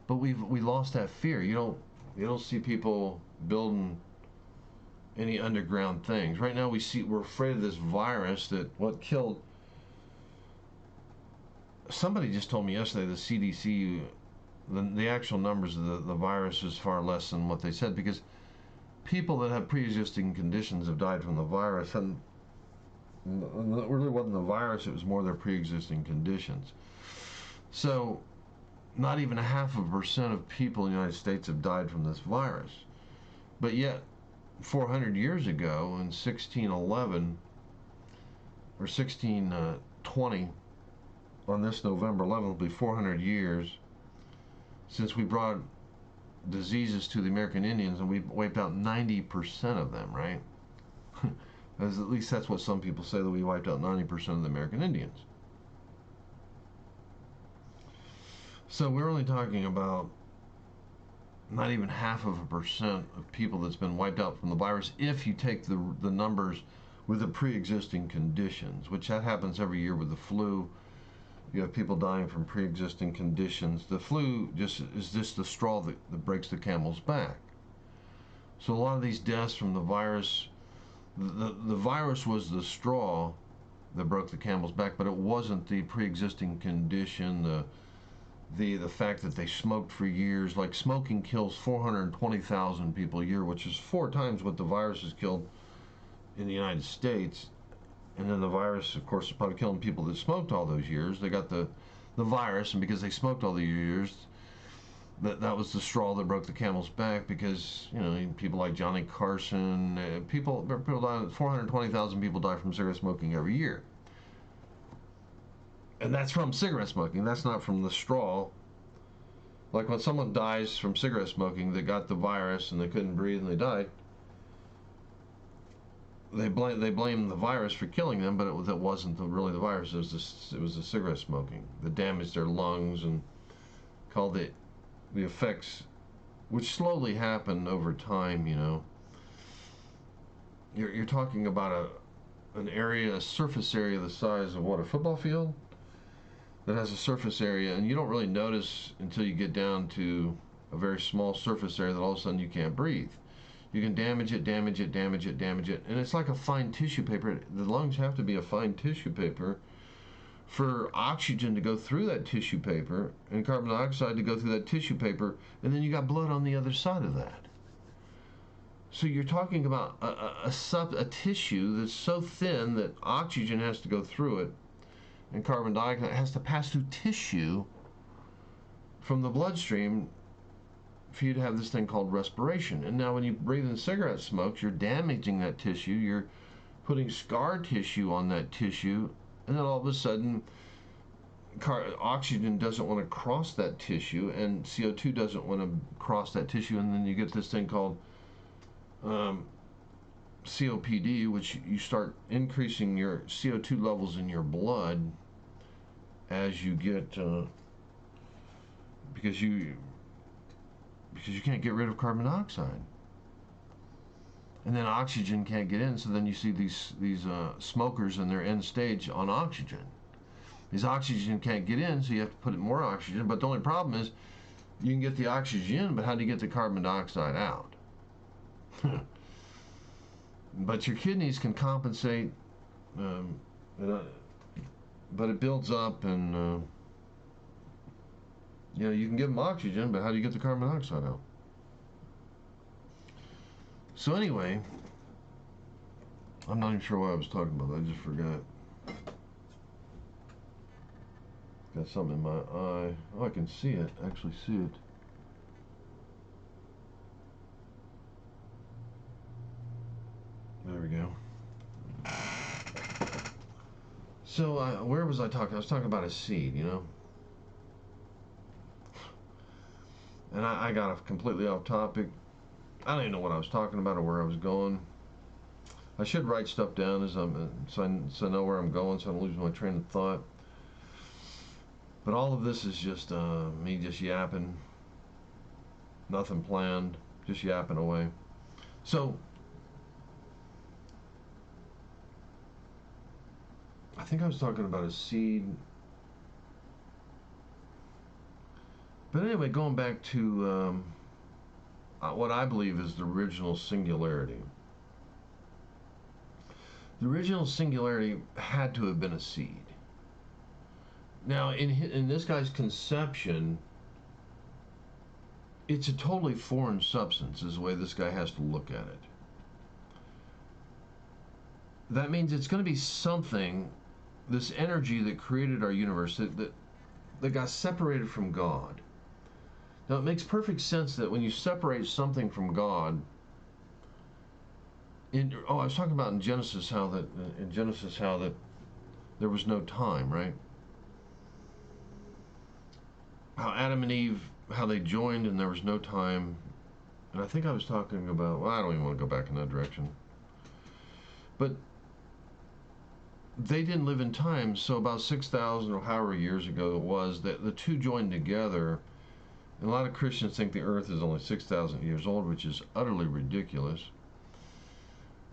Speaker 1: but we lost that fear. You don't see people building any underground things right now. We're afraid of this virus that what killed. Somebody just told me yesterday the CDC, the actual numbers of the virus is far less than what they said, because people that have pre-existing conditions have died from the virus, and it really wasn't the virus, it was more their pre-existing conditions. So not even 0.5% of people in the United States have died from this virus. But yet 400 years ago, in 1611 or 1620, on this November 11th, will be 400 years since we brought diseases to the American Indians, and we wiped out 90% of them, right? At least that's what some people say, that we wiped out 90% of the American Indians. So we're only talking about not even 0.5% of people that's been wiped out from the virus, if you take the numbers with the pre-existing conditions, which that happens every year with the flu. You have people dying from pre-existing conditions. The flu is just the straw that breaks the camel's back. So a lot of these deaths from the virus, the virus was the straw that broke the camel's back, but it wasn't the pre-existing condition, the fact that they smoked for years. Like, smoking kills 420,000 people a year, which is 4 times what the virus has killed in the United States. And then the virus, of course, is probably killing people that smoked all those years. They got the virus, and because they smoked all the years, that was the straw that broke the camel's back, because, people like Johnny Carson, people die, 420,000 people die from cigarette smoking every year. And that's from cigarette smoking. That's not from the straw Like when someone dies from cigarette smoking, they got the virus and they couldn't breathe and they died. They blame the virus for killing them, but it wasn't really the virus. It was the cigarette smoking that damaged their lungs and called the effects, which slowly happen over time. You know, you're talking about a surface area the size of what, a football field, that has a surface area, and you don't really notice until you get down to a very small surface area that all of a sudden you can't breathe. You can damage it, and it's like a fine tissue paper. The lungs have to be a fine tissue paper for oxygen to go through that tissue paper and carbon dioxide to go through that tissue paper, and then you got blood on the other side of that. So you're talking about a tissue that's so thin that oxygen has to go through it, and carbon dioxide has to pass through tissue from the bloodstream for you to have this thing called respiration. And now when you breathe in cigarette smokes, you're damaging that tissue, you're putting scar tissue on that tissue, and then all of a sudden oxygen doesn't want to cross that tissue, and CO2 doesn't want to cross that tissue, and then you get this thing called COPD, which you start increasing your CO2 levels in your blood as you get because you can't get rid of carbon dioxide, and then oxygen can't get in. So then you see these smokers in their end stage on oxygen. These oxygen can't get in, so you have to put in more oxygen. But the only problem is you can get the oxygen in, but how do you get the carbon dioxide out? But your kidneys can compensate, but it builds up, and you can give them oxygen, but how do you get the carbon dioxide out? So anyway, I'm not even sure what I was talking about. I just forgot. Got something in my eye. Oh, I can see it. Actually see it. There we go. So where was I talking? I was talking about a seed, and I got completely off topic. I don't even know what I was talking about or where I was going. I should write stuff down so I know where I'm going, so I don't lose my train of thought. But all of this is just me just yapping. Nothing planned, just yapping away. So I think I was talking about a seed. But anyway, going back to what I believe is the original singularity. The original singularity had to have been a seed. Now, in this guy's conception, it's a totally foreign substance, is the way this guy has to look at it. That means it's going to be something, this energy that created our universe, that got separated from God. Now, it makes perfect sense that when you separate something from God, I was talking about in Genesis how that there was no time, right? How Adam and Eve, how they joined and there was no time. And I think I was talking about, well, I don't even want to go back in that direction. But they didn't live in time, so about 6,000 or however years ago it was, that the two joined together. And a lot of Christians think the earth is only 6,000 years old, which is utterly ridiculous.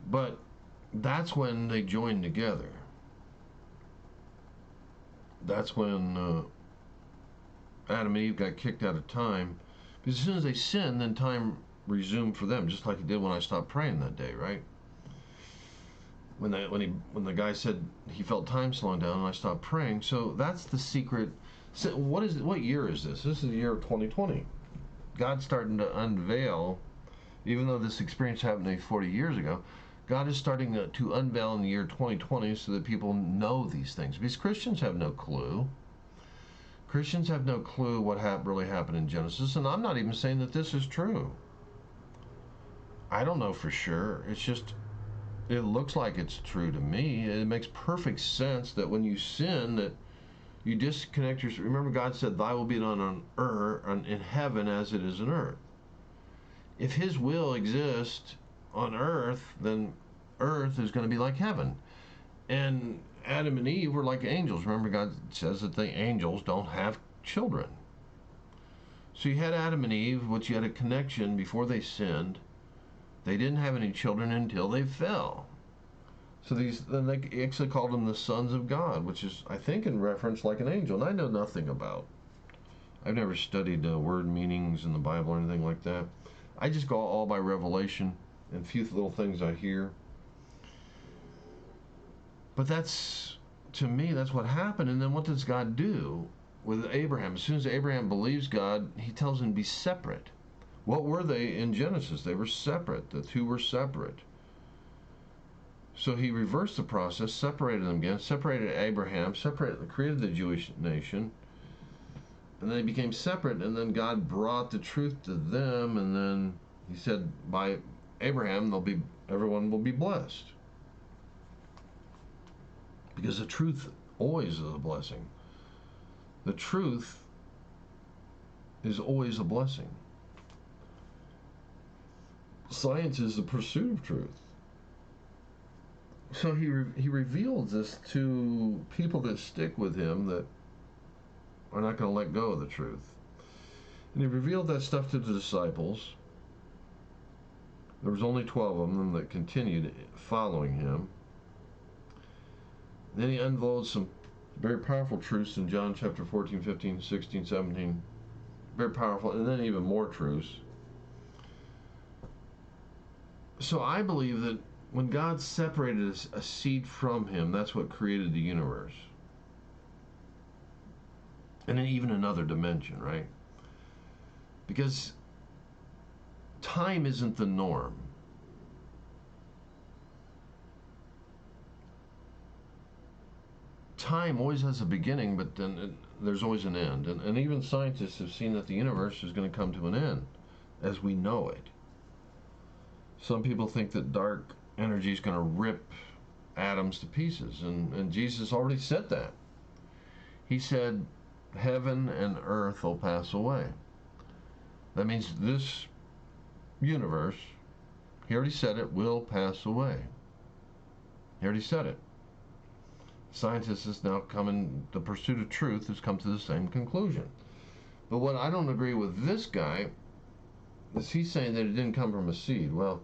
Speaker 1: But that's when they joined together. That's when Adam and Eve got kicked out of time. Because as soon as they sinned, then time resumed for them, just like it did when I stopped praying that day, right? When the guy said he felt time slowing down and I stopped praying. So that's the secret. So what year is this? This is the year of 2020. God's starting to unveil, even though this experience happened 40 years ago, God is starting to unveil in the year 2020 so that people know these things. Because Christians have no clue. Christians have no clue what really happened in Genesis, and I'm not even saying that this is true. I don't know for sure. It's just, it looks like it's true to me. It makes perfect sense that when you sin, that You disconnect yourself. Remember, God said, "Thy will be done on earth, in heaven, as it is in earth." If His will exists on earth, then earth is going to be like heaven. And Adam and Eve were like angels. Remember, God says that the angels don't have children. So you had Adam and Eve, which you had a connection before they sinned. They didn't have any children until they fell. So then they actually called them the sons of God, which is, I think, in reference like an angel. And I know nothing about. I've never studied word meanings in the Bible or anything like that. I just go all by revelation and few little things I hear. But to me, that's what happened. And then what does God do with Abraham? As soon as Abraham believes God, He tells him to be separate. What were they in Genesis? They were separate. The two were separate. So He reversed the process, separated them again, separated Abraham, created the Jewish nation, and then they became separate, and then God brought the truth to them, and then He said, by Abraham, everyone will be blessed. Because the truth always is a blessing. The truth is always a blessing. Science is the pursuit of truth. So he reveals this to people that stick with Him, that are not going to let go of the truth. And He revealed that stuff to the disciples. There was only 12 of them that continued following Him. Then He unfolds some very powerful truths in John chapter 14, 15, 16, 17. Very powerful, and then even more truths. So I believe that when God separated a seed from Him, that's what created the universe. And then even another dimension, right? Because time isn't the norm. Time always has a beginning, but then there's always an end. And even scientists have seen that the universe is going to come to an end as we know it. Some people think that dark energy is going to rip atoms to pieces, and Jesus already said that. He said, heaven and earth will pass away. That means this universe, He already said it, will pass away. He already said it. Scientists is now the pursuit of truth has come to the same conclusion. But what I don't agree with this guy is he's saying that it didn't come from a seed. Well,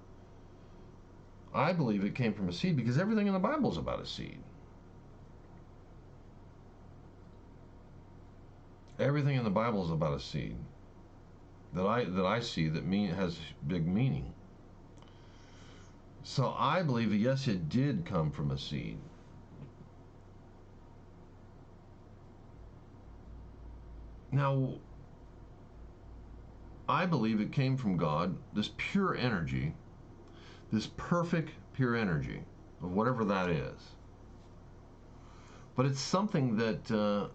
Speaker 1: I believe it came from a seed because everything in the Bible is about a seed. Everything in the Bible is about a seed that I see that has big meaning. So I believe that yes, it did come from a seed. Now, I believe it came from God, this pure energy, this perfect pure energy of whatever that is. But it's something that,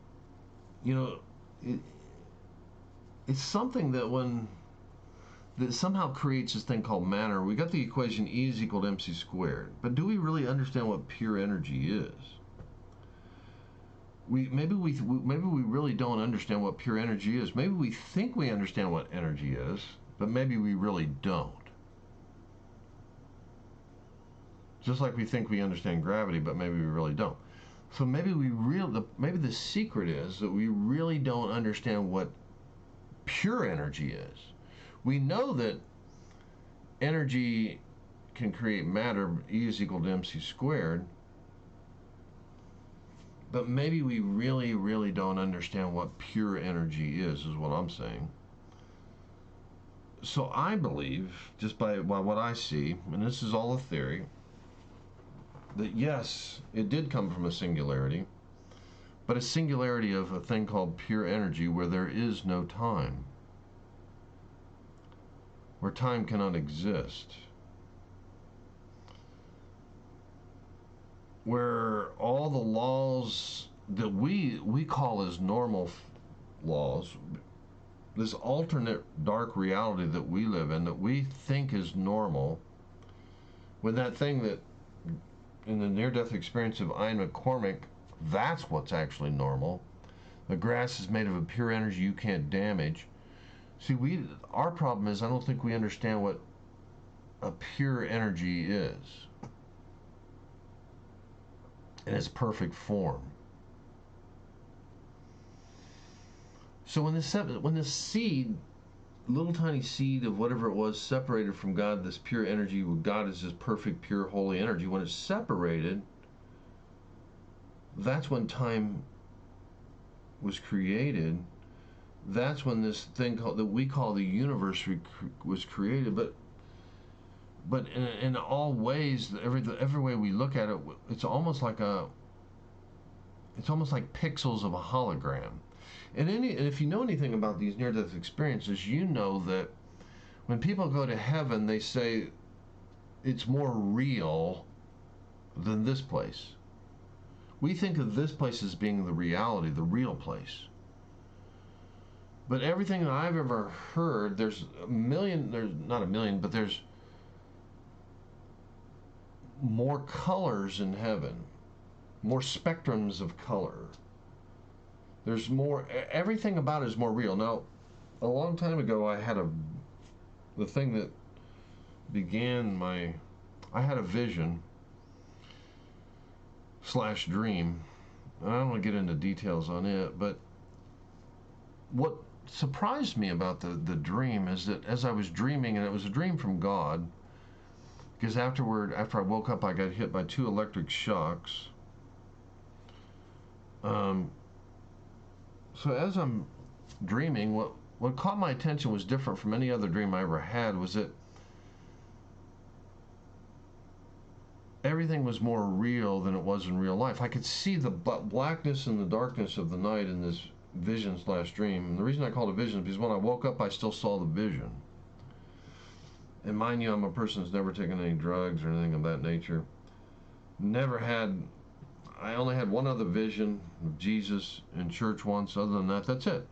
Speaker 1: it's something that somehow creates this thing called matter. We got the equation E is equal to mc squared. But do we really understand what pure energy is? Maybe we really don't understand what pure energy is. Maybe we think we understand what energy is, but maybe we really don't. Just like we think we understand gravity, but maybe we really don't. So maybe maybe the secret is that we really don't understand what pure energy is. We know that energy can create matter, E is equal to mc squared, but maybe we really, really don't understand what pure energy is what I'm saying. So I believe, just by what I see, and this is all a theory, that yes, it did come from a singularity, but a singularity of a thing called pure energy where there is no time, where time cannot exist, where all the laws that we call as normal laws, this alternate dark reality that we live in, that we think is normal, when that thing that in the near-death experience of Ian McCormick, that's what's actually normal. The grass is made of a pure energy you can't damage. See, our problem is I don't think we understand what a pure energy is in its perfect form. So when this seed, little tiny seed of whatever it was, separated from God, this pure energy, God is this perfect, pure, holy energy. When it's separated, that's when time was created. That's when this thing that we call the universe was created. But in all ways, every way we look at it, it's almost like pixels of a hologram. And if you know anything about these near-death experiences, you know that when people go to heaven, they say it's more real than this place. We think of this place as being the reality, the real place. But everything that I've ever heard, there's not a million, but there's more colors in heaven, more spectrums of color. There's more, everything about it is more real. Now, a long time ago, I had the thing that began I had a vision / dream. I don't want to get into details on it, but what surprised me about the dream is that as I was dreaming, and it was a dream from God, because after I woke up, I got hit by 2 electric shocks. So as I'm dreaming, what caught my attention was different from any other dream I ever had, was that everything was more real than it was in real life. I could see the blackness and the darkness of the night in this vision / dream. And the reason I called it vision is because when I woke up, I still saw the vision. And mind you, I'm a person who's never taken any drugs or anything of that nature. I only had one other vision of Jesus in church once. Other than that, that's it.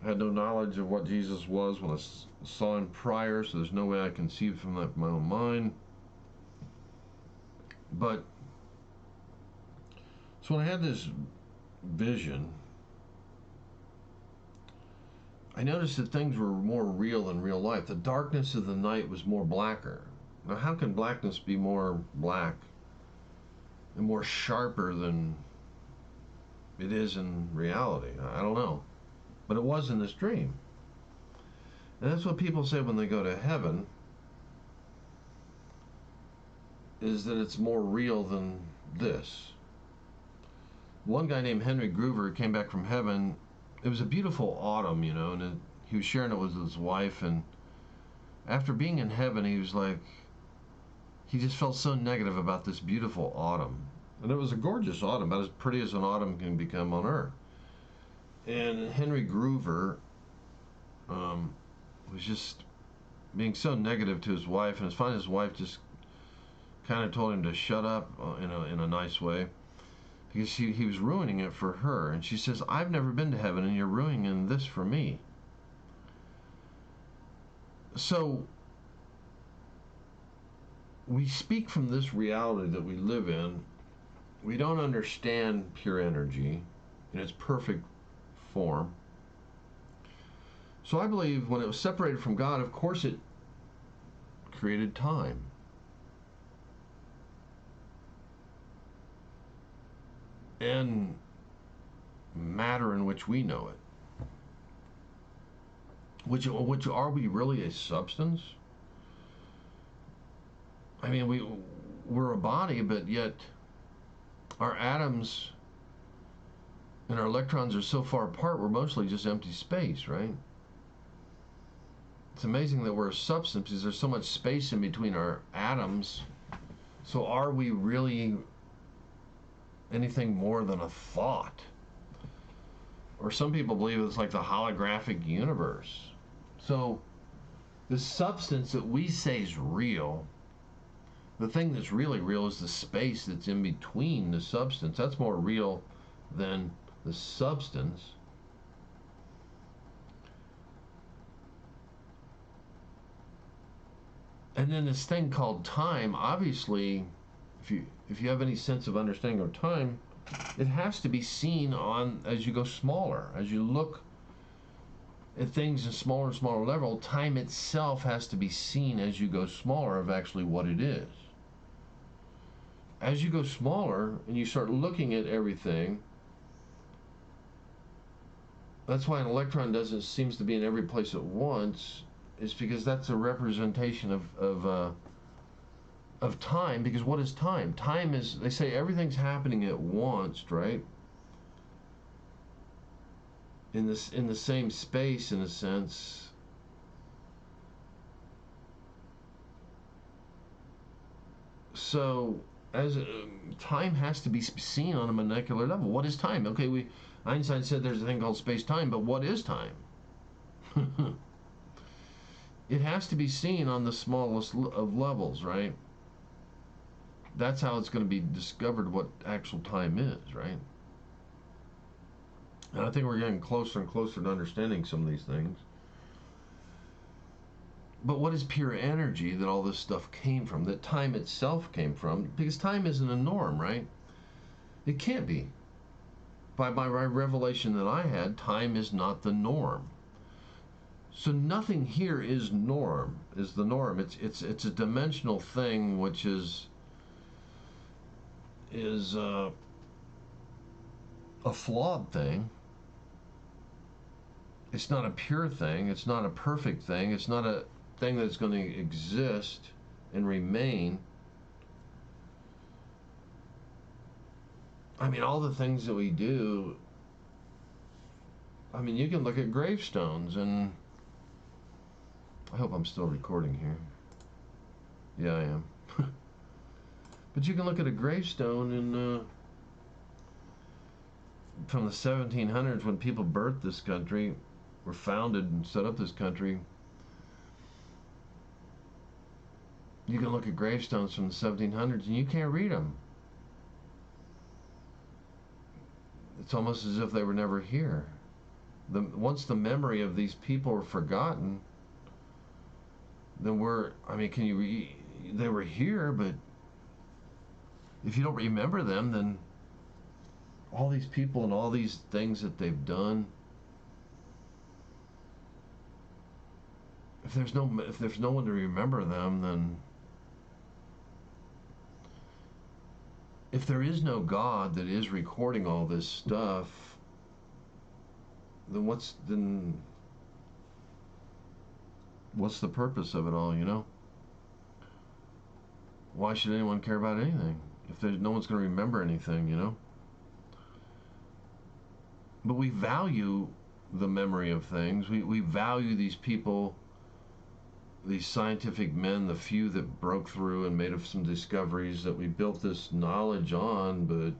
Speaker 1: I had no knowledge of what Jesus was when I saw him prior, so there's no way I conceived from that in my own mind. But, so when I had this vision, I noticed that things were more real than real life. The darkness of the night was more blacker. Now, how can blackness be more black and more sharper than it is in reality? I don't know. But it was in this dream. And that's what people say when they go to heaven, is that it's more real than this. One guy named Henry Groover came back from heaven. It was a beautiful autumn, and he was sharing it with his wife, and after being in heaven, he was like, he just felt so negative about this beautiful autumn. And it was a gorgeous autumn, about as pretty as an autumn can become on Earth. And Henry Groover was just being so negative to his wife, and finally his wife just kind of told him to shut up in a nice way, because he was ruining it for her. And she says, I've never been to heaven, and you're ruining this for me. So we speak from this reality that we live in. We don't understand pure energy in its perfect form. So I believe when it was separated from God, of course it created time. And matter in which we know it. Which are we really a substance? I mean, we're a body, but yet our atoms and our electrons are so far apart, we're mostly just empty space, right? It's amazing that we're a substance because there's so much space in between our atoms. So are we really anything more than a thought? Or some people believe it's like the holographic universe. So the substance that we say is real, the thing that's really real is the space that's in between the substance. That's more real than the substance. And then this thing called time, obviously, if you have any sense of understanding of time, It has to be seen on as you go smaller, as you look at things in smaller and smaller level. Time itself has to be seen as you go smaller of actually what it is. As you go smaller and you start looking at everything, that's why an electron doesn't seems to be in every place at once. Is because that's a representation of time. Because what is time? Time is, they say everything's happening at once, right? In the same space, in a sense. So as time has to be seen on a molecular level. What is time? Okay, Einstein said there's a thing called space-time, but what is time? It has to be seen on the smallest of levels, right? That's how it's going to be discovered what actual time is, right? And I think we're getting closer and closer to understanding some of these things. But what is pure energy that all this stuff came from, that time itself came from? Because time isn't a norm, right? It can't be. By my revelation that I had, time is not the norm. So nothing here is the norm. It's a dimensional thing, which is a flawed thing. It's not a pure thing. It's not a perfect thing. It's not a thing that's going to exist and remain. I mean, all the things that we do, I mean, you can look at gravestones, and I hope I'm still recording here. Yeah, I am. But you can look at a gravestone and from the 1700s, when people birthed this country, were founded and set up this country. You can look at gravestones from the 1700s and you can't read them. It's almost as if they were never here. Once the memory of these people are forgotten, then they were here, but if you don't remember them, then all these people and all these things that they've done, if there's no one to remember them, then if there is no God that is recording all this stuff, then what's the purpose of it all, you know? Why should anyone care about anything if no one's going to remember anything, you know? But we value the memory of things. We value these people, these scientific men, the few that broke through and made some discoveries that we built this knowledge on, but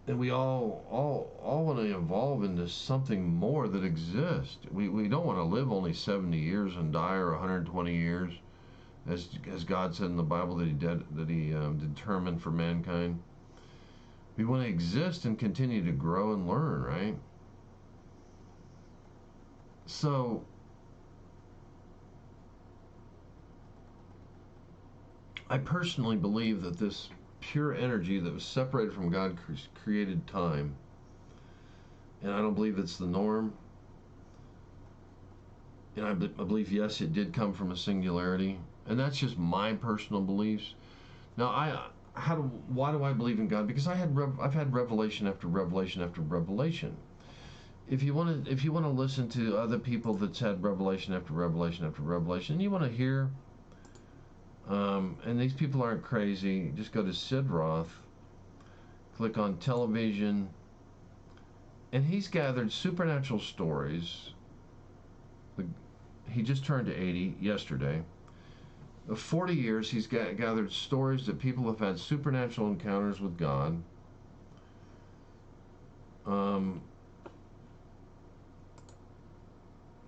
Speaker 1: and we all want to evolve into something more that exists. We don't want to live only 70 years and die, or 120 years, as God said in the Bible that He determined for mankind. We want to exist and continue to grow and learn, right? So I personally believe that this pure energy that was separated from God created time, and I don't believe it's the norm. And I believe, yes, it did come from a singularity, and that's just my personal beliefs. Now, why do I believe in God? Because I've had revelation after revelation after revelation. If you want to listen to other people that's had revelation after revelation after revelation, and you want to hear, and these people aren't crazy, just go to Sid Roth, click on television, and he's gathered supernatural stories. He just turned to 80 yesterday. Of 40 years, he's gathered stories that people have had supernatural encounters with God.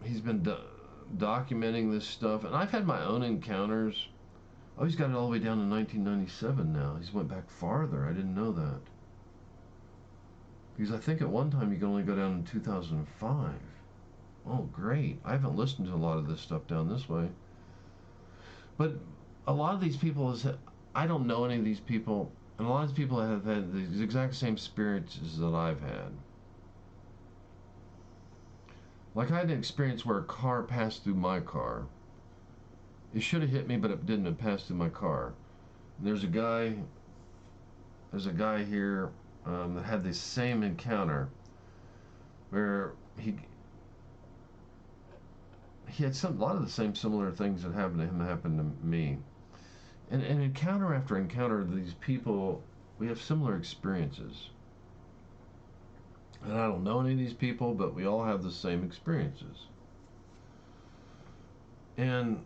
Speaker 1: He's been documenting this stuff, and I've had my own encounters. Oh, he's got it all the way down to 1997 now. He's went back farther. I didn't know that. Because I think at one time you could only go down in 2005. Oh, great. I haven't listened to a lot of this stuff down this way. But a lot of these people is, I don't know any of these people, and a lot of these people have had the exact same experiences that I've had. Like, I had an experience where a car passed through my car. It should have hit me, but it didn't. It passed through my car. And there's a guy here that had the same encounter where he had a lot of the same similar things that happened to him happened to me. And encounter after encounter, these people, we have similar experiences. And I don't know any of these people, but we all have the same experiences. And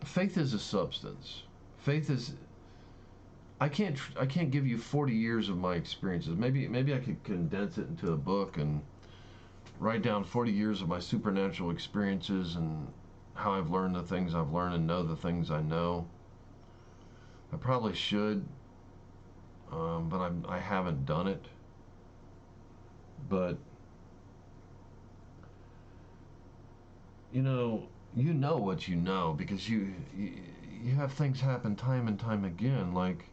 Speaker 1: faith is a substance. Faith is. I can't give you 40 years of my experiences. Maybe I could condense it into a book and write down 40 years of my supernatural experiences and how I've learned the things I've learned and know the things I know. I probably should, but I haven't done it. But you know what you know, because you have things happen time and time again. Like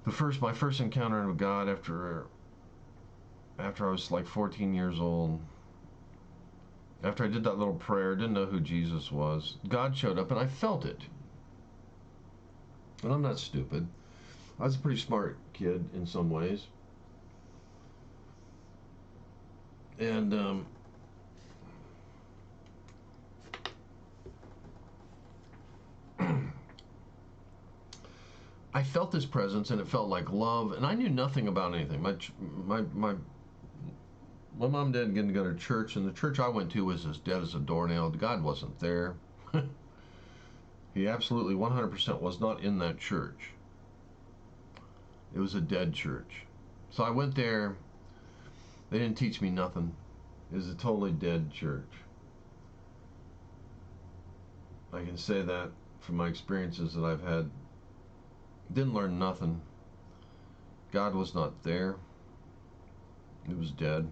Speaker 1: my first encounter with God after I was like 14 years old. After I did that little prayer, didn't know who Jesus was, God showed up and I felt it. And I'm not stupid. I was a pretty smart kid in some ways. And I felt this presence, and it felt like love. And I knew nothing about anything. My mom and dad didn't go to church, and the church I went to was as dead as a doornail. God wasn't there. He absolutely 100% was not in that church. It was a dead church. So I went there. They didn't teach me nothing. It was a totally dead church. I can say that from my experiences that I've had. Didn't learn nothing. God was not there. It was dead.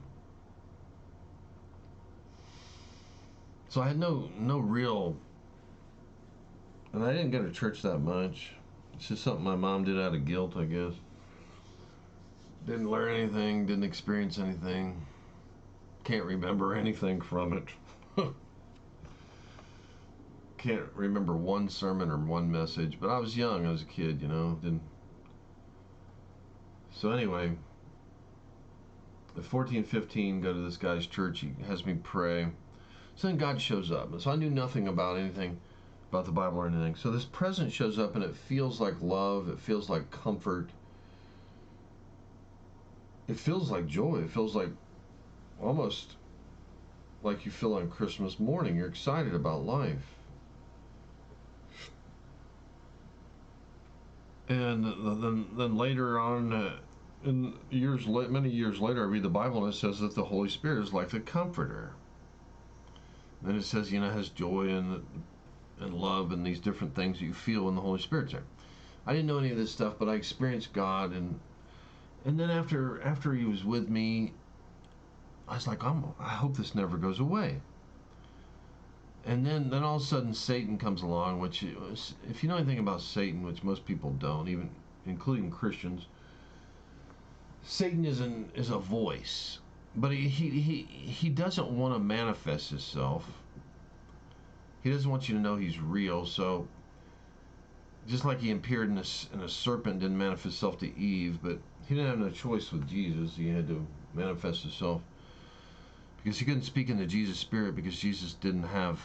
Speaker 1: So I had no real, and I didn't go to church that much. It's just something my mom did out of guilt, I guess. Didn't learn anything, didn't experience anything. Can't remember anything from it. Can't remember one sermon or one message, but I was young, I was a kid, didn't. So anyway, at 14, 15, go to this guy's church, he has me pray. So then God shows up. So I knew nothing about anything, about the Bible or anything. So this presence shows up and it feels like love, it feels like comfort. It feels like joy, it feels like almost like you feel on Christmas morning. You're excited about life. And then later on, many years later, I read the Bible and it says that the Holy Spirit is like the comforter. Then it says, has joy and love and these different things that you feel when the Holy Spirit's there. I didn't know any of this stuff, but I experienced God, and then after He was with me, I was like, I hope this never goes away. And then all of a sudden Satan comes along, which, if you know anything about Satan, which most people don't, even including Christians, Satan is a voice, but he doesn't want to manifest himself. He doesn't want you to know he's real. So just like he appeared in a serpent, didn't manifest himself to Eve, but he didn't have no choice with Jesus. He had to manifest himself. Because he couldn't speak in the Jesus spirit, because Jesus didn't have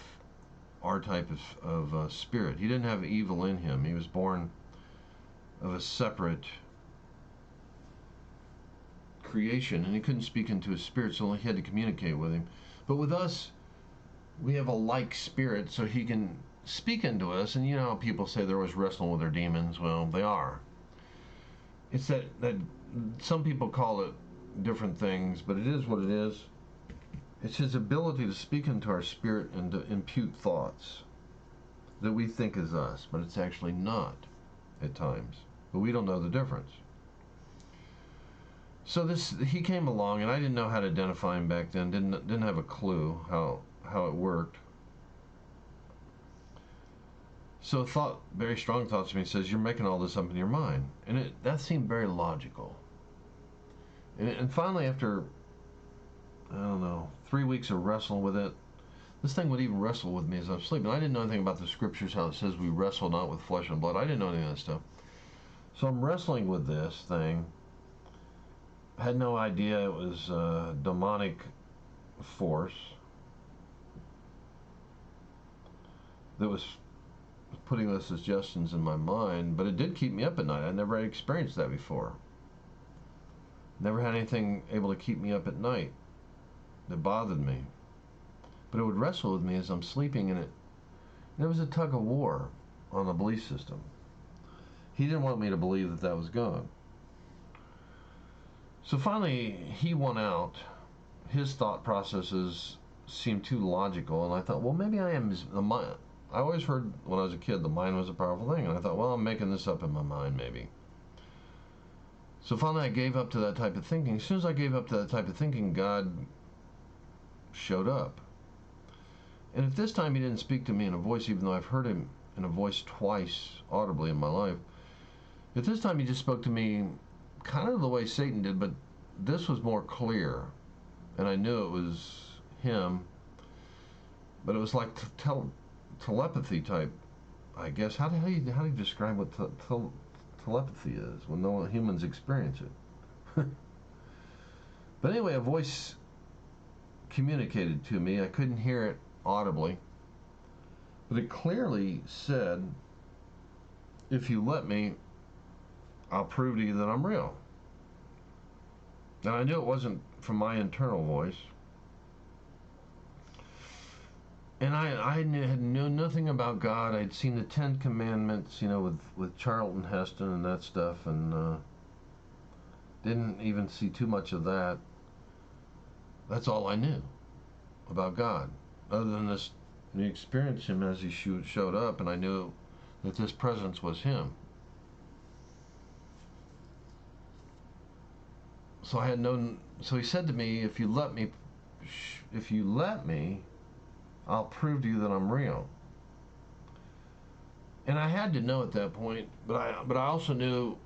Speaker 1: our type of spirit. He didn't have evil in him. He was born of a separate creation, and he couldn't speak into his spirit, so he had to communicate with him. But with us, we have a like spirit, so he can speak into us. And how people say they're always wrestling with their demons. Well, they are. It's that some people call it different things, but it is what it is. It's his ability to speak into our spirit and to impute thoughts that we think is us, but it's actually not at times. But we don't know the difference. So he came along, and I didn't know how to identify him back then. Didn't have a clue how it worked. So a thought, very strong thought to me, says, you're making all this up in your mind. And that seemed very logical. And finally, after, I don't know, 3 weeks of wrestling with it, this thing would even wrestle with me as I'm sleeping. I didn't know anything about the scriptures, how it says we wrestle not with flesh and blood. I didn't know any of that stuff. So I'm wrestling with this thing. I had no idea it was a demonic force that was putting the suggestions in my mind, but it did keep me up at night. I never had experienced that before. Never had anything able to keep me up at night that bothered me. But it would wrestle with me as I'm sleeping, and there was a tug of war on the belief system. He didn't want me to believe that that was God. So finally, he won out. His thought processes seemed too logical, and I thought, well, maybe I am the mind. I always heard when I was a kid the mind was a powerful thing, and I thought, well, I'm making this up in my mind, maybe. So finally, I gave up to that type of thinking. As soon as I gave up to that type of thinking, God showed up. And at this time, he didn't speak to me in a voice, even though I've heard him in a voice twice audibly in my life. At this time, he just spoke to me kind of the way Satan did, but this was more clear. And I knew it was him, but it was like telepathy type, I guess. How do you describe what telepathy is when no humans experience it? But anyway, a voice communicated to me. I couldn't hear it audibly, but it clearly said, if you let me, I'll prove to you that I'm real. And I knew it wasn't from my internal voice. And I knew nothing about God. I'd seen the Ten Commandments, with Charlton Heston and that stuff, and didn't even see too much of that. That's all I knew about God, other than this, me experienced him as he showed up, and I knew that this presence was him. So So he said to me, if you let me, I'll prove to you that I'm real. And I had to know at that point, but I also knew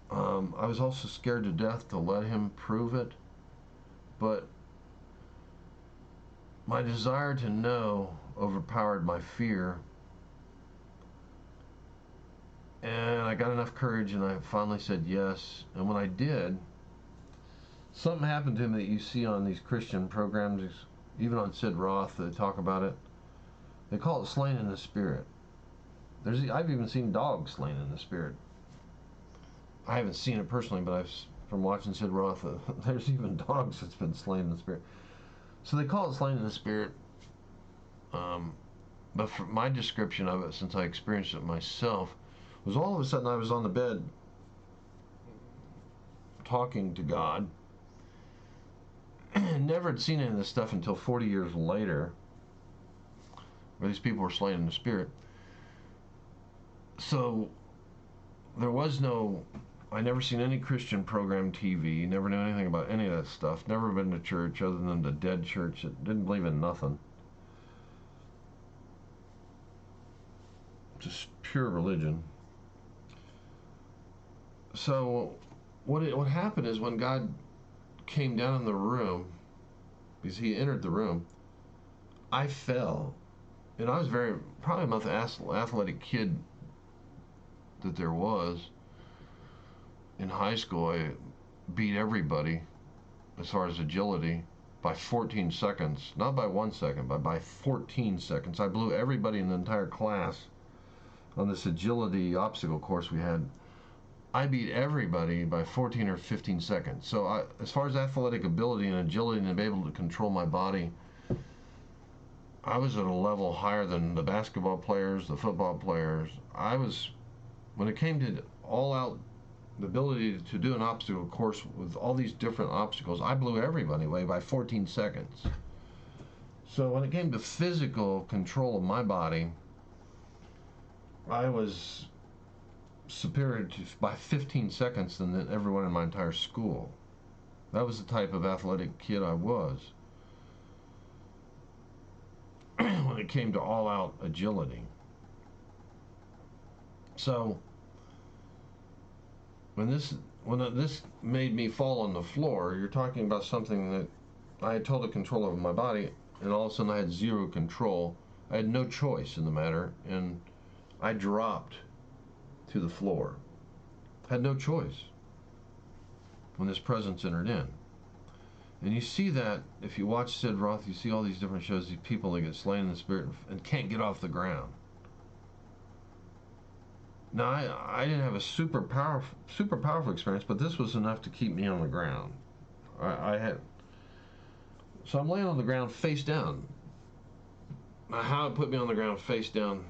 Speaker 1: I was also scared to death to let him prove it. But my desire to know overpowered my fear. And I got enough courage, and I finally said yes. And when I did, something happened to me that you see on these Christian programs, even on Sid Roth, they talk about it. They call it slain in the spirit. I've even seen dogs slain in the spirit. I haven't seen it personally, but from watching Sid Roth, there's even dogs that's been slain in the spirit. So they call it slain in the spirit. But for my description of it, since I experienced it myself, was all of a sudden I was on the bed talking to God. Never had seen any of this stuff until 40 years later, where these people were slain in the spirit. So there was I never seen any Christian program TV, never knew anything about any of that stuff, never been to church other than the dead church that didn't believe in nothing. Just pure religion. So what happened is when God came down in the room, because he entered the room, I fell. And I was probably the most athletic kid that there was. In high school, I beat everybody as far as agility by 14 seconds. Not by 1 second, but by 14 seconds. I blew everybody in the entire class on this agility obstacle course we had. I beat everybody by 14 or 15 seconds. So as far as athletic ability and agility and to be able to control my body, I was at a level higher than the basketball players, the football players. When it came to all out the ability to do an obstacle course with all these different obstacles, I blew everybody away by 14 seconds. So when it came to physical control of my body, I was superior by 15 seconds than everyone in my entire school. That was the type of athletic kid I was. when it came to all-out agility. So when this made me fall on the floor, you're talking about something that I had total control over my body, and all of a sudden I had zero control. I had no choice in the matter, and I dropped to the floor. Had no choice when this presence entered in. And you see that if you watch Sid Roth, you see all these different shows, these people that get slain in the spirit and can't get off the ground. Now, I didn't have a super powerful experience, but this was enough to keep me on the ground. So I'm laying on the ground face down. Now, how it put me on the ground face down,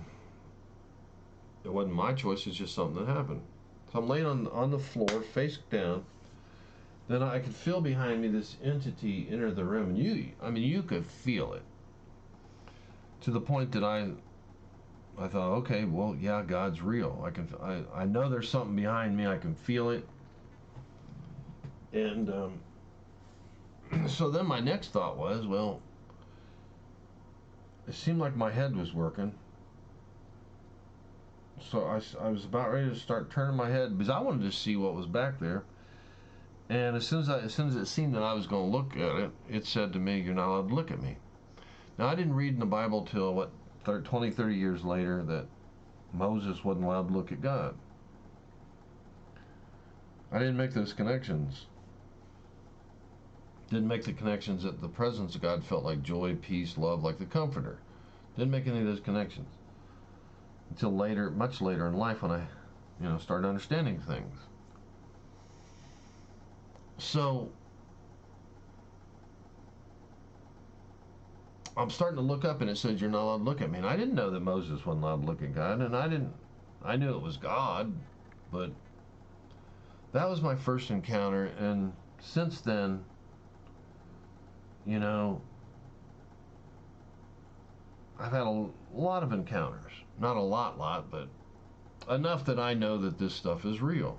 Speaker 1: it wasn't my choice, it's just something that happened. So I'm laying on the floor face down. Then I could feel behind me this entity enter the room, and you could feel it. To the point that I thought, okay, well, yeah, God's real. I know there's something behind me. I can feel it. And so then my next thought was, well, it seemed like my head was working. So I was about ready to start turning my head because I wanted to see what was back there. And as soon as it seemed that I was going to look at it, it said to me, "You're not allowed to look at me." Now, I didn't read in the Bible till 20, 30 years later that Moses wasn't allowed to look at God. I didn't make those connections. Didn't make the connections that the presence of God felt like joy, peace, love, like the Comforter. Didn't make any of those connections until later, much later in life, when I, started understanding things. So I'm starting to look up, and it says, "You're not allowed to look at me." And I didn't know that Moses wasn't allowed to look at God, and I knew it was God, but that was my first encounter. And since then, I've had a lot of encounters. Not a lot, but enough that I know that this stuff is real.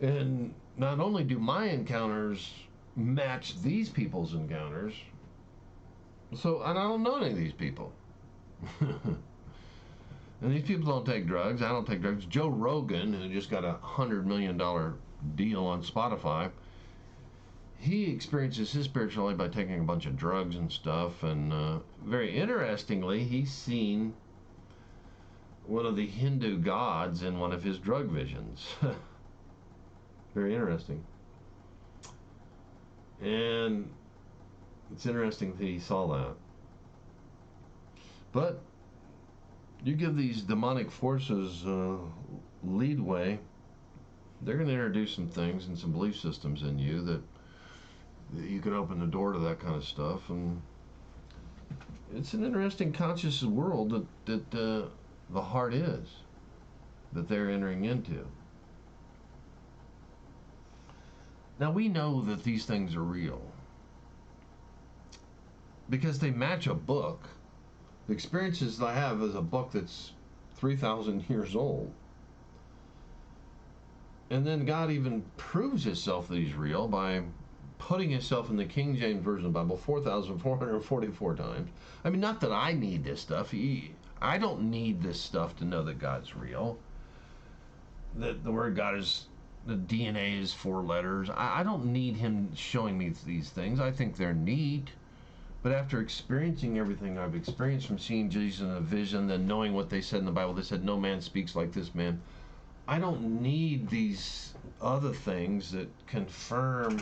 Speaker 1: And not only do my encounters match these people's encounters, and I don't know any of these people. And these people don't take drugs. I don't take drugs. Joe Rogan, who just got $100 million deal on Spotify, he experiences his spirituality by taking a bunch of drugs and stuff. And very interestingly, he's seen one of the Hindu gods in one of his drug visions. Very interesting. And it's interesting that he saw that. But you give these demonic forces leadway, they're going to introduce some things and some belief systems in you that you can open the door to that kind of stuff. And it's an interesting conscious world that the heart is, that they're entering into. Now, we know that these things are real because they match a book. The experiences I have is a book that's 3,000 years old. And then God even proves himself that he's real by putting himself in the King James Version of the Bible 4,444 times. I mean, not that I need this stuff. I don't need this stuff to know that God's real. That the word God is, the DNA is 4 letters. I don't need him showing me these things. I think they're neat. But after experiencing everything I've experienced, from seeing Jesus in a vision, then knowing what they said in the Bible, they said, "No man speaks like this man." I don't need these other things that confirm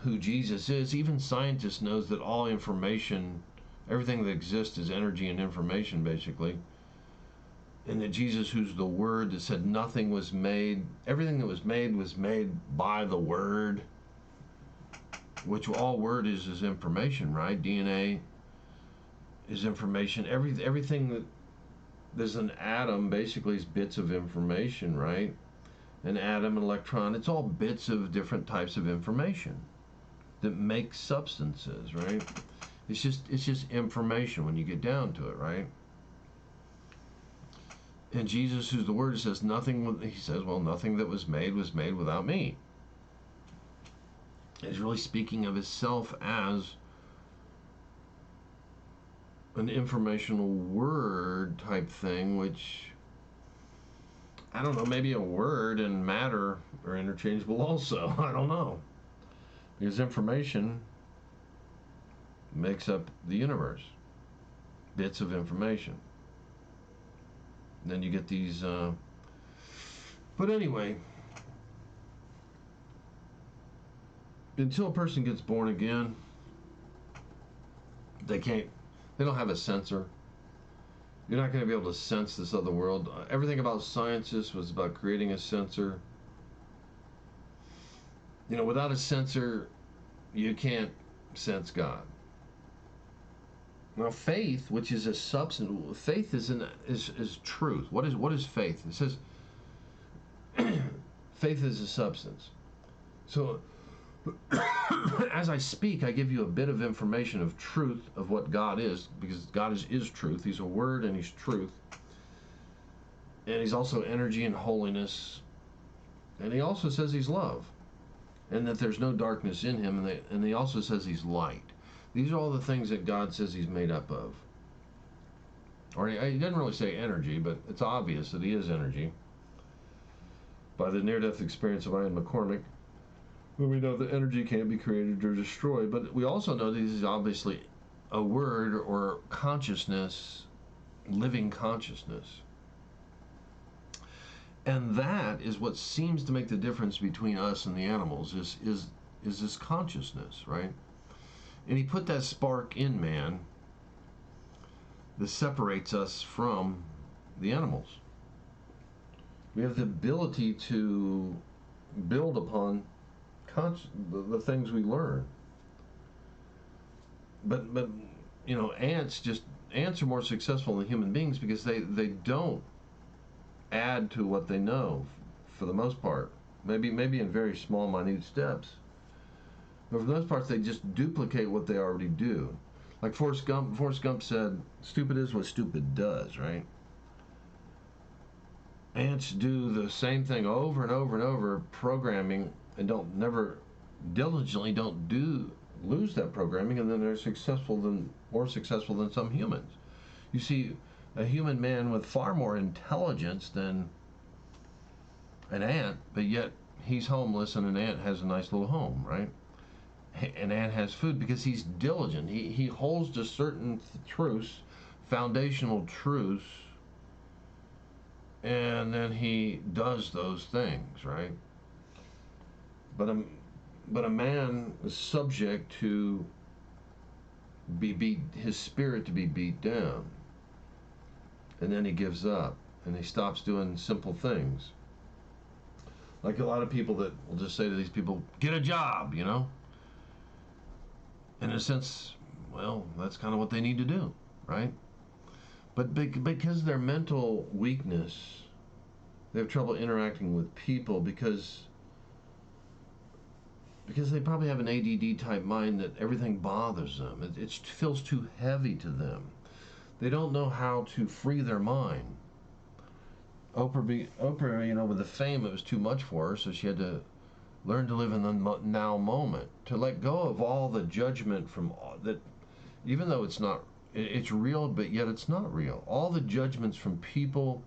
Speaker 1: who Jesus is. Even scientists knows that all information, everything that exists is energy and information, basically. And that Jesus, who's the Word, that said nothing was made, everything that was made by the Word, which all Word is information, right? DNA is information. Everything that there's an atom basically is bits of information, right? An atom, an electron, it's all bits of different types of information that make substances, right? It's just information when you get down to it, right? And Jesus, who's the Word, says nothing. He says, well, nothing that was made without me. He's really speaking of himself as an informational word type thing, which I don't know, maybe a word and matter are interchangeable also. I don't know. Because information makes up the universe, bits of information. Then you get these. But anyway, until a person gets born again, they can't. They don't have a sensor. You're not going to be able to sense this other world. Everything about scientists was about creating a sensor. You know, without a sensor, you can't sense God. Now, faith, which is a substance, faith is truth. What is faith? It says faith is a substance. So, as I speak, I give you a bit of information of truth of what God is, because God is truth. He's a word and He's truth. And He's also energy and holiness. And He also says He's love. And that there's no darkness in Him. And He also says He's light. These are all the things that God says He's made up of. Or He doesn't really say energy, but it's obvious that He is energy. By the near-death experience of Ian McCormick, we know that energy can't be created or destroyed, but we also know that He's obviously a word or consciousness, living consciousness. And that is what seems to make the difference between us and the animals, is this consciousness, right? And He put that spark in man that separates us from the animals. We have the ability to build upon the things we learn. But you know, ants are more successful than human beings because they don't add to what they know for the most part. Maybe in very small, minute steps. But for the most part, they just duplicate what they already do. Like Forrest Gump said, stupid is what stupid does, right? Ants do the same thing over and over and over, programming, and never diligently lose that programming, and then they're more successful than some humans. You see a human man with far more intelligence than an ant, but yet he's homeless and an ant has a nice little home, right? An ant has food because he's diligent. He holds to certain truths, foundational truths, and then he does those things, right? But a man is subject to his spirit to be beat down, and then he gives up and he stops doing simple things. Like a lot of people that will just say to these people, "Get a job," you know. In a sense, well, that's kind of what they need to do, right? But because of their mental weakness, they have trouble interacting with people because they probably have an ADD type mind that everything bothers them. It feels too heavy to them. They don't know how to free their mind. Oprah, you know, with the fame, it was too much for her, so she had to learn to live in the now moment, to let go of all the judgment from that, even though it's real, but yet it's not real. All the judgments from people,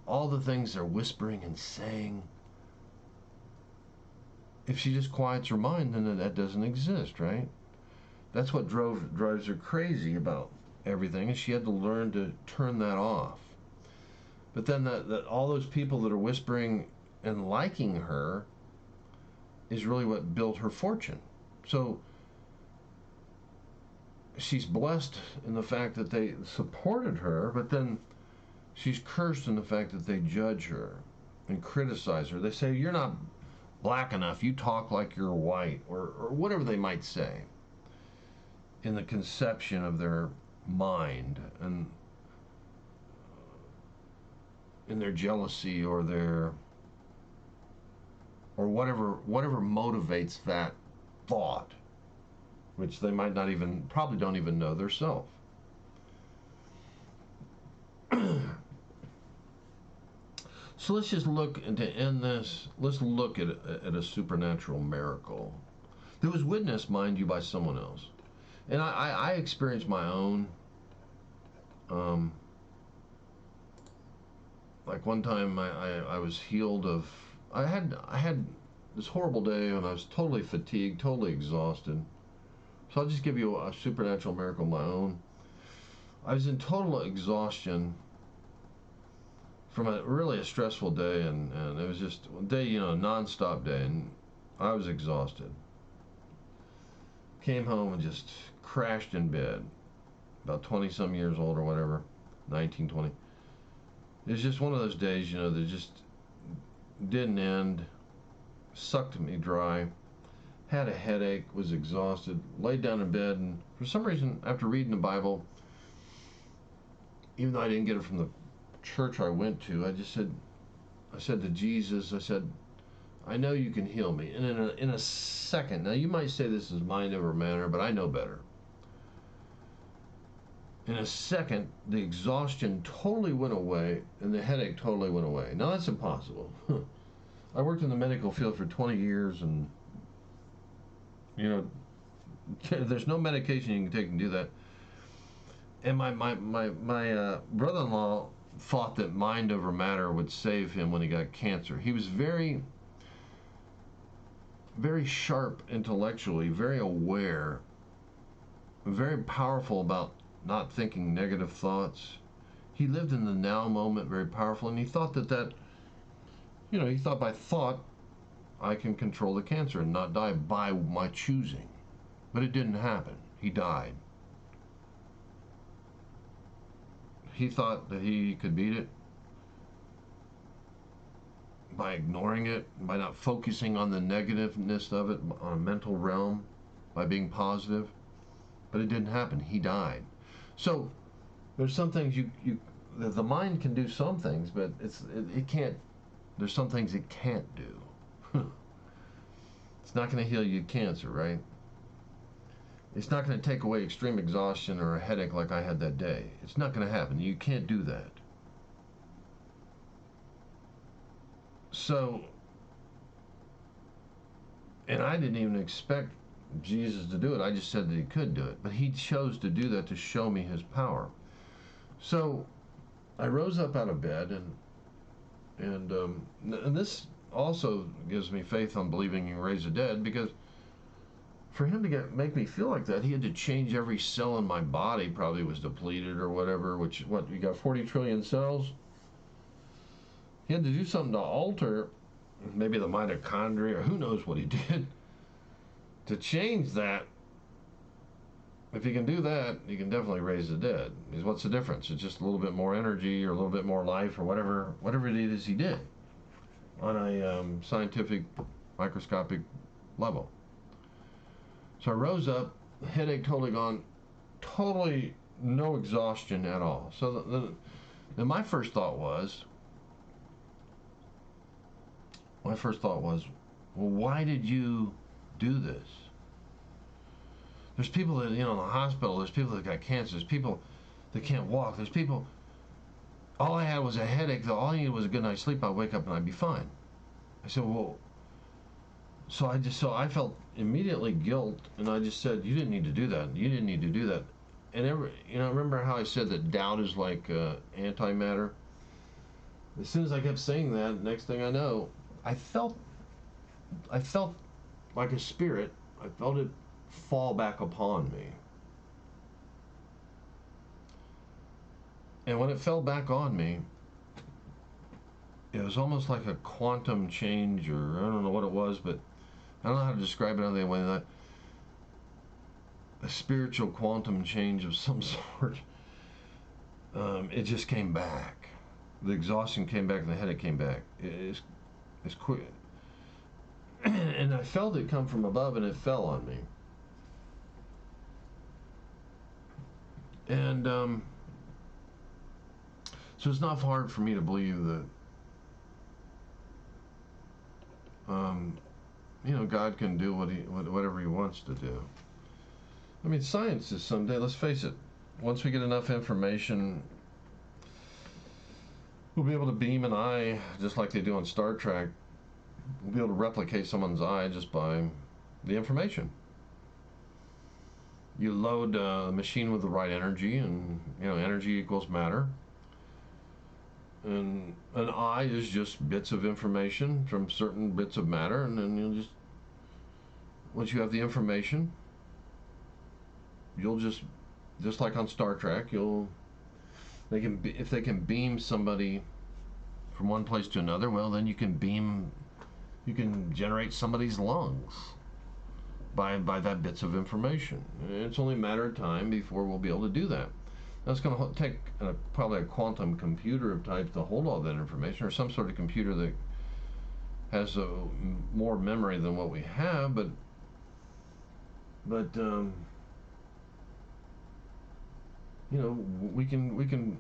Speaker 1: all the things they're whispering and saying. If she just quiets her mind, then that doesn't exist, right? That's what drives her crazy about everything, and she had to learn to turn that off. But then that all those people that are whispering and liking her is really what built her fortune. So she's blessed in the fact that they supported her, but then she's cursed in the fact that they judge her and criticize her. They say, "You're not black enough, you talk like you're white," or whatever they might say in the conception of their mind and in their jealousy or whatever motivates that thought, which they might not even, probably don't even know themselves. So let's just look, and to end this, let's look at a supernatural miracle that was witnessed, mind you, by someone else. And I experienced my own Like one time I was healed of, I had this horrible day and I was totally fatigued, totally exhausted. So I'll just give you a supernatural miracle of my own. I was in total exhaustion from a stressful day, and it was just a day, a non-stop day, and I was exhausted. Came home and just crashed in bed, about 20 some years old or whatever, 19, 20. It was just one of those days, that just didn't end, sucked me dry, had a headache, was exhausted, laid down in bed, and for some reason, after reading the Bible, even though I didn't get it from the church I went to, I said to Jesus, I said, I know you can heal me. And in a second, now you might say this is mind over matter, but I know better. In a second, the exhaustion totally went away and the headache totally went away. Now that's impossible. I worked in the medical field for 20 years, and there's no medication you can take and do that. And my brother-in-law thought that mind over matter would save him when he got cancer. He was very, very sharp intellectually, very aware, very powerful about not thinking negative thoughts. He lived in the now moment, very powerful, and he thought he thought by thought, I can control the cancer and not die by my choosing. But it didn't happen. He died. He thought that he could beat it by ignoring it, by not focusing on the negativeness of it on a mental realm, by being positive. But it didn't happen. He died. So there's some things the mind can do some things, but it can't. There's some things it can't do. It's not going to heal you cancer, right? It's not going to take away extreme exhaustion or a headache like I had that day. It's not going to happen. You can't do that. So, and I didn't even expect Jesus to do it. I just said that he could do it. But he chose to do that to show me his power. So, I rose up out of bed, and this also gives me faith on believing he can raise the dead, because for him to make me feel like that, he had to change every cell in my body, probably was depleted or whatever, you got 40 trillion cells? He had to do something to alter, maybe the mitochondria, or who knows what he did, to change that. If he can do that, he can definitely raise the dead. Because what's the difference? It's just a little bit more energy or a little bit more life or whatever it is he did on a scientific, microscopic level. So I rose up, the headache totally gone, totally no exhaustion at all. So then my first thought was, well, why did you do this? There's people that, in the hospital, there's people that got cancer, there's people that can't walk, there's people, all I had was a headache, all I needed was a good night's sleep, I'd wake up and I'd be fine. I said, well, so I felt immediately guilt, and I just said, you didn't need to do that, you didn't need to do that. And remember how I said that doubt is like antimatter? As soon as I kept saying that, next thing I know, I felt like a spirit, I felt it fall back upon me. And when it fell back on me, it was almost like a quantum change, or I don't know what it was, but I don't know how to describe it other way than that. A spiritual quantum change of some sort. It just came back. The exhaustion came back and the headache came back. It's quick. And I felt it come from above, and it fell on me. And so it's not hard for me to believe that God can do whatever he wants to do. I mean, science is someday, let's face it, once we get enough information, we'll be able to beam an eye just like they do on Star Trek. We'll be able to replicate someone's eye just by the information. You load a machine with the right energy, and energy equals matter. And an eye is just bits of information from certain bits of matter, and then once you have the information, you'll just like on Star Trek, if they can beam somebody from one place to another, well, then you can generate somebody's lungs by that bits of information. It's only a matter of time before we'll be able to do that. That's going to take probably a quantum computer of type to hold all that information, or some sort of computer that has more memory than what we have. But we can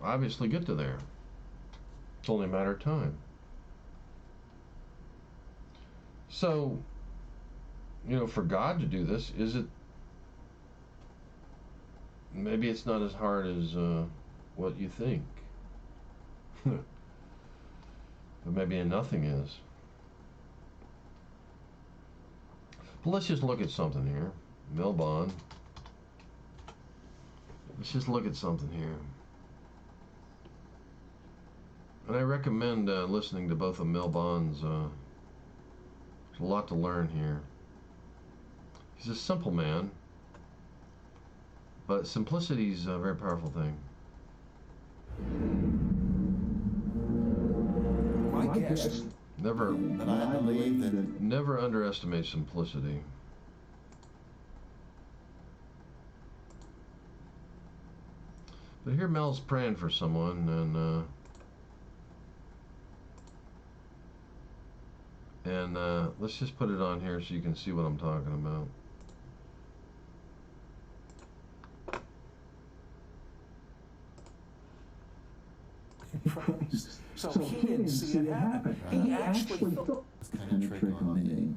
Speaker 1: obviously get to there. It's only a matter of time. So, for God to do this, maybe it's not as hard as what you think. But maybe nothing is. But let's just look at something here. Mel Bond. Let's just look at something here. And I recommend listening to both of Mel Bond's. There's a lot to learn here. He's a simple man, but simplicity is a very powerful thing.
Speaker 3: My guess,
Speaker 1: Never
Speaker 3: but I believe that
Speaker 1: Never underestimate simplicity. But here Mel's praying for someone, and let's just put it on here so you can see what I'm talking about.
Speaker 3: So he didn't see it happen. He actually thought this kind of trick on me.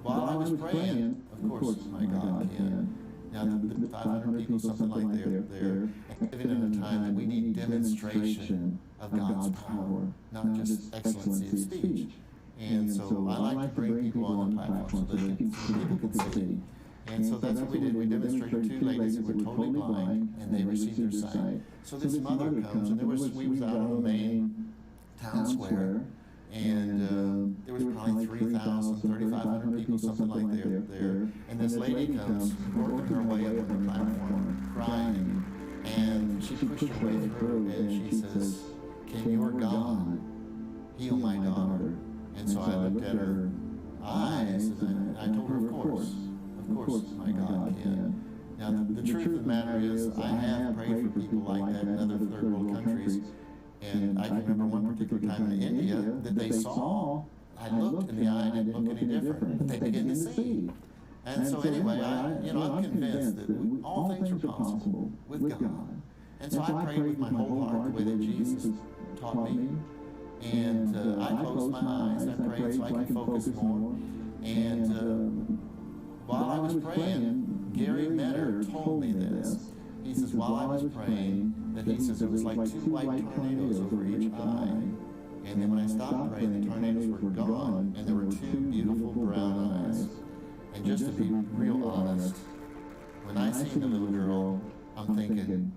Speaker 3: While I was praying, of course, my God can. Now, the 500 people, something like they're living in a time that we need demonstration of God's power, not just excellency of speech. And so I like to bring people on the platform so that people can see. And so that's what we did. We demonstrated two ladies who were totally blind, and they received their sight. So this mother comes, and we was out on the main town square, and there was probably 3,000, 3,500 people, something like there. And this lady comes, working her way up on the platform, crying, and she pushed her way through, and she says, "Can your God heal my daughter?" And so I looked at her eyes, and I told her, of course, my God can. Now, the truth of the matter is, I have prayed for people like that in other third world countries, and I can remember one particular time in India that they saw, I looked in the eye and it didn't look any different. They began to see. And so anyway, I'm convinced that all things are possible with God. And so I prayed with my whole heart the way that Jesus taught me. And I closed my eyes, I prayed so I could focus more. And while I was praying, Gary Metter told me this. He says, while I was praying, that he says it was like two white tornadoes over each eye. And then when I stopped praying, the tornadoes were gone, and there were two beautiful brown eyes. And just to be real honest, when I seen the little girl, I'm thinking,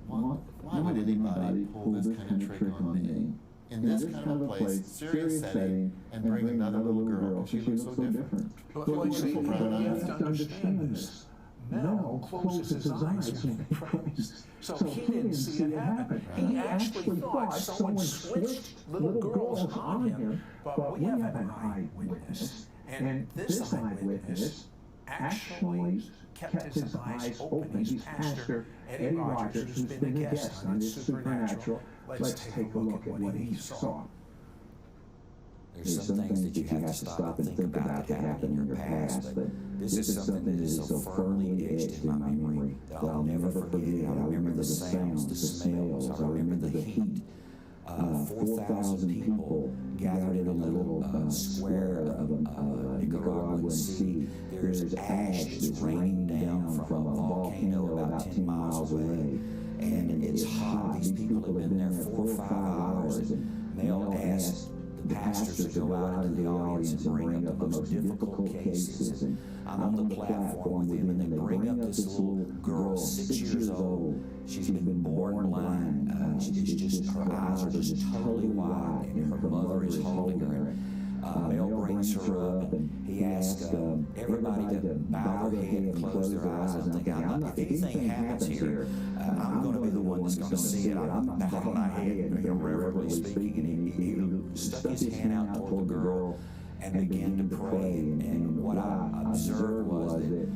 Speaker 3: why would anybody pull this kind of trick on me? In this kind of a place, serious setting, and bring another little girl. She looks so different.
Speaker 4: Well, see, you have to understand this. Mel closes his eyes when he prays, so he didn't see it happen. He actually thought someone switched little girls on him, but we have an eyewitness, and this eyewitness actually kept his eyes open. He's Pastor Eddie Rogers, who's been a guest on It's Supernatural. Let's take a look at what he saw.
Speaker 5: There's some things that you have to stop and think about that happened in your past, but this is something that is so firmly etched in my memory that I'll never forget. I remember the sounds, the smells, I remember the heat. 4,000 people gathered in a little square of Nicaraguan sea. There's ash that's raining down from a volcano about 10 miles away. And it's hot. These people have been there 4 or 5 hours. And Mel asked pastors that go out into the audience and bring up the most difficult cases. And I'm on the platform with them, and they bring up this little girl, 6 years old. She's been born blind. It's just, her eyes are just totally wide, and her mother is holding her. Mel brings her up, and he asks everybody to bow their head and close their eyes. And I'm thinking, if anything happens here, I'm going to be the one that's going to see it. I'm bowing my head, reverently speaking. And he stuck his hand out toward the girl and began to pray. And what I observed was that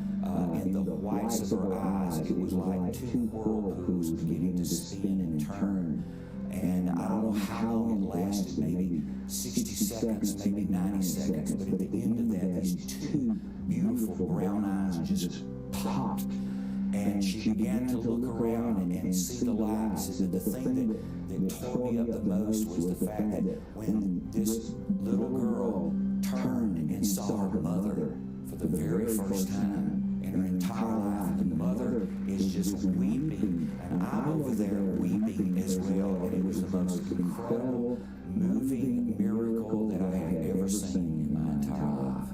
Speaker 5: in the whites of her eyes, it was like two whirlpools beginning to spin and turn. And I don't know how long it lasted, maybe 60 seconds, maybe 90 seconds, but at the end of that, these two beautiful brown eyes just popped. And she began to look around and see the lights. The thing that tore me up the most was the fact that when this little girl turned and saw her mother for the very first time in her entire life, the mother is just weeping, and I'm over there weeping as well, and it was the most incredible, moving miracle that I have ever seen in my entire life.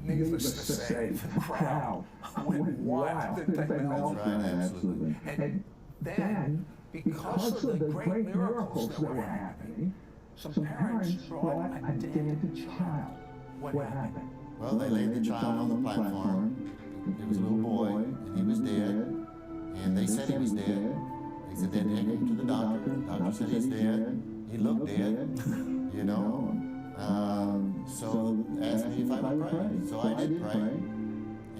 Speaker 4: Needless to say, the crowd went wild. They melted.
Speaker 3: Absolutely.
Speaker 4: And then, because of the great miracles that were happening, some parents brought a dead child. What happened?
Speaker 3: Well, they laid the child on the platform. It was a little boy, and he was dead. And they said he was dead. They said they take him to the doctor. The doctor said he's dead. He looked dead, you know. So asked me if I would pray. So I did pray.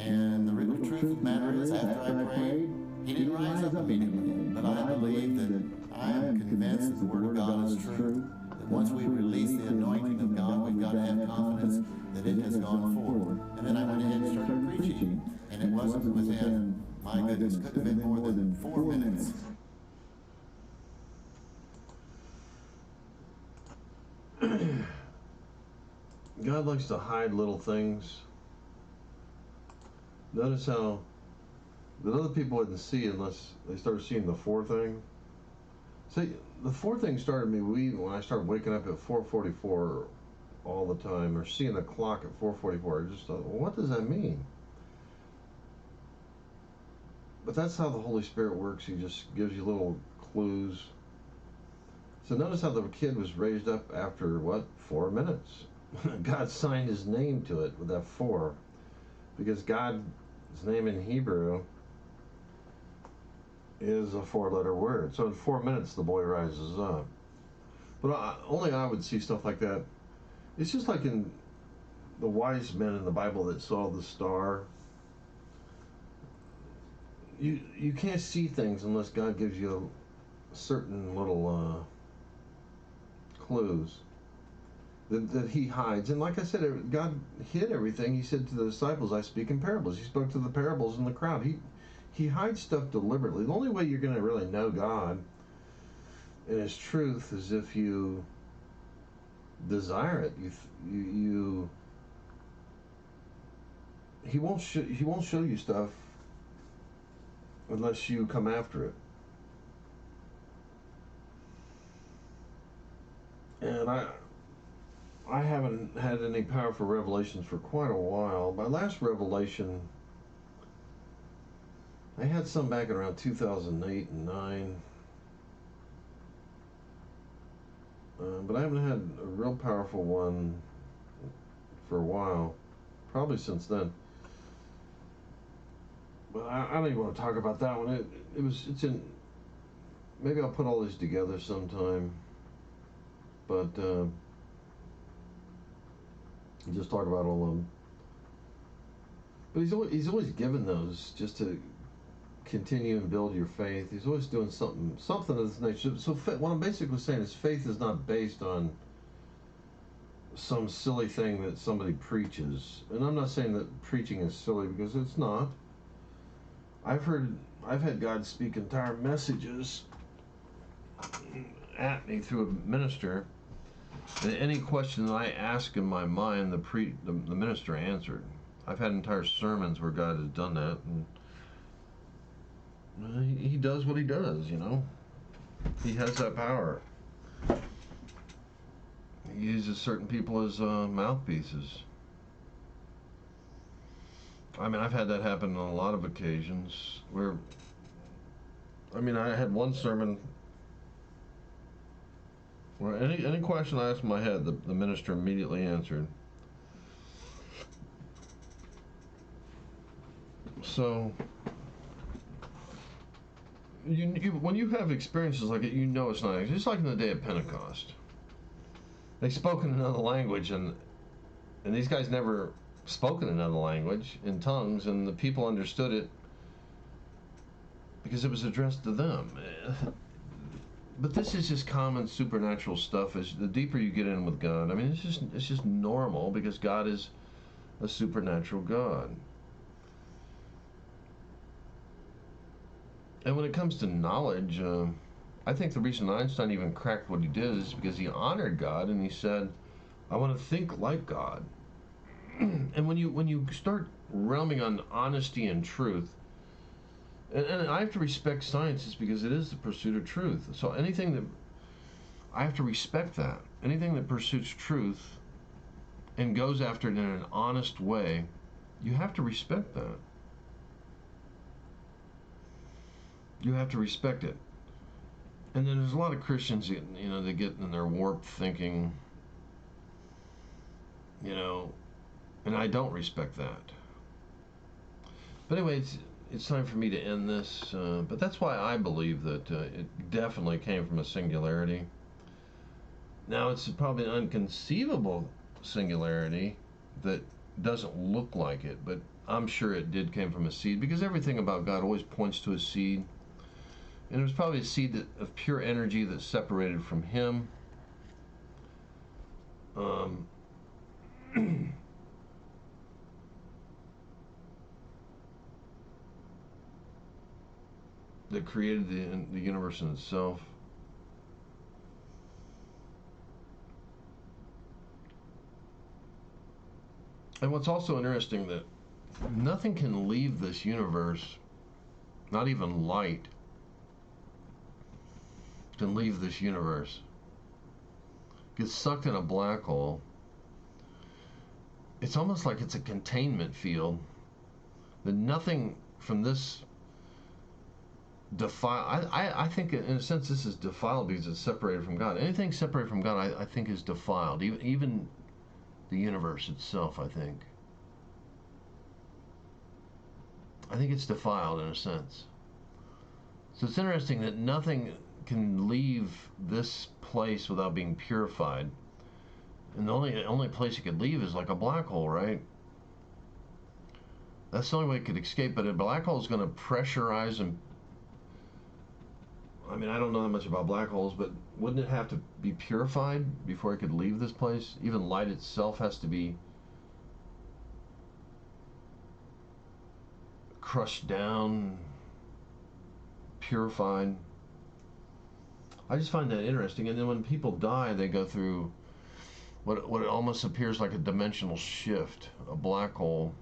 Speaker 3: And the real truth of the matter is, after I prayed, he didn't rise up immediately. But I believe that I am convinced that the Word of God is true. That once we release the anointing of God, we've got to have confidence that it has gone forward. And then I went ahead and started preaching. And it wasn't within, my goodness, couldn't have been more than 4 minutes.
Speaker 1: God likes to hide little things. Notice how that other people wouldn't see unless they started seeing the 4 thing. See, the 4 thing started me when I started waking up at 4:44 all the time, or seeing the clock at 4:44. I just thought, well, what does that mean? But that's how the Holy Spirit works. He just gives you little clues. So notice how the kid was raised up after, 4 minutes. God signed his name to it with that 4. Because God's name in Hebrew is a 4-letter word. So in 4 minutes, the boy rises up. But only I would see stuff like that. It's just like in the wise men in the Bible that saw the star. You can't see things unless God gives you certain little clues that he hides. And like I said, God hid everything. He said to the disciples, I speak in parables. He spoke to the parables in the crowd. He hides stuff deliberately. The only way you're going to really know God and his truth is if you desire it. He won't show you stuff unless you come after it. And I haven't had any powerful revelations for quite a while. My last revelation, I had some back in around 2008 and 9. But I haven't had a real powerful one for a while. Probably since then. But I don't even want to talk about that one. It's in. Maybe I'll put all these together sometime. But just talk about all of them. But he's always given those just to continue and build your faith. He's always doing something of this nature. So what I'm basically saying is faith is not based on some silly thing that somebody preaches. And I'm not saying that preaching is silly, because it's not. I've had God speak entire messages at me through a minister, and any question that I ask in my mind, the minister answered. I've had entire sermons where God has done that, and he does what he does, you know. He has that power. uses certain people as mouthpieces. I mean, I've had that happen on a lot of occasions where, I mean, I had one sermon where any question I asked in my head, the minister immediately answered. So, when you have experiences like it, you know it's not. Just like in the day of Pentecost, they spoke in another language, and these guys never spoke in another language in tongues, and the people understood it because it was addressed to them. But this is just common supernatural stuff. As the deeper you get in with God, I mean, it's just normal because God is a supernatural God. And when it comes to knowledge, I think the reason Einstein even cracked what he did is because he honored God and he said, "I want to think like God." And when you start realming on honesty and truth, and I have to respect science because it is the pursuit of truth. So anything that I have to respect that anything that pursues truth and goes after it in an honest way, you have to respect that. You have to respect it. And then there's a lot of Christians, they get in their warped thinking, and I don't respect that. But anyway, it's time for me to end this. But that's why I believe that it definitely came from a singularity. Now, it's probably an unconceivable singularity that doesn't look like it, but I'm sure it did came from a seed, because everything about God always points to a seed. And it was probably a seed of pure energy that separated from Him. That created the universe in itself. And what's also interesting, that nothing can leave this universe, not even light can leave this universe. Gets sucked in a black hole. It's almost like it's a containment field, that nothing from this defile. I think in a sense this is defiled because it's separated from God. Anything separated from God, I think, is defiled. Even the universe itself, I think it's defiled in a sense. So it's interesting that nothing can leave this place without being purified, and the only place it could leave is like a black hole, right? That's the only way it could escape. But a black hole is going to pressurize and, I mean, I don't know that much about black holes, but wouldn't it have to be purified before it could leave this place? Even light itself has to be crushed down, purified. I just find that interesting. And then when people die, they go through what almost appears like a dimensional shift, a black hole.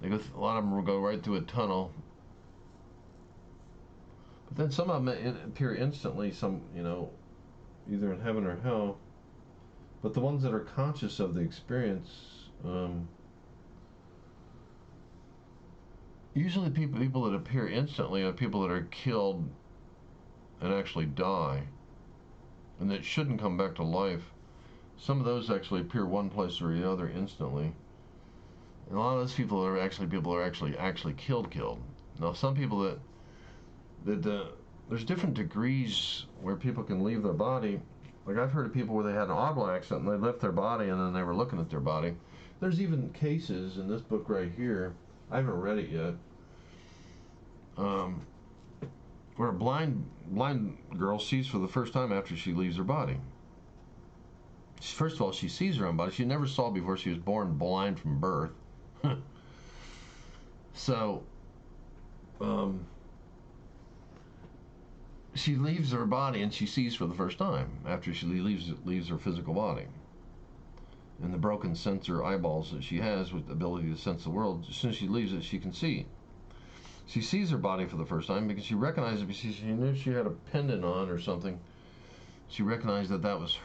Speaker 1: A lot of them will go right through a tunnel. But then some of them appear instantly, some, either in heaven or hell. But the ones that are conscious of the experience, usually people that appear instantly are people that are killed and actually die, and that shouldn't come back to life. Some of those actually appear one place or the other instantly. And a lot of those people are actually killed. Now, some people that there's different degrees where people can leave their body. Like, I've heard of people where they had an auto accident and they left their body and then they were looking at their body. There's even cases in this book right here, I haven't read it yet, where a blind girl sees for the first time after she leaves her body. First of all, she sees her own body. She never saw before. She was born blind from birth. So, she leaves her body and she sees for the first time after she leaves her physical body. And the broken sensor eyeballs that she has with the ability to sense the world, as soon as she leaves it, she can see. She sees her body for the first time because she recognized it, because she knew she had a pendant on or something. She recognized that was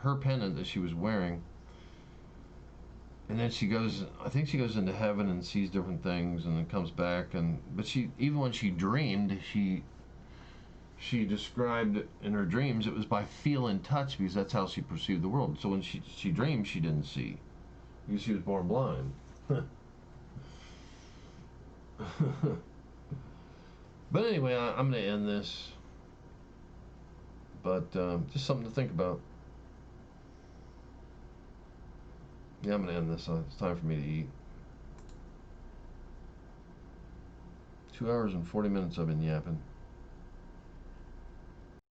Speaker 1: her pendant that she was wearing. And then she goes, I think she goes into heaven and sees different things, and then comes back. And but she, even when she dreamed, she described in her dreams it was by feel and touch, because that's how she perceived the world. So when she dreamed, she didn't see, because she was born blind. But anyway, I'm going to end this. But just something to think about. Yeah, I'm going to end this. It's time for me to eat. 2 hours and 40 minutes I've been yapping.